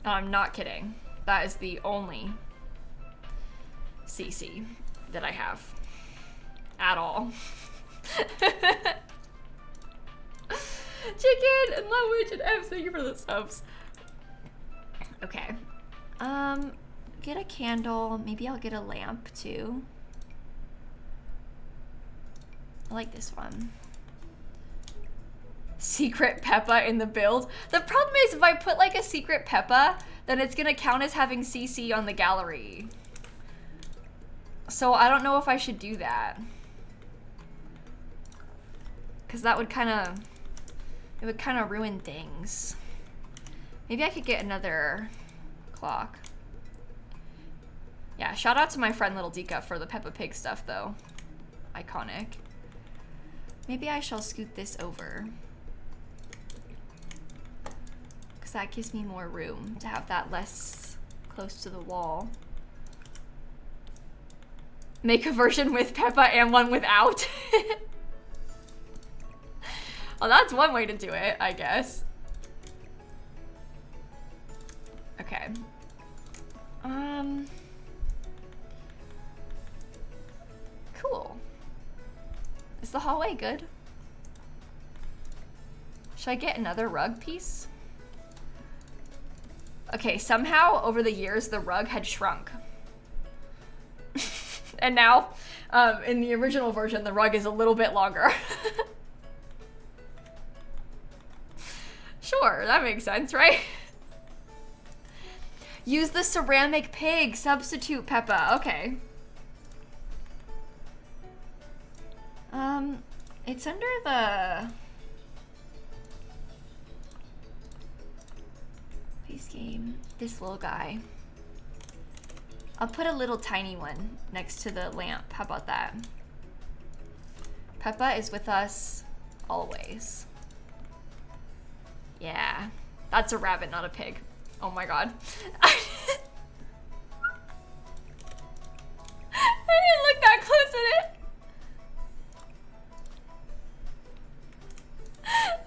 I'm not kidding. That is the only CC that I have at all. Chicken and Lowitch and Ems, thank you for the subs. Okay. Get a candle. Maybe I'll get a lamp too. I like this one. Secret Peppa in the build. The problem is if I put like a secret Peppa, then it's gonna count as having CC on the gallery. So I don't know if I should do that. Cause that would kinda, it would kinda ruin things. Maybe I could get another clock. Yeah, shout out to my friend Little Dika for the Peppa Pig stuff though. Iconic. Maybe I shall scoot this over. That gives me more room to have that less close to the wall. Make a version with Peppa and one without. Well, that's one way to do it, I guess. Okay. Cool. Is the hallway good? Should I get another rug piece? Okay, somehow over the years the rug had shrunk. And now, in the original version, the rug is a little bit longer. Sure, that makes sense, right? Use the ceramic pig substitute, Peppa. Okay. It's under the base game. This little guy. I'll put a little tiny one next to the lamp. How about that? Peppa is with us always. Yeah, that's a rabbit, not a pig. Oh my god. I didn't look that close at it.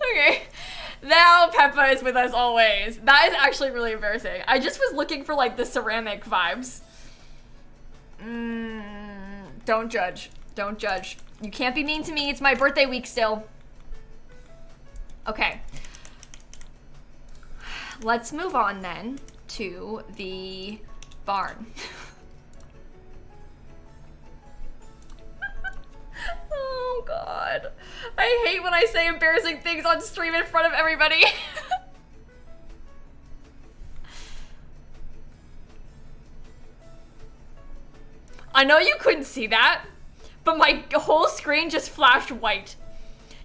Okay, now Peppa is with us always. That is actually really embarrassing. I just was looking for like the ceramic vibes. Don't judge. Don't judge. You can't be mean to me. It's my birthday week still. Okay. Let's move on then to the barn. Oh god. I hate when I say embarrassing things on stream in front of everybody. I know you couldn't see that, but my whole screen just flashed white.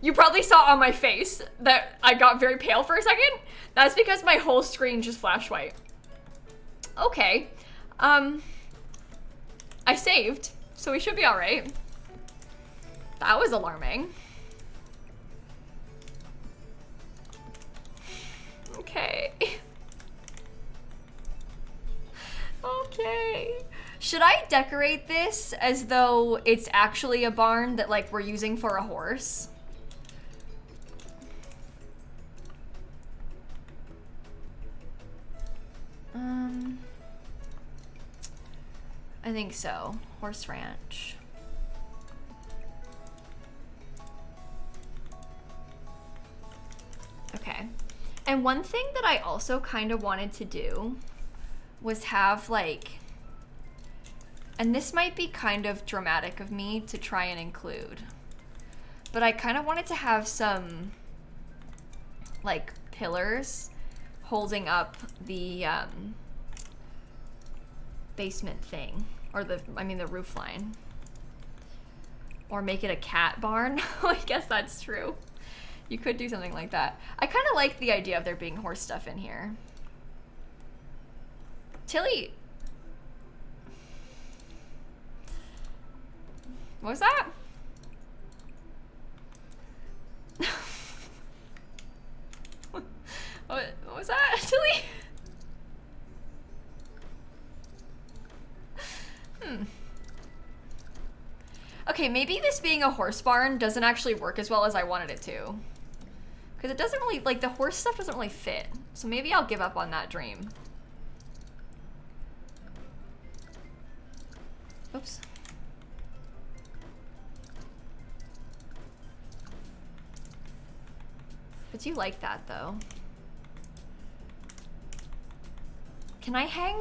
You probably saw on my face that I got very pale for a second. That's because my whole screen just flashed white. Okay. I saved, so we should be all right. That was alarming. Okay. Okay. Should I decorate this as though it's actually a barn that like we're using for a horse? I think so. Horse ranch. Okay. And one thing that I also kind of wanted to do was have like, and this might be kind of dramatic of me to try and include, but I kind of wanted to have some like pillars holding up the basement thing, or the roof line, or make it a cat barn. I guess that's true. You could do something like that. I kind of like the idea of there being horse stuff in here. Tilly. What was that? What was that, Tilly? Okay, maybe this being a horse barn doesn't actually work as well as I wanted it to. Because it doesn't really, like, the horse stuff doesn't really fit. So maybe I'll give up on that dream. Oops. But you like that, though. Can I hang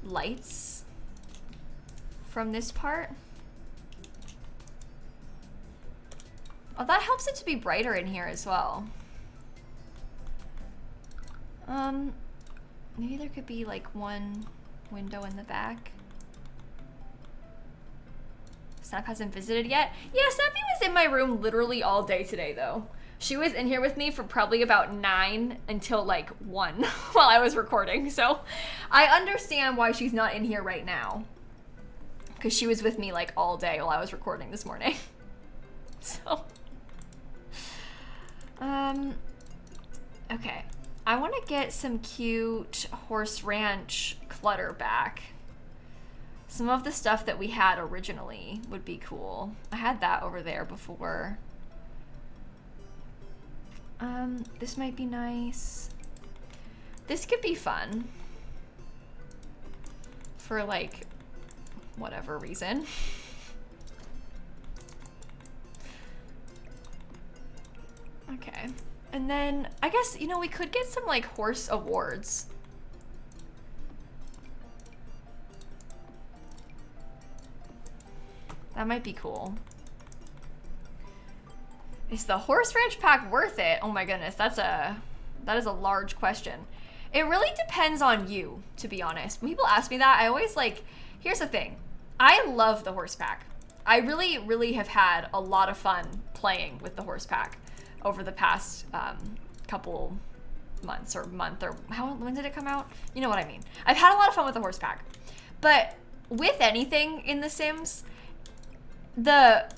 lights from this part? Oh, that helps it to be brighter in here as well. Maybe there could be like one window in the back. Snap hasn't visited yet. Yeah, Snappy was in my room literally all day today though. She was in here with me for probably about 9 until like 1 while I was recording. So I understand why she's not in here right now. Because she was with me like all day while I was recording this morning. So, okay. I want to get some cute horse ranch clutter back. Some of the stuff that we had originally would be cool. I had that over there before. This might be nice. This could be fun. For like, whatever reason. Okay. And then, I guess, you know, we could get some like horse awards. That might be cool. Is the horse ranch pack worth it? Oh my goodness, that is a large question. It really depends on you, to be honest. When people ask me that, I always like, here's the thing. I love the horse pack. I really, really have had a lot of fun playing with the horse pack over the past couple months or month or when did it come out? You know what I mean. I've had a lot of fun with the horse pack. But with anything in The Sims, the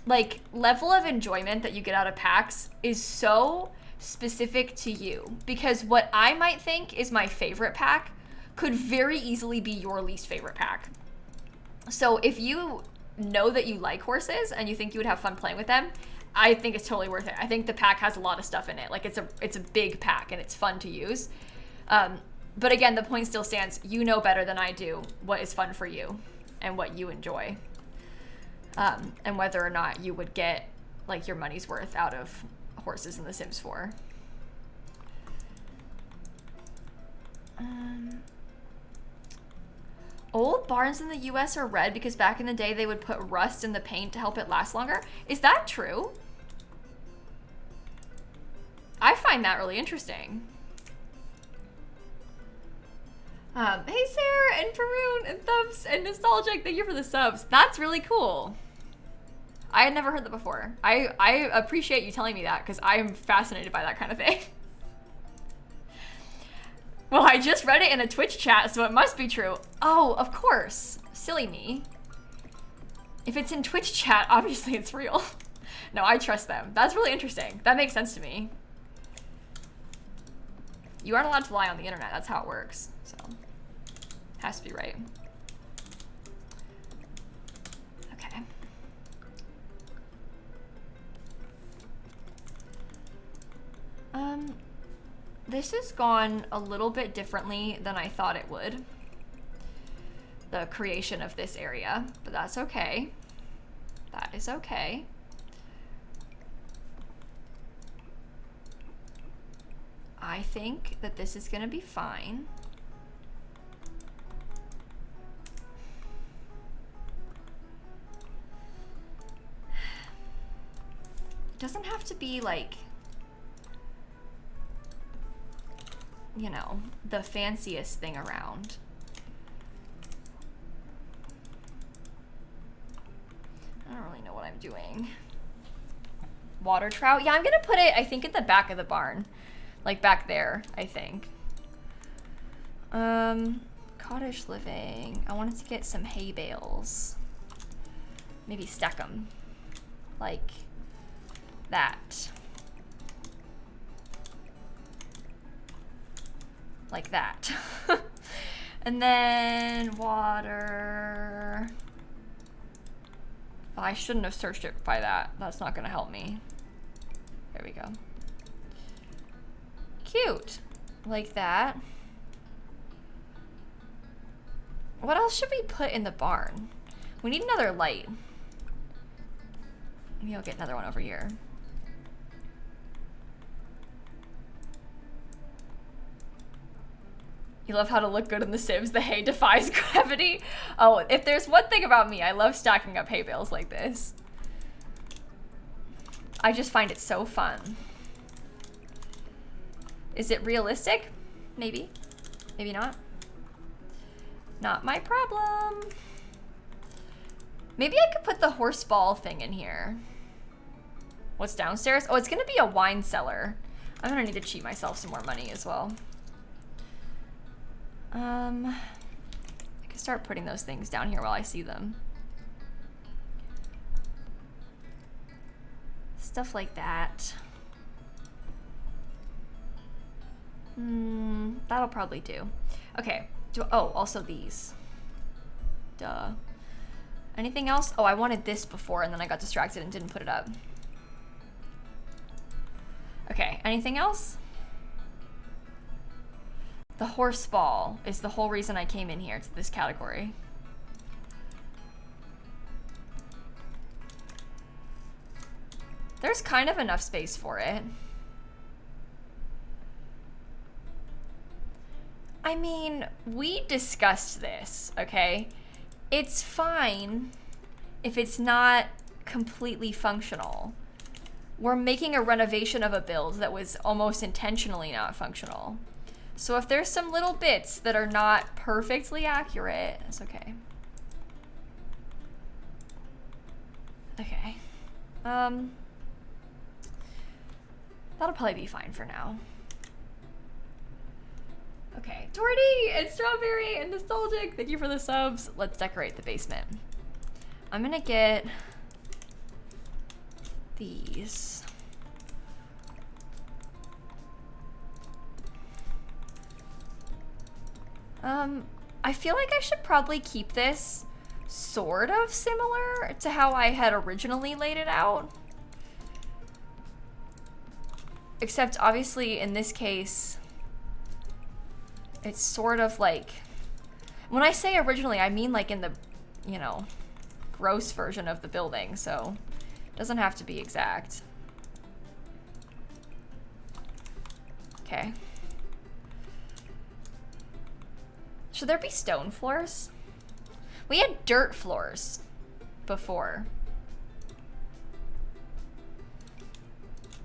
like level of enjoyment that you get out of packs is so specific to you, because what I might think is my favorite pack could very easily be your least favorite pack. So if you know that you like horses and you think you would have fun playing with them, I think it's totally worth it. I think the pack has a lot of stuff in it. Like it's a big pack and it's fun to use. But again, the point still stands. You know better than I do what is fun for you and what you enjoy. And whether or not you would get like your money's worth out of horses in The Sims 4. Old barns in the US are red because back in the day they would put rust in the paint to help it last longer. Is that true? I find that really interesting. Hey Sarah and Faroon and Thumbs and Nostalgic, thank you for the subs. That's really cool. I had never heard that before. I appreciate you telling me that because I am fascinated by that kind of thing. Well, I just read it in a Twitch chat, so it must be true. Oh, of course. Silly me. If it's in Twitch chat, obviously it's real. No, I trust them. That's really interesting. That makes sense to me. You aren't allowed to lie on the internet. That's how it works. So, has to be right. Okay. This has gone a little bit differently than I thought it would. The creation of this area, but that's okay. That is okay. I think that this is gonna be fine. It doesn't have to be like, you know, the fanciest thing around. I don't really know what I'm doing. Water trout? Yeah, I'm gonna put it, I think, at the back of the barn. Like back there, I think. Cottage living. I wanted to get some hay bales. Maybe stack them. Like that. Like that. And then water. Oh, I shouldn't have searched it by that. That's not gonna help me. There we go. Cute. Like that. What else should we put in the barn? We need another light. Maybe I'll get another one over here. You love how to look good in The Sims. The hay defies gravity. Oh, if there's one thing about me, I love stacking up hay bales like this. I just find it so fun. Is it realistic? Maybe. Maybe not. Not my problem. Maybe I could put the horse ball thing in here. What's downstairs? Oh, it's gonna be a wine cellar. I'm gonna need to cheat myself some more money as well. I can start putting those things down here while I see them. Stuff like that. That'll probably do. Okay. Oh, also these. Duh. Anything else? Oh, I wanted this before and then I got distracted and didn't put it up. Okay, anything else? The horse ball is the whole reason I came in here to this category. There's kind of enough space for it. I mean, we discussed this, okay? It's fine if it's not completely functional. We're making a renovation of a build that was almost intentionally not functional. So if there's some little bits that are not perfectly accurate, it's okay. Okay. That'll probably be fine for now. Okay, Torty and Strawberry and Nostalgic, thank you for the subs. Let's decorate the basement. I'm gonna get these. I feel like I should probably keep this sort of similar to how I had originally laid it out. Except obviously in this case, it's sort of like, when I say originally, I mean like in the, you know, gross version of the building, so it doesn't have to be exact. Okay. Should there be stone floors? We had dirt floors before.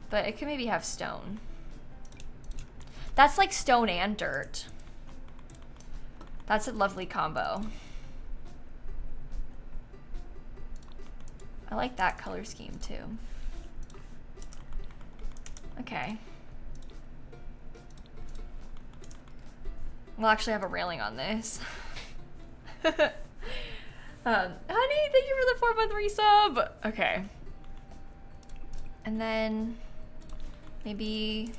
But it could maybe have stone. That's like stone and dirt. That's a lovely combo. I like that color scheme too. Okay. We'll actually have a railing on this. Honey, thank you for the 4-month resub. Okay. And then maybe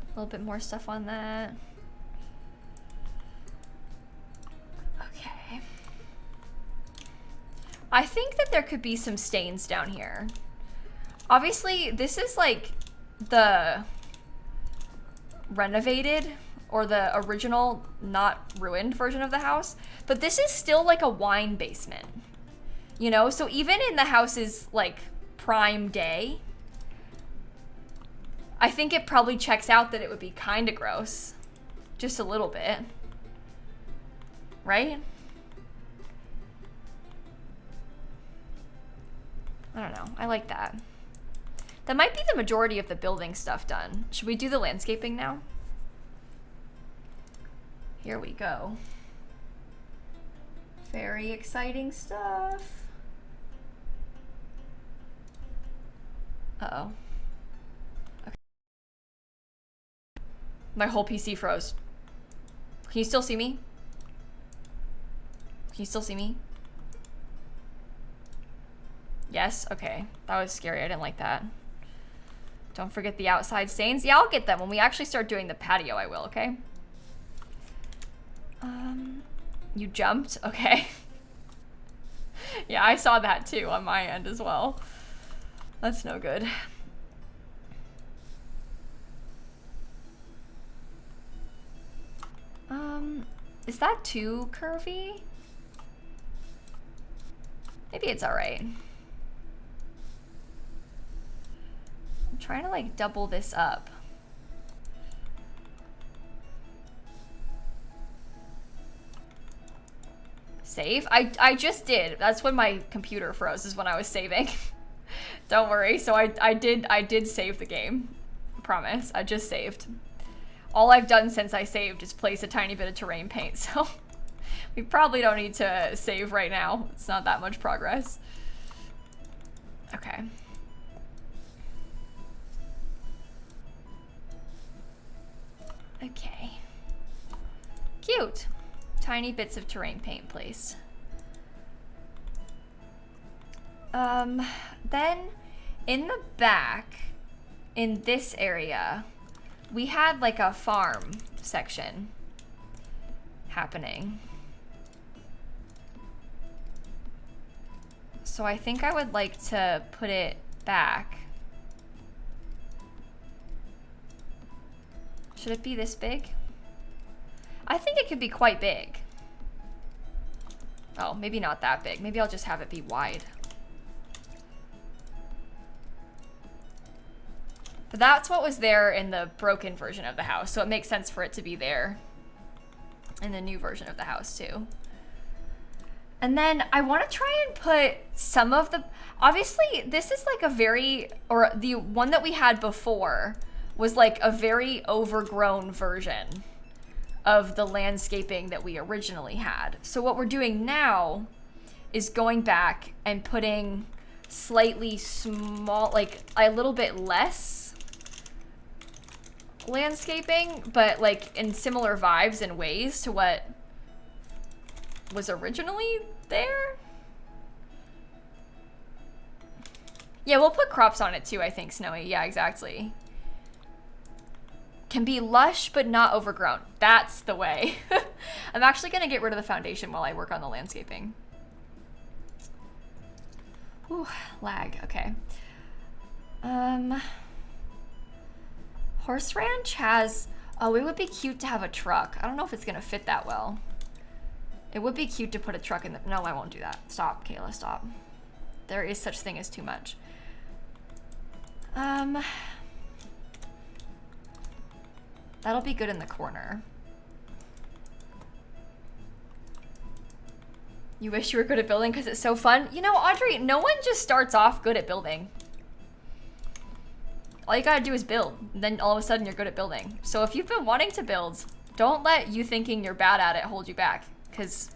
a little bit more stuff on that. Okay. I think that there could be some stains down here. Obviously, this is like the renovated or the original, not ruined version of the house, but this is still like a wine basement, you know? So even in the house's like prime day, I think it probably checks out that it would be kind of gross, just a little bit, right? I don't know, I like that. That might be the majority of the building stuff done. Should we do the landscaping now? Here we go. Very exciting stuff. Uh-oh. Okay. My whole PC froze. Can you still see me? Can you still see me? Yes? Okay. That was scary. I didn't like that. Don't forget the outside stains. Yeah, I'll get them. When we actually start doing the patio, I will, okay? You jumped? Okay. Yeah, I saw that too on my end as well. That's no good. Is that too curvy? Maybe it's all right. I'm trying to like double this up. Save? I just did. That's when my computer froze, is when I was saving. Don't worry. So I did save the game. I promise. I just saved. All I've done since I saved is place a tiny bit of terrain paint, so we probably don't need to save right now. It's not that much progress. Okay. Okay. Cute. Tiny bits of terrain paint placed. Then in the back, in this area, we had like a farm section happening. So I think I would like to put it back. Should it be this big? I think it could be quite big. Oh, maybe not that big. Maybe I'll just have it be wide. But that's what was there in the broken version of the house, so it makes sense for it to be there in the new version of the house too. And then I want to try and put some of the, obviously this is like a very, or the one that we had before was like a very overgrown version of the landscaping that we originally had. So what we're doing now is going back and putting slightly small, like a little bit less landscaping, but like in similar vibes and ways to what was originally there. Yeah, we'll put crops on it too, I think, Snowy. Yeah, exactly. Can be lush, but not overgrown. That's the way. I'm actually gonna get rid of the foundation while I work on the landscaping. Ooh, lag, okay. Horse Ranch has, oh, it would be cute to have a truck. I don't know if it's gonna fit that well. It would be cute to put a truck in the, no, I won't do that. Stop, Kayla, stop. There is such thing as too much. That'll be good in the corner. You wish you were good at building because it's so fun? You know, Audrey, no one just starts off good at building. All you gotta do is build, and then all of a sudden you're good at building. So if you've been wanting to build, don't let you thinking you're bad at it hold you back, because...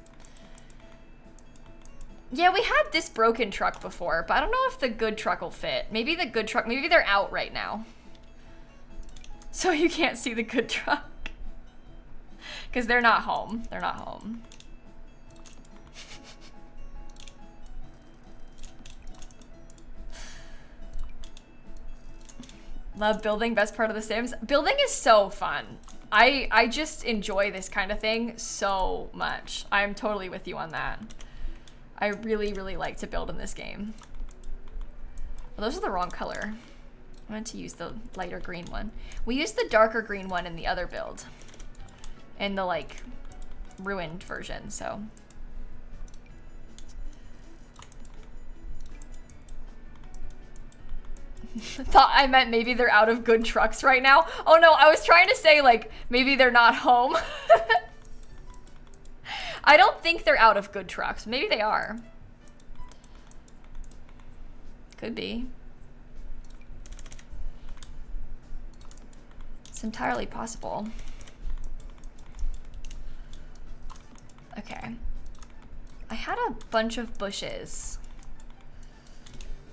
Yeah, we had this broken truck before, but I don't know if the good truck will fit. Maybe the good truck, maybe they're out right now. So you can't see the good truck. Because they're not home. They're not home. Love building, best part of The Sims. Building is so fun. I just enjoy this kind of thing so much. I'm totally with you on that. I really, really like to build in this game. Well, those are the wrong color. I meant to use the lighter green one. We used the darker green one in the other build. In the, like, ruined version, so. Thought I meant maybe they're out of good trucks right now. Oh no, I was trying to say, like, maybe they're not home. I don't think they're out of good trucks. Maybe they are. Could be. It's entirely possible. Okay. I had a bunch of bushes,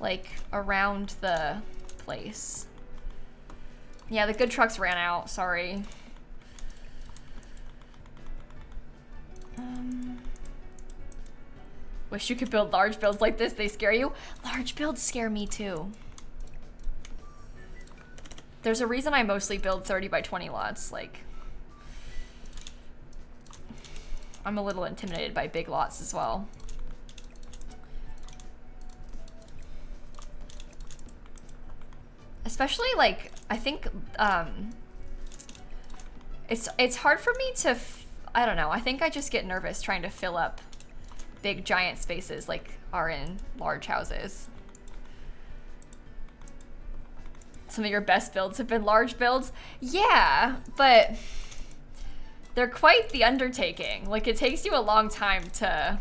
like, around the place. Yeah, the good trucks ran out, sorry. Wish you could build large builds like this. They scare you? Large builds scare me too. There's a reason I mostly build 30 by 20 lots. Like, I'm a little intimidated by big lots as well. Especially, like, I think it's hard for me to, I don't know, I think I just get nervous trying to fill up big giant spaces like are in large houses. Some of your best builds have been large builds. Yeah, but they're quite the undertaking. Like, it takes you a long time to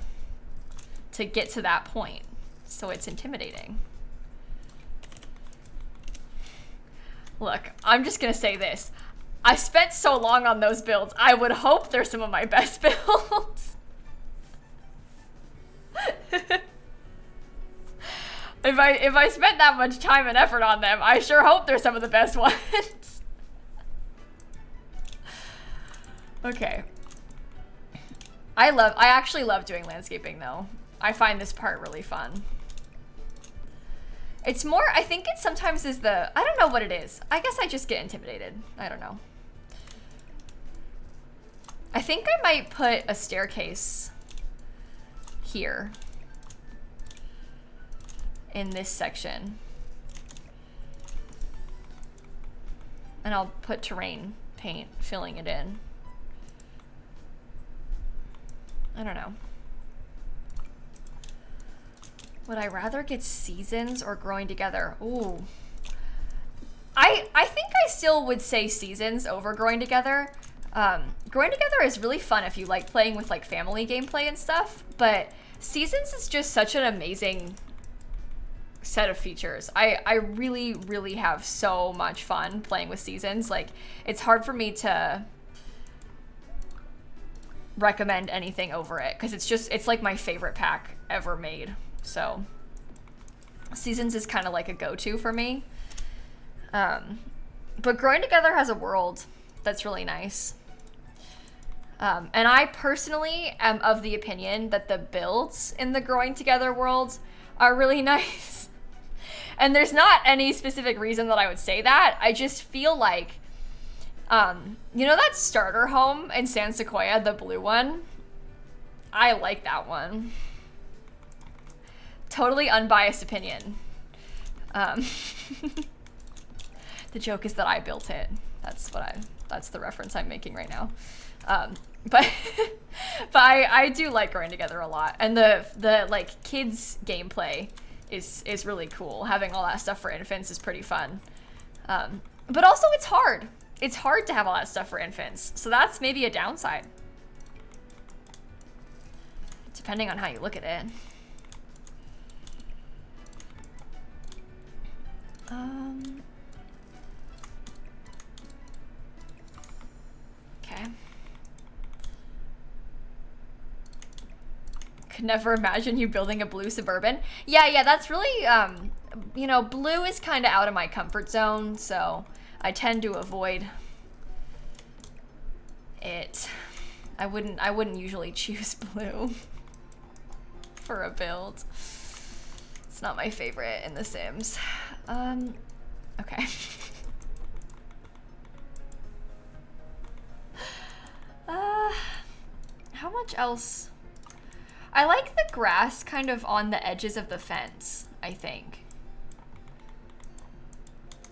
get to that point. So it's intimidating. Look, I'm just gonna say this. I spent so long on those builds, I would hope they're some of my best builds. If I spent that much time and effort on them, I sure hope they're some of the best ones. Okay. I actually love doing landscaping though. I find this part really fun. It's more, I think it sometimes is I don't know what it is. I guess I just get intimidated. I don't know. I think I might put a staircase here in this section. And I'll put terrain paint filling it in. I don't know. Would I rather get seasons or growing together? Ooh. I think I still would say seasons over growing together. Growing together is really fun if you like playing with like family gameplay and stuff, but seasons is just such an amazing set of features. I really, really have so much fun playing with seasons. Like, it's hard for me to recommend anything over it because it's like my favorite pack ever made. So Seasons is kind of like a go-to for me. But Growing Together has a world that's really nice. And I personally am of the opinion that the builds in the Growing Together world are really nice. And there's not any specific reason that I would say that. I just feel like, you know that starter home in San Sequoia, the blue one? I like that one. Totally unbiased opinion. The joke is that I built it. That's the reference I'm making right now. But I do like Growing Together a lot, and the like kids gameplay is really cool. Having all that stuff for infants is pretty fun. But also it's hard. It's hard to have all that stuff for infants, so that's maybe a downside, depending on how you look at it. Okay. Could never imagine you building a blue Suburban. Yeah, that's really, you know, blue is kind of out of my comfort zone, so I tend to avoid it. I wouldn't usually choose blue for a build. It's not my favorite in The Sims. Okay. How much else? I like the grass kind of on the edges of the fence, I think.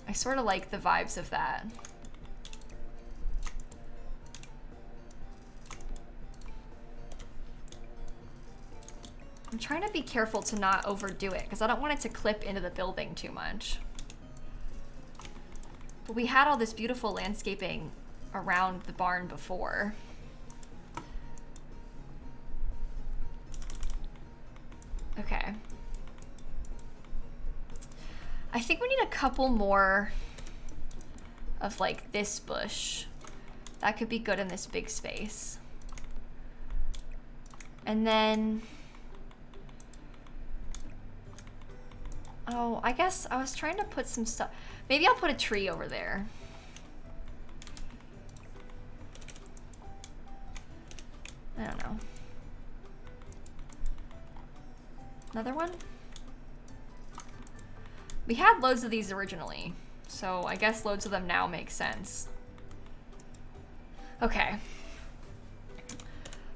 I sort of like the vibes of that. I'm trying to be careful to not overdo it because I don't want it to clip into the building too much. But we had all this beautiful landscaping around the barn before. Okay. I think we need a couple more of like this bush. That could be good in this big space. And then, oh, I guess I was trying to put some stuff. Maybe I'll put a tree over there. I don't know. Another one? We had loads of these originally, so I guess loads of them now make sense. Okay.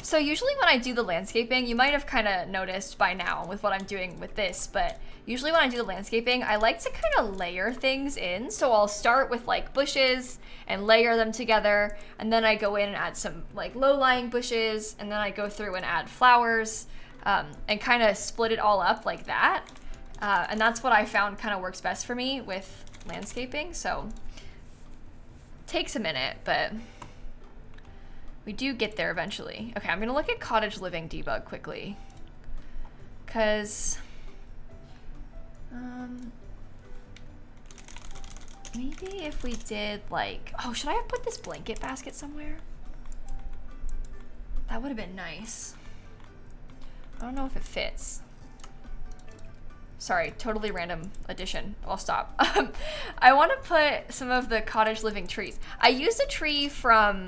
So usually when I do the landscaping, you might have kind of noticed by now with what I'm doing with this, but usually when I do the landscaping, I like to kind of layer things in. So I'll start with like bushes and layer them together, and then I go in and add some like low-lying bushes, and then I go through and add flowers, and kind of split it all up like that. And that's what I found kind of works best for me with landscaping. So takes a minute, but we do get there eventually. Okay, I'm gonna look at cottage living debug quickly. Cause maybe if we did like, oh, should I have put this blanket basket somewhere? That would have been nice. I don't know if it fits. Sorry, totally random addition. I'll stop. I want to put some of the cottage living trees. I used a tree from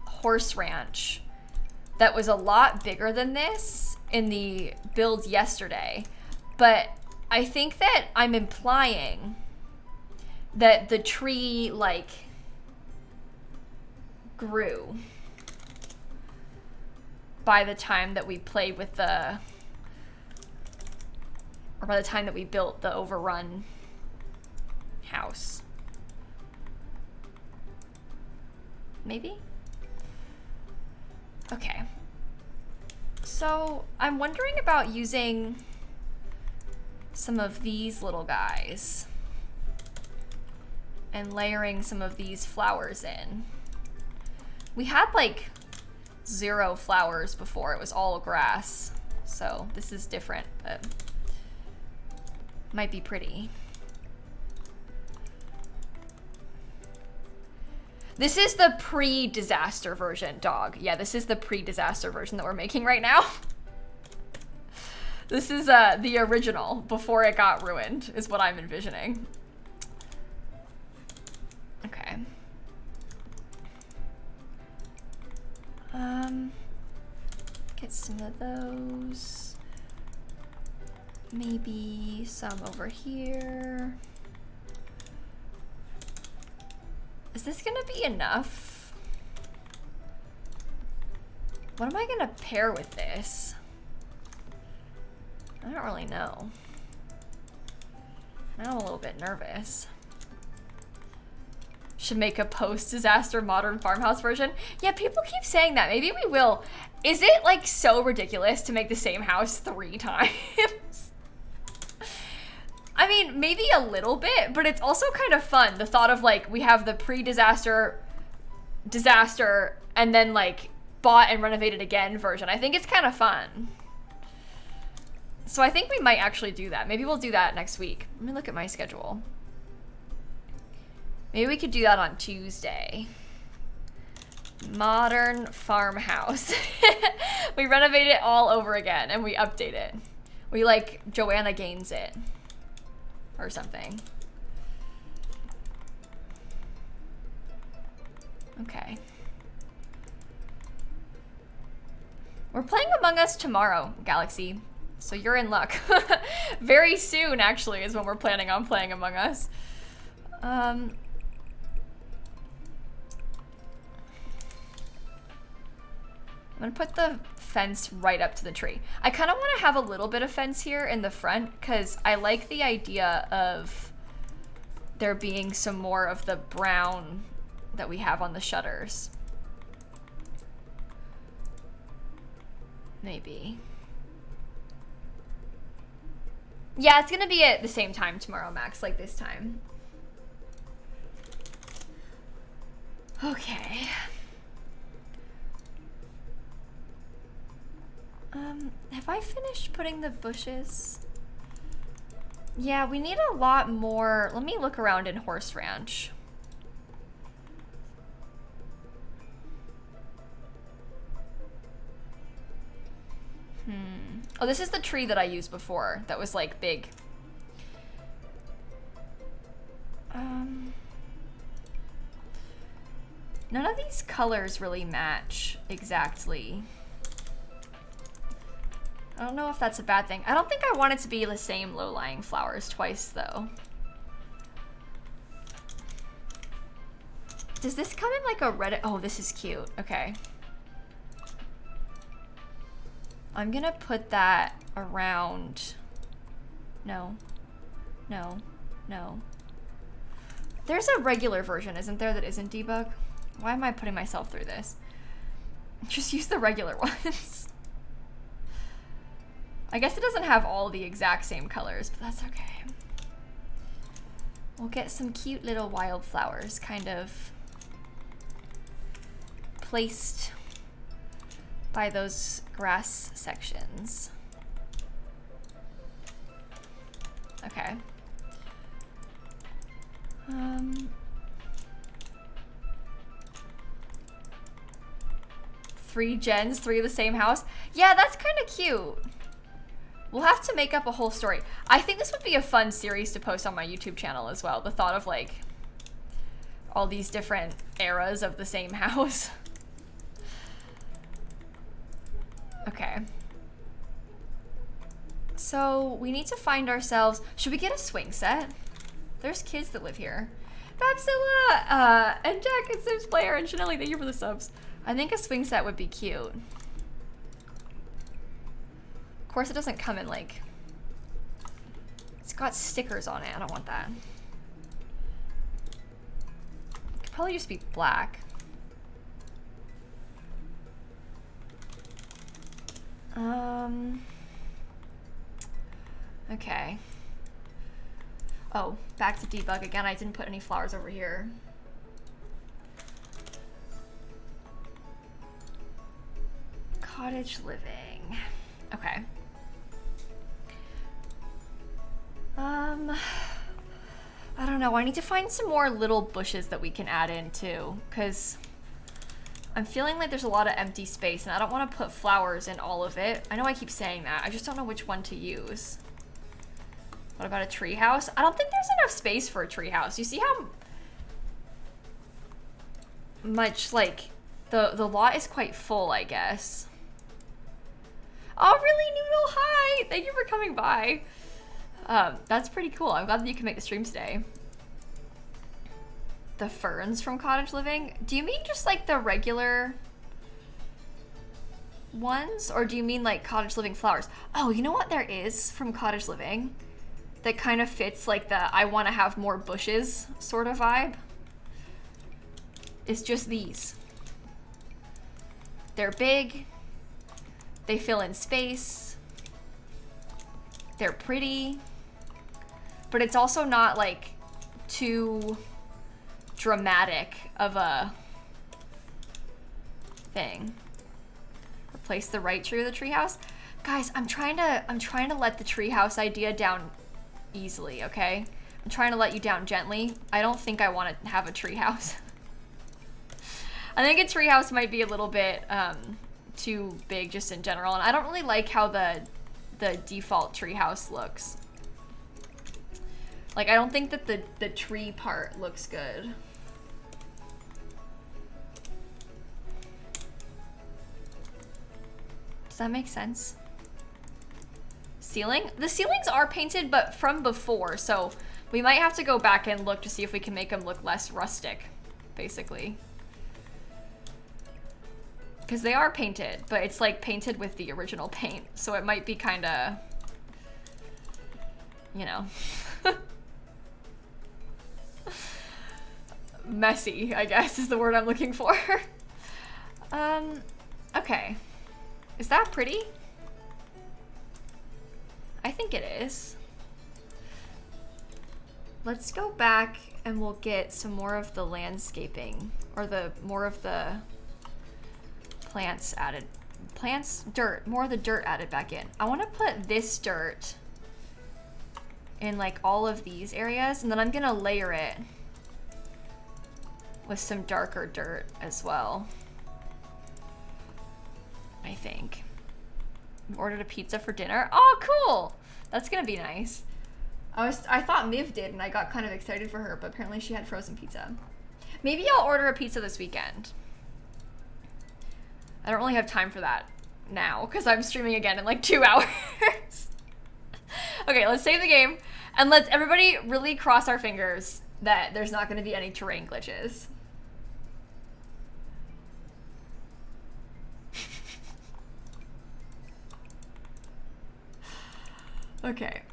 Horse Ranch that was a lot bigger than this in the build yesterday, but I think that I'm implying that the tree like grew by the time that we played with the, or by the time that we built the overrun house. Maybe? Okay. So I'm wondering about using some of these little guys and layering some of these flowers in. We had like 0 flowers before, it was all grass. So this is different, but might be pretty. This is the pre-disaster version, dog. Yeah, this is the pre-disaster version that we're making right now. This is the original before it got ruined, is what I'm envisioning. Okay. Get some of those. Maybe some over here. Is this gonna be enough? What am I gonna pair with this? I don't really know. Now I'm a little bit nervous. Should make a post-disaster modern farmhouse version. Yeah, people keep saying that. Maybe we will. Is it like so ridiculous to make the same house 3 times? I mean, maybe a little bit, but it's also kind of fun. The thought of like, we have the pre-disaster, disaster, and then like bought and renovated again version. I think it's kind of fun. So I think we might actually do that. Maybe we'll do that next week. Let me look at my schedule. Maybe we could do that on Tuesday. Modern farmhouse. We renovate it all over again and we update it. We like Joanna Gaines it or something. Okay. We're playing Among Us tomorrow, Galaxy. So you're in luck. Very soon, actually, is when we're planning on playing Among Us. I'm gonna put the fence right up to the tree. I kind of want to have a little bit of fence here in the front because I like the idea of there being some more of the brown that we have on the shutters. Maybe. Yeah, it's gonna be at the same time tomorrow, Max, like this time. Okay. Have I finished putting the bushes? Yeah, we need a lot more. Let me look around in Horse Ranch. Oh, this is the tree that I used before that was like big. None of these colors really match exactly. I don't know if that's a bad thing. I don't think I want it to be the same low-lying flowers twice though. Does this come in like a red? Oh, this is cute. Okay. I'm gonna put that around. No, no, no. There's a regular version, isn't there, that isn't debug? Why am I putting myself through this? Just use the regular ones. I guess it doesn't have all the exact same colors, but that's okay. We'll get some cute little wildflowers kind of placed by those grass sections. Okay. 3 gens, 3 of the same house. Yeah, that's kind of cute. We'll have to make up a whole story. I think this would be a fun series to post on my YouTube channel as well. The thought of like all these different eras of the same house. Okay. So we need to find ourselves, should we get a swing set? There's kids that live here. Babzilla, and Jack and Sims Player and Chanelli, thank you for the subs. I think a swing set would be cute. Of course it doesn't come in like, it's got stickers on it, I don't want that. It could probably just be black. Okay. Oh, back to debug again. I didn't put any flowers over here. Cottage living. Okay. I don't know. I need to find some more little bushes that we can add in too, because I'm feeling like there's a lot of empty space and I don't want to put flowers in all of it. I know I keep saying that. I just don't know which one to use. What about a tree house? I don't think there's enough space for a tree house. You see how much, like, the lot is quite full, I guess. Oh, really, Noodle? Hi! Thank you for coming by. That's pretty cool. I'm glad that you can make the stream today. The ferns from Cottage Living? Do you mean just like the regular ones? Or do you mean like Cottage Living flowers? Oh, you know what there is from Cottage Living that kind of fits like the I want to have more bushes sort of vibe? It's just these. They're big. They fill in space. They're pretty. But it's also not like too dramatic of a thing. Replace the right tree with a treehouse. Guys, I'm trying to let the treehouse idea down easily, okay? I'm trying to let you down gently. I don't think I want to have a treehouse. I think a treehouse might be a little bit too big just in general, and I don't really like how the default treehouse looks. Like, I don't think that the tree part looks good. Does that make sense? Ceiling? The ceilings are painted, but from before, so we might have to go back and look to see if we can make them look less rustic, basically. Because they are painted, but it's like painted with the original paint, so it might be kind of, you know, messy, I guess is the word I'm looking for. Okay. Is that pretty? I think it is. Let's go back and we'll get some more of the landscaping, or more of the plants added. Dirt, more of the dirt added back in. I want to put this dirt in like all of these areas, and then I'm gonna layer it with some darker dirt as well, I think. We ordered a pizza for dinner. Oh, cool! That's gonna be nice. I thought Miv did, and I got kind of excited for her, but apparently she had frozen pizza. Maybe I'll order a pizza this weekend. I don't really have time for that now, because I'm streaming again in like 2 hours. Okay, let's save the game, and let's everybody really cross our fingers that there's not gonna be any terrain glitches. Okay.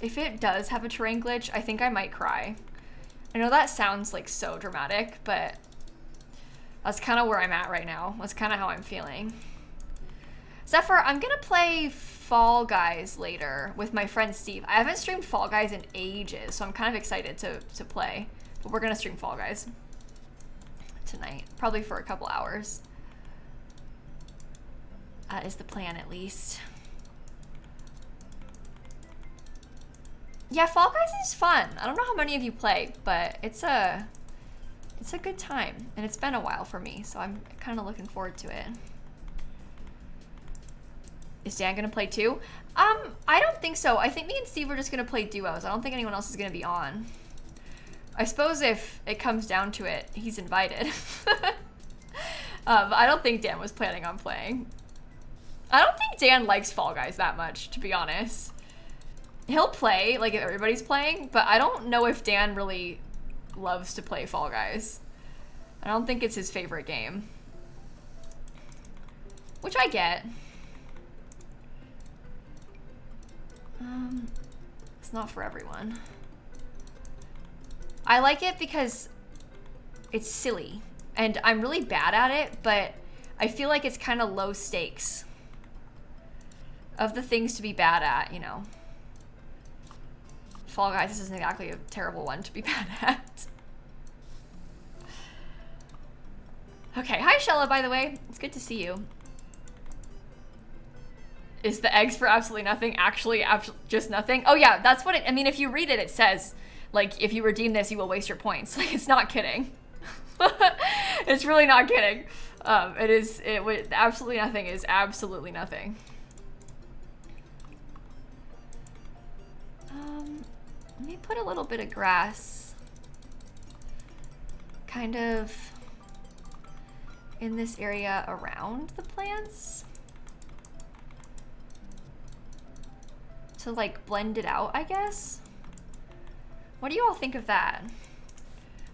If it does have a terrain glitch, I think I might cry. I know that sounds like so dramatic, but that's kind of where I'm at right now. That's kind of how I'm feeling. Zephyr, I'm gonna play Fall Guys later with my friend Steve. I haven't streamed Fall Guys in ages, so I'm kind of excited to play. But we're gonna stream Fall Guys tonight, probably for a couple hours. Is the plan, at least. Yeah, Fall Guys is fun. I don't know how many of you play, but it's a good time, and it's been a while for me, so I'm kind of looking forward to it. Is Dan gonna play too? I don't think so. I think me and Steve are just gonna play duos. I don't think anyone else is gonna be on. I suppose if it comes down to it, he's invited. I don't think Dan was planning on playing. I don't think Dan likes Fall Guys that much, to be honest. He'll play, like, if everybody's playing, but I don't know if Dan really loves to play Fall Guys. I don't think it's his favorite game. Which I get. It's not for everyone. I like it because it's silly, and I'm really bad at it, but I feel like it's kind of low stakes. Of the things to be bad at, you know. Fall Guys isn't exactly a terrible one to be bad at. Okay, hi Shella, by the way. It's good to see you. Is the eggs for absolutely nothing actually just nothing? Oh yeah, that's what it, I mean, if you read it, it says, like, if you redeem this, you will waste your points. Like, it's not kidding. It's really not kidding. Absolutely nothing is absolutely nothing. Let me put a little bit of grass kind of in this area around the plants to like blend it out, I guess. What do you all think of that?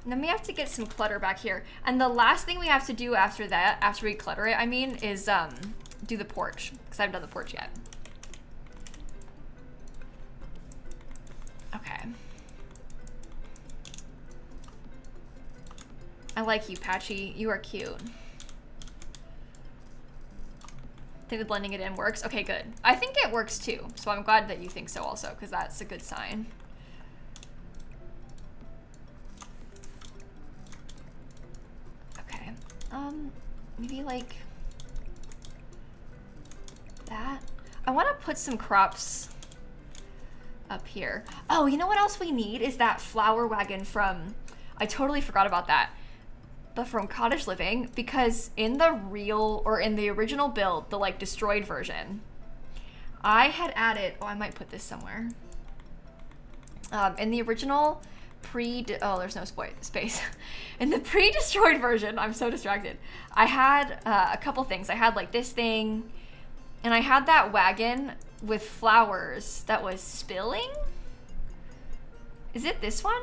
And then we have to get some clutter back here. And the last thing we have to do after that, after we clutter it, I mean, is do the porch, because I haven't done the porch yet. Okay. I like you, Patchy. You are cute. Think the blending it in works? Okay, good. I think it works too. So I'm glad that you think so also, because that's a good sign. Okay. Maybe like that. I want to put some crops up here. Oh, you know what else we need is that flower wagon from, I totally forgot about that, but from Cottage Living, because in the real, or in the original build, the like destroyed version, I had added, oh, I might put this somewhere. In the original oh, there's no space. In the pre-destroyed version, I'm so distracted, I had a couple things. I had like this thing, and I had that wagon with flowers that was spilling. Is it this one?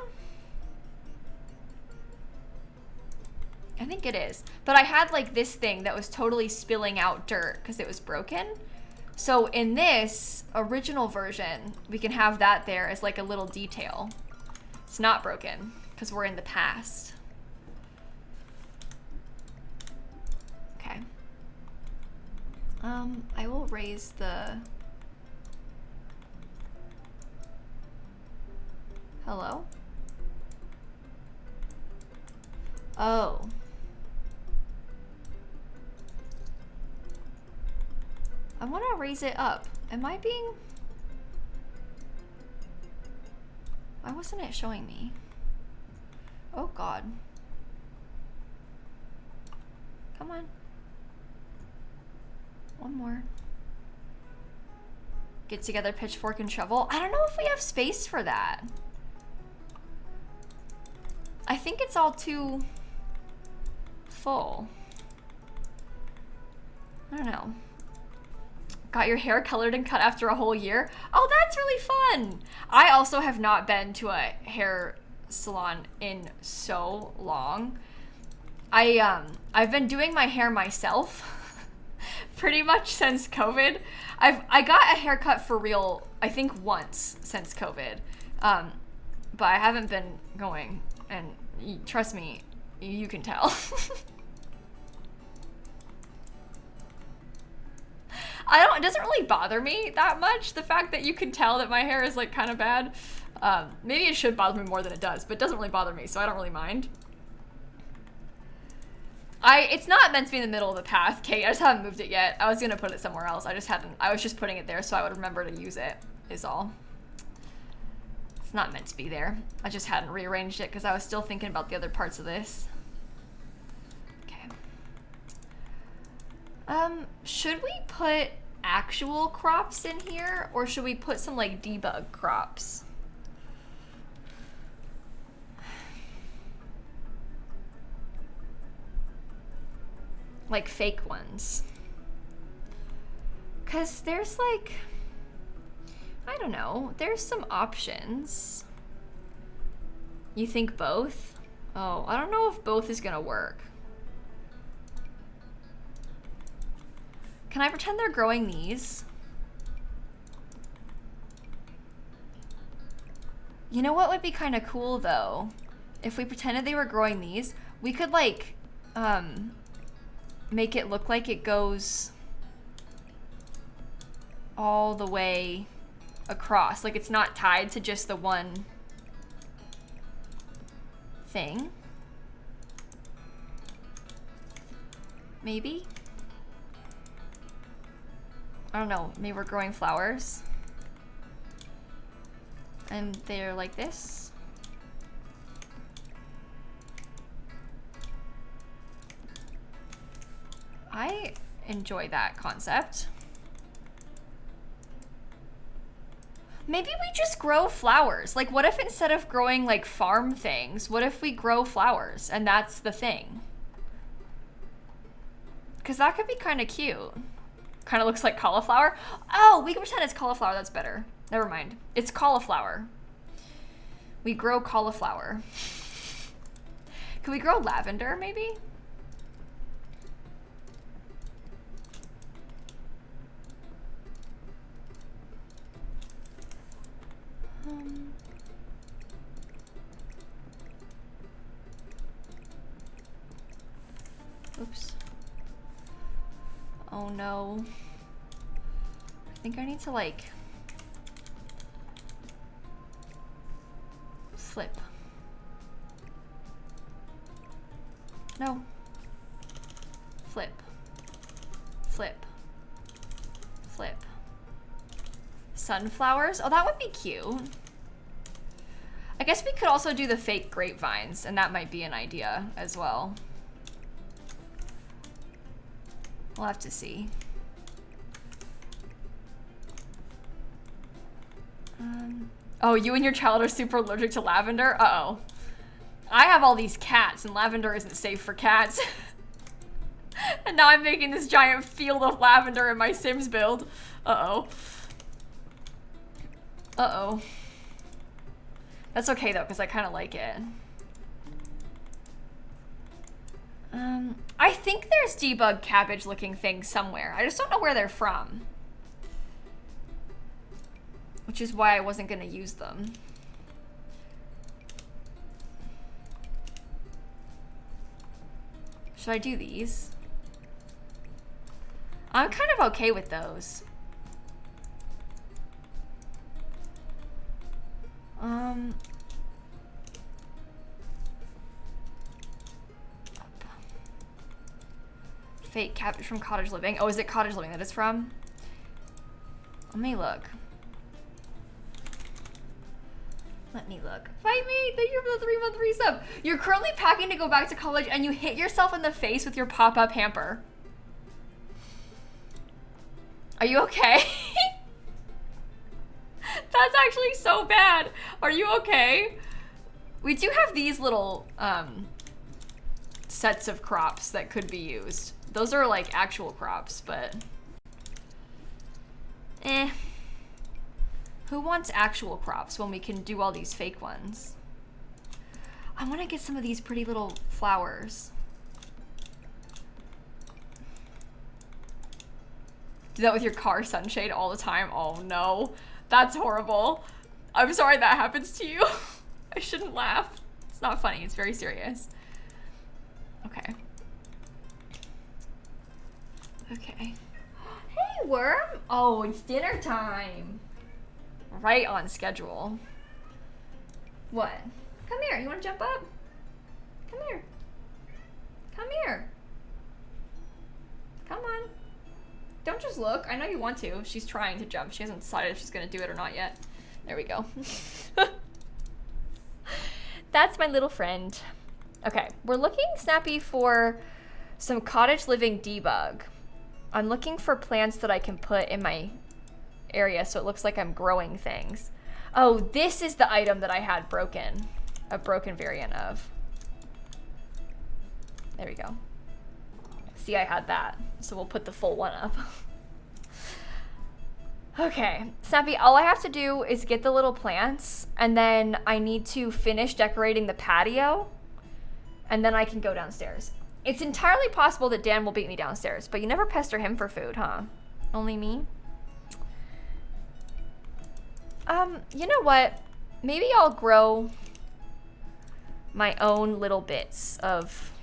I think it is. But I had like this thing that was totally spilling out dirt because it was broken. So in this original version, we can have that there as like a little detail. It's not broken because we're in the past. Okay. I will raise the... Hello? Oh. I want to raise it up. Am I being... Why wasn't it showing me? Oh God. Come on. One more. Get together pitchfork and shovel. I don't know if we have space for that. I think it's all too full. I don't know. Got your hair colored and cut after a whole year? Oh, that's really fun. I also have not been to a hair salon in so long. I've been doing my hair myself pretty much since COVID. I got a haircut for real, I think once since COVID. But I haven't been going, and trust me, you can tell. It doesn't really bother me that much, the fact that you can tell that my hair is like kind of bad. Maybe it should bother me more than it does, but it doesn't really bother me, so I don't really mind. It's not meant to be in the middle of the path, Kate. I just haven't moved it yet. I was gonna put it somewhere else. I was just putting it there so I would remember to use it, is all. It's not meant to be there. I just hadn't rearranged it because I was still thinking about the other parts of this. Okay. Should we put actual crops in here, or should we put some like debug crops? Like fake ones. Cause there's like, I don't know, there's some options. You think both? Oh, I don't know if both is gonna work. Can I pretend they're growing these? You know what would be kind of cool though? If we pretended they were growing these, we could like, make it look like it goes all the way across. Like it's not tied to just the one thing. Maybe? I don't know, maybe we're growing flowers. And they're like this. I enjoy that concept. Maybe we just grow flowers. Like, what if instead of growing like farm things, what if we grow flowers and that's the thing? Because that could be kind of cute. Kind of looks like cauliflower. Oh, we can pretend it's cauliflower. That's better. Never mind. It's cauliflower. We grow cauliflower. Can we grow lavender maybe? Oops. Oh no. I think I need to like flip. No. Flip. Flip. Flip. Sunflowers? Oh, that would be cute. I guess we could also do the fake grapevines, and that might be an idea as well. We'll have to see. Oh, you and your child are super allergic to lavender? Uh-oh. I have all these cats, and lavender isn't safe for cats. And now I'm making this giant field of lavender in my Sims build. Uh-oh. Uh-oh. That's okay, though, because I kind of like it. I think there's debug cabbage-looking things somewhere. I just don't know where they're from. Which is why I wasn't going to use them. Should I do these? I'm kind of okay with those. Fake cabbage from Cottage Living. Oh, is it Cottage Living that it's from? Let me look. Let me look. Fight me! Thank you for the 3-month resub. You're currently packing to go back to college and you hit yourself in the face with your pop-up hamper. Are you okay? That's actually so bad. Are you okay? We do have these little sets of crops that could be used. Those are like actual crops, but who wants actual crops when we can do all these fake ones? I want to get some of these pretty little flowers. Do that with your car sunshade all the time? Oh no, that's horrible. I'm sorry that happens to you. I shouldn't laugh. It's not funny, it's very serious. Okay. Okay. Hey, worm. Oh, it's dinner time. Right on schedule. What? Come here. You want to jump up? Come here. Come here. Come on. Don't just look. I know you want to. She's trying to jump. She hasn't decided if she's going to do it or not yet. There we go. That's my little friend. Okay. We're looking, Snappy, for some cottage living debug. I'm looking for plants that I can put in my area so it looks like I'm growing things. Oh, this is the item that I had broken. A broken variant of. There we go. See, I had that. So we'll put the full one up. Okay, Snappy, all I have to do is get the little plants, and then I need to finish decorating the patio, and then I can go downstairs. It's entirely possible that Dan will beat me downstairs, but you never pester him for food, huh? Only me? You know what? Maybe I'll grow my own little bits of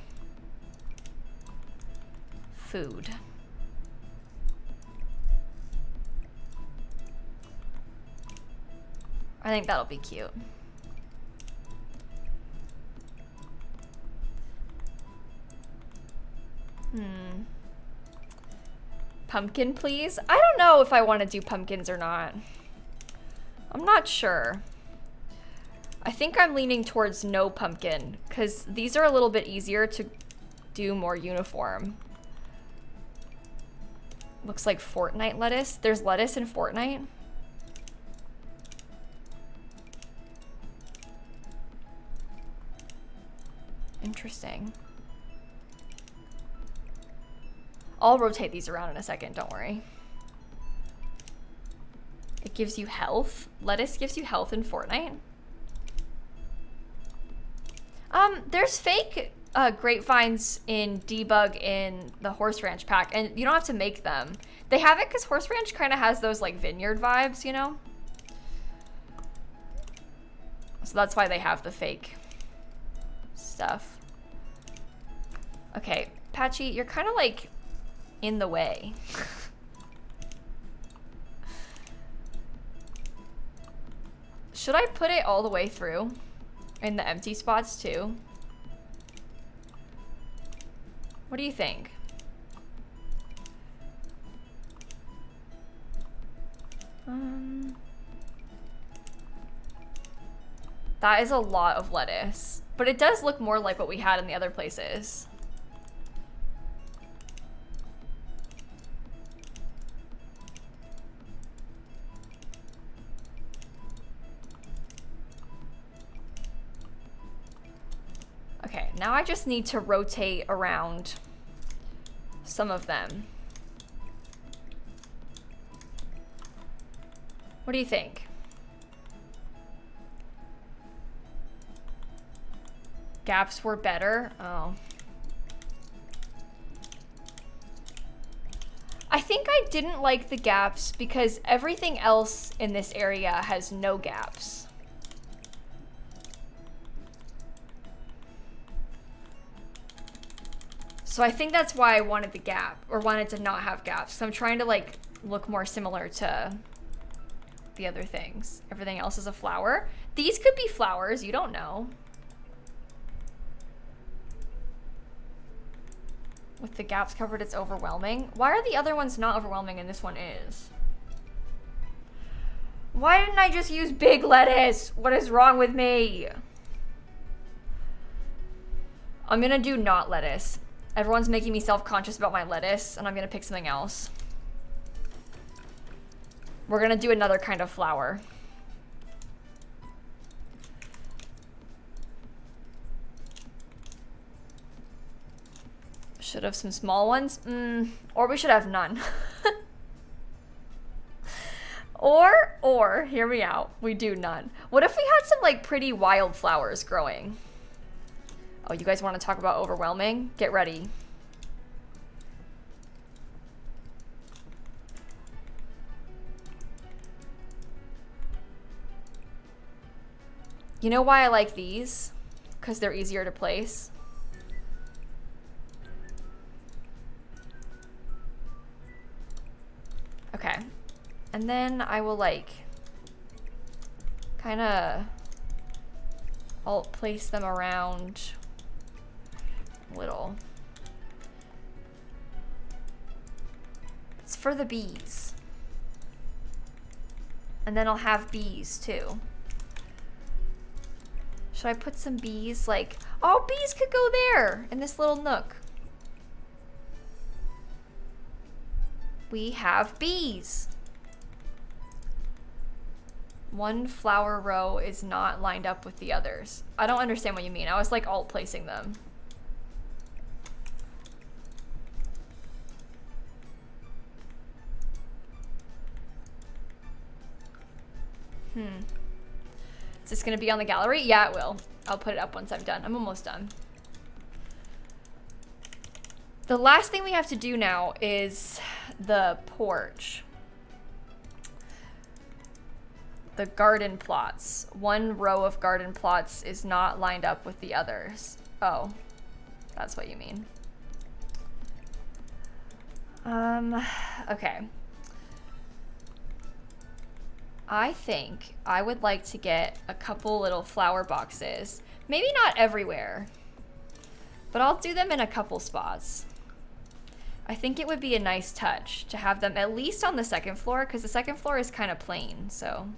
food. I think that'll be cute. pumpkin, please? I don't know if I want to do pumpkins or not. I'm not sure. I think I'm leaning towards no pumpkin because these are a little bit easier to do more uniform. Looks like Fortnite lettuce. There's lettuce in Fortnite. Interesting. I'll rotate these around in a second, don't worry. It gives you health. Lettuce gives you health in Fortnite. There's fake grapevines in Debug in the Horse Ranch pack, and you don't have to make them. They have it because Horse Ranch kind of has those like vineyard vibes, you know? So that's why they have the fake stuff. Okay, Patchy, you're kind of like in the way. Should I put it all the way through in the empty spots too? What do you think? That is a lot of lettuce, but it does look more like what we had in the other places. Okay, now I just need to rotate around some of them. What do you think? Gaps were better? Oh. I think I didn't like the gaps because everything else in this area has no gaps. So I think that's why I wanted the gap, or wanted to not have gaps. So I'm trying to like look more similar to the other things. Everything else is a flower. These could be flowers, you don't know. With the gaps covered, it's overwhelming. Why are the other ones not overwhelming and this one is? Why didn't I just use big lettuce? What is wrong with me? I'm gonna do not lettuce. Everyone's making me self-conscious about my lettuce, and I'm gonna pick something else. We're gonna do another kind of flower. Should have some small ones. Or we should have none. Or, hear me out. We do none. What if we had some like pretty wild flowers growing? Oh, you guys want to talk about overwhelming? Get ready. You know why I like these? Because they're easier to place. Okay. And then I will like kind of, I'll place them around little. It's for the bees. And then I'll have bees too. Should I put some bees like, oh, bees could go there in this little nook. We have bees. One flower row is not lined up with the others. I don't understand what you mean. I was like alt placing them. Is this gonna be on the gallery? Yeah, it will. I'll put it up once I'm done. I'm almost done. The last thing we have to do now is the porch. The garden plots. One row of garden plots is not lined up with the others. Oh, that's what you mean. Okay. I think I would like to get a couple little flower boxes. Maybe not everywhere, but I'll do them in a couple spots. I think it would be a nice touch to have them at least on the second floor, because the second floor is kind of plain, so.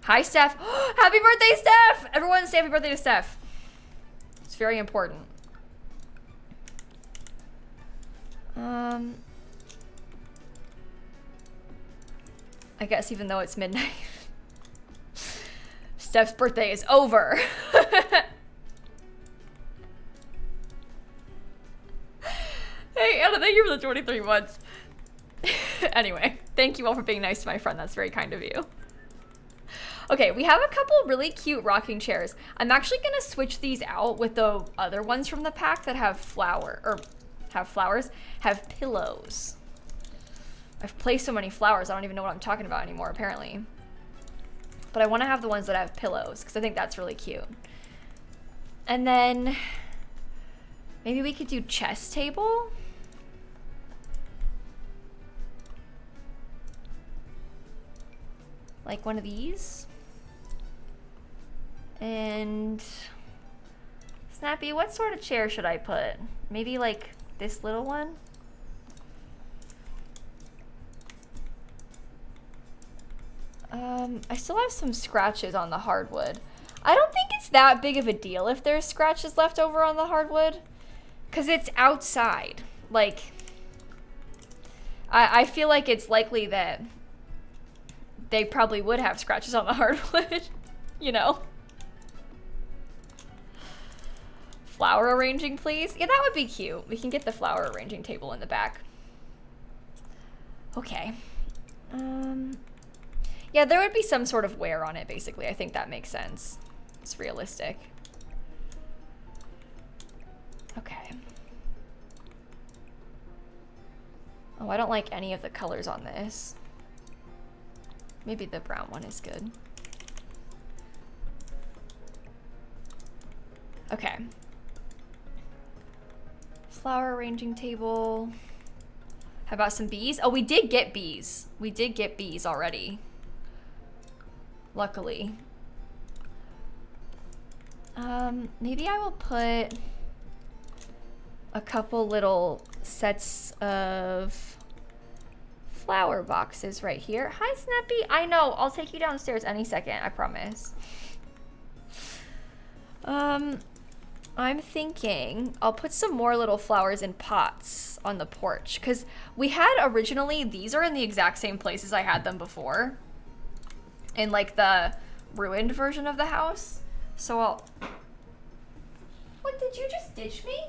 Hi, Steph. Happy birthday, Steph! Everyone say happy birthday to Steph. It's very important. I guess even though it's midnight. Steph's birthday is over. Hey, Anna, thank you for the 23 months. Anyway, thank you all for being nice to my friend. That's very kind of you. Okay, we have a couple really cute rocking chairs. I'm actually gonna switch these out with the other ones from the pack that have have pillows. I've placed so many flowers, I don't even know what I'm talking about anymore, apparently. But I wanna have the ones that have pillows, because I think that's really cute. And then, maybe we could do chess table? Like one of these? And Snappy, what sort of chair should I put? Maybe like this little one? I still have some scratches on the hardwood. I don't think it's that big of a deal if there's scratches left over on the hardwood, because it's outside. Like, I feel like it's likely that they probably would have scratches on the hardwood, you know? Flower arranging, please? Yeah, that would be cute. We can get the flower arranging table in the back. Okay. Yeah, there would be some sort of wear on it, basically. I think that makes sense. It's realistic. Okay. Oh, I don't like any of the colors on this. Maybe the brown one is good. Okay. Flower arranging table. How about some bees? Oh, we did get bees. We did get bees already. Luckily. Maybe I will put a couple little sets of flower boxes right here. Hi, Snappy. I know. I'll take you downstairs any second. I promise. I'm thinking I'll put some more little flowers in pots on the porch, because we had originally, these are in the exact same place as I had them before, in like the ruined version of the house. So I'll... What, did you just ditch me?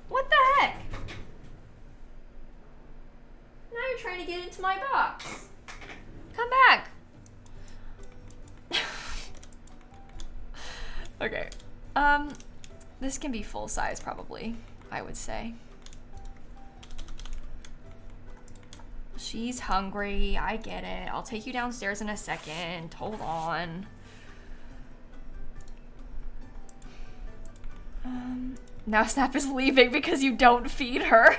What the heck? Now you're trying to get into my box. Come back. Okay. This can be full size probably, I would say. She's hungry, I get it. I'll take you downstairs in a second. Hold on. Now Snap is leaving because you don't feed her.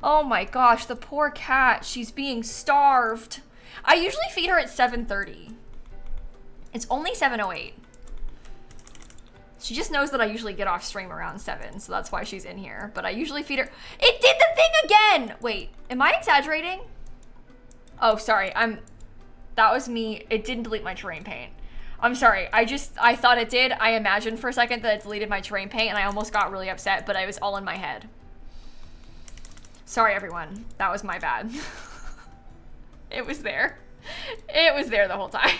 Oh my gosh, the poor cat. She's being starved. I usually feed her at 7:30. It's only 7:08. She just knows that I usually get off stream around 7, so that's why she's in here. But I usually feed her. It did the thing again! Wait, am I exaggerating? Oh, sorry, that was me. It didn't delete my terrain paint. I'm sorry, I thought it did. I imagined for a second that it deleted my terrain paint and I almost got really upset, but it was all in my head. Sorry, everyone. That was my bad. It was there. It was there the whole time.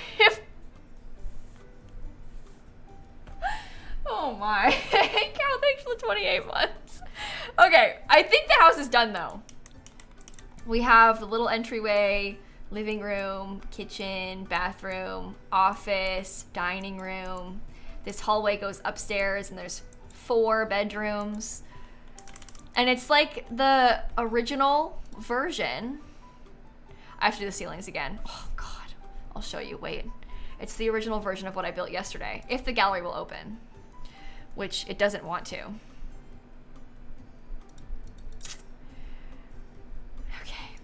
Oh my. Hey, Carol, thanks for the 28 months. Okay, I think the house is done though. We have the little entryway, living room, kitchen, bathroom, office, dining room. This hallway goes upstairs and there's 4 bedrooms. And it's like the original version. I have to do the ceilings again. Oh God, I'll show you, wait. It's the original version of what I built yesterday, if the gallery will open, which it doesn't want to. Okay.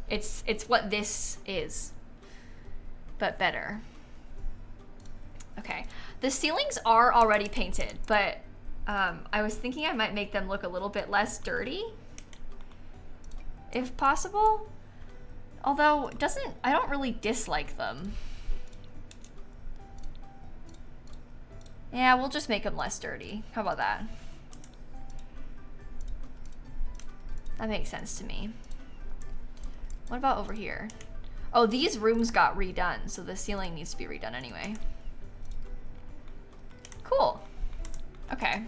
It's what this is, but better. Okay. The ceilings are already painted, but I was thinking I might make them look a little bit less dirty, if possible. Although, I don't really dislike them. Yeah, we'll just make them less dirty. How about that? That makes sense to me. What about over here? Oh, these rooms got redone, so the ceiling needs to be redone anyway. Cool. Okay.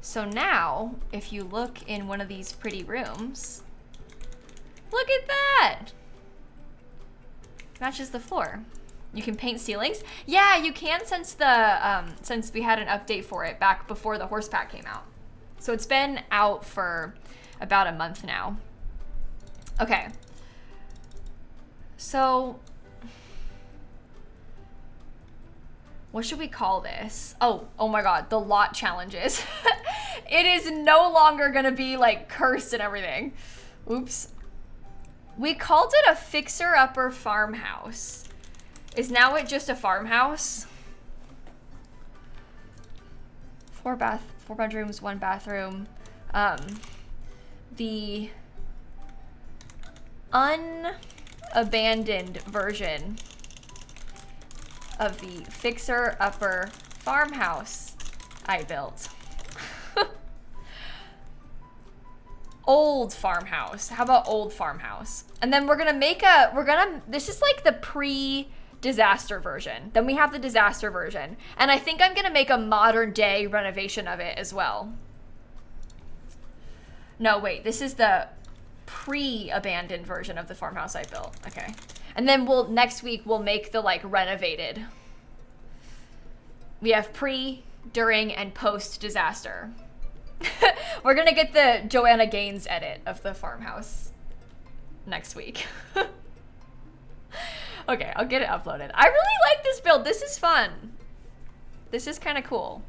So now, if you look in one of these pretty rooms, look at that! Matches the floor. You can paint ceilings. Yeah, you can since since we had an update for it back before the horse pack came out. So it's been out for about a month now. Okay. So what should we call this? Oh my god, the lot challenges. It is no longer gonna be like cursed and everything. Oops. We called it a fixer-upper farmhouse. Is now it just a farmhouse? 4 bedrooms, 1 bathroom. The unabandoned version of the fixer-upper farmhouse I built. Old farmhouse. How about old farmhouse? And then this is like the pre-disaster version. Then we have the disaster version. And I think I'm gonna make a modern day renovation of it as well. No, wait, this is the pre-abandoned version of the farmhouse I built. Okay. And then next week we'll make the like renovated. We have pre, during, and post-disaster. We're gonna get the Joanna Gaines edit of the farmhouse next week. Okay, I'll get it uploaded. I really like this build. This is fun. This is kind of cool.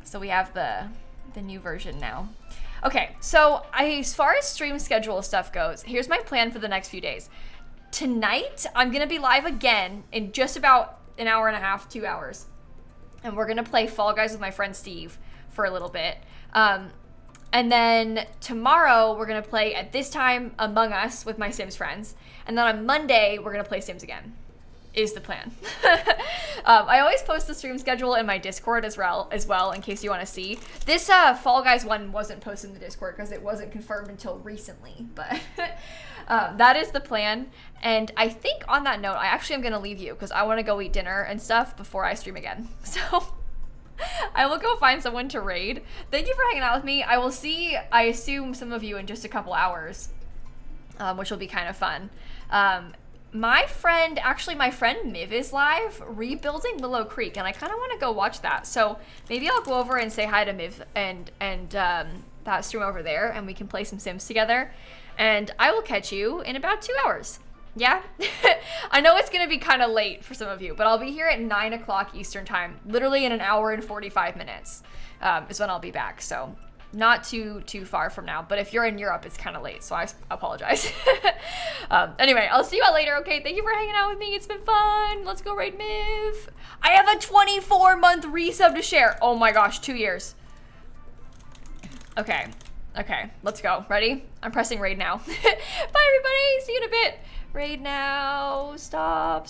So we have the new version now. Okay, so as far as stream schedule stuff goes, here's my plan for the next few days. Tonight, I'm gonna be live again in just about an hour and a half, 2 hours. And we're gonna play Fall Guys with my friend Steve for a little bit. And then tomorrow we're gonna play at this time Among Us with my Sims friends. And then on Monday, we're gonna play Sims again, is the plan. I always post the stream schedule in my Discord as well, in case you wanna see. This Fall Guys one wasn't posted in the Discord because it wasn't confirmed until recently, but that is the plan. And I think on that note, I actually am gonna leave you because I wanna go eat dinner and stuff before I stream again. So I will go find someone to raid. Thank you for hanging out with me. I will see, I assume, some of you in just a couple hours, which will be kind of fun. My friend Miv is live rebuilding Willow Creek, and I kind of want to go watch that. So maybe I'll go over and say hi to Miv and that stream over there, and we can play some Sims together. And I will catch you in about 2 hours. Yeah? I know it's going to be kind of late for some of you, but I'll be here at 9 o'clock Eastern time, literally in an hour and 45 minutes is when I'll be back. So not too far from now, but if you're in Europe, it's kind of late, so I apologize. Anyway, I'll see you all later, okay? Thank you for hanging out with me. It's been fun. Let's go raid Miv. I have a 24-month resub to share. Oh my gosh, 2 years. Okay, let's go. Ready? I'm pressing raid now. Bye, everybody. See you in a bit. Raid now. Stop.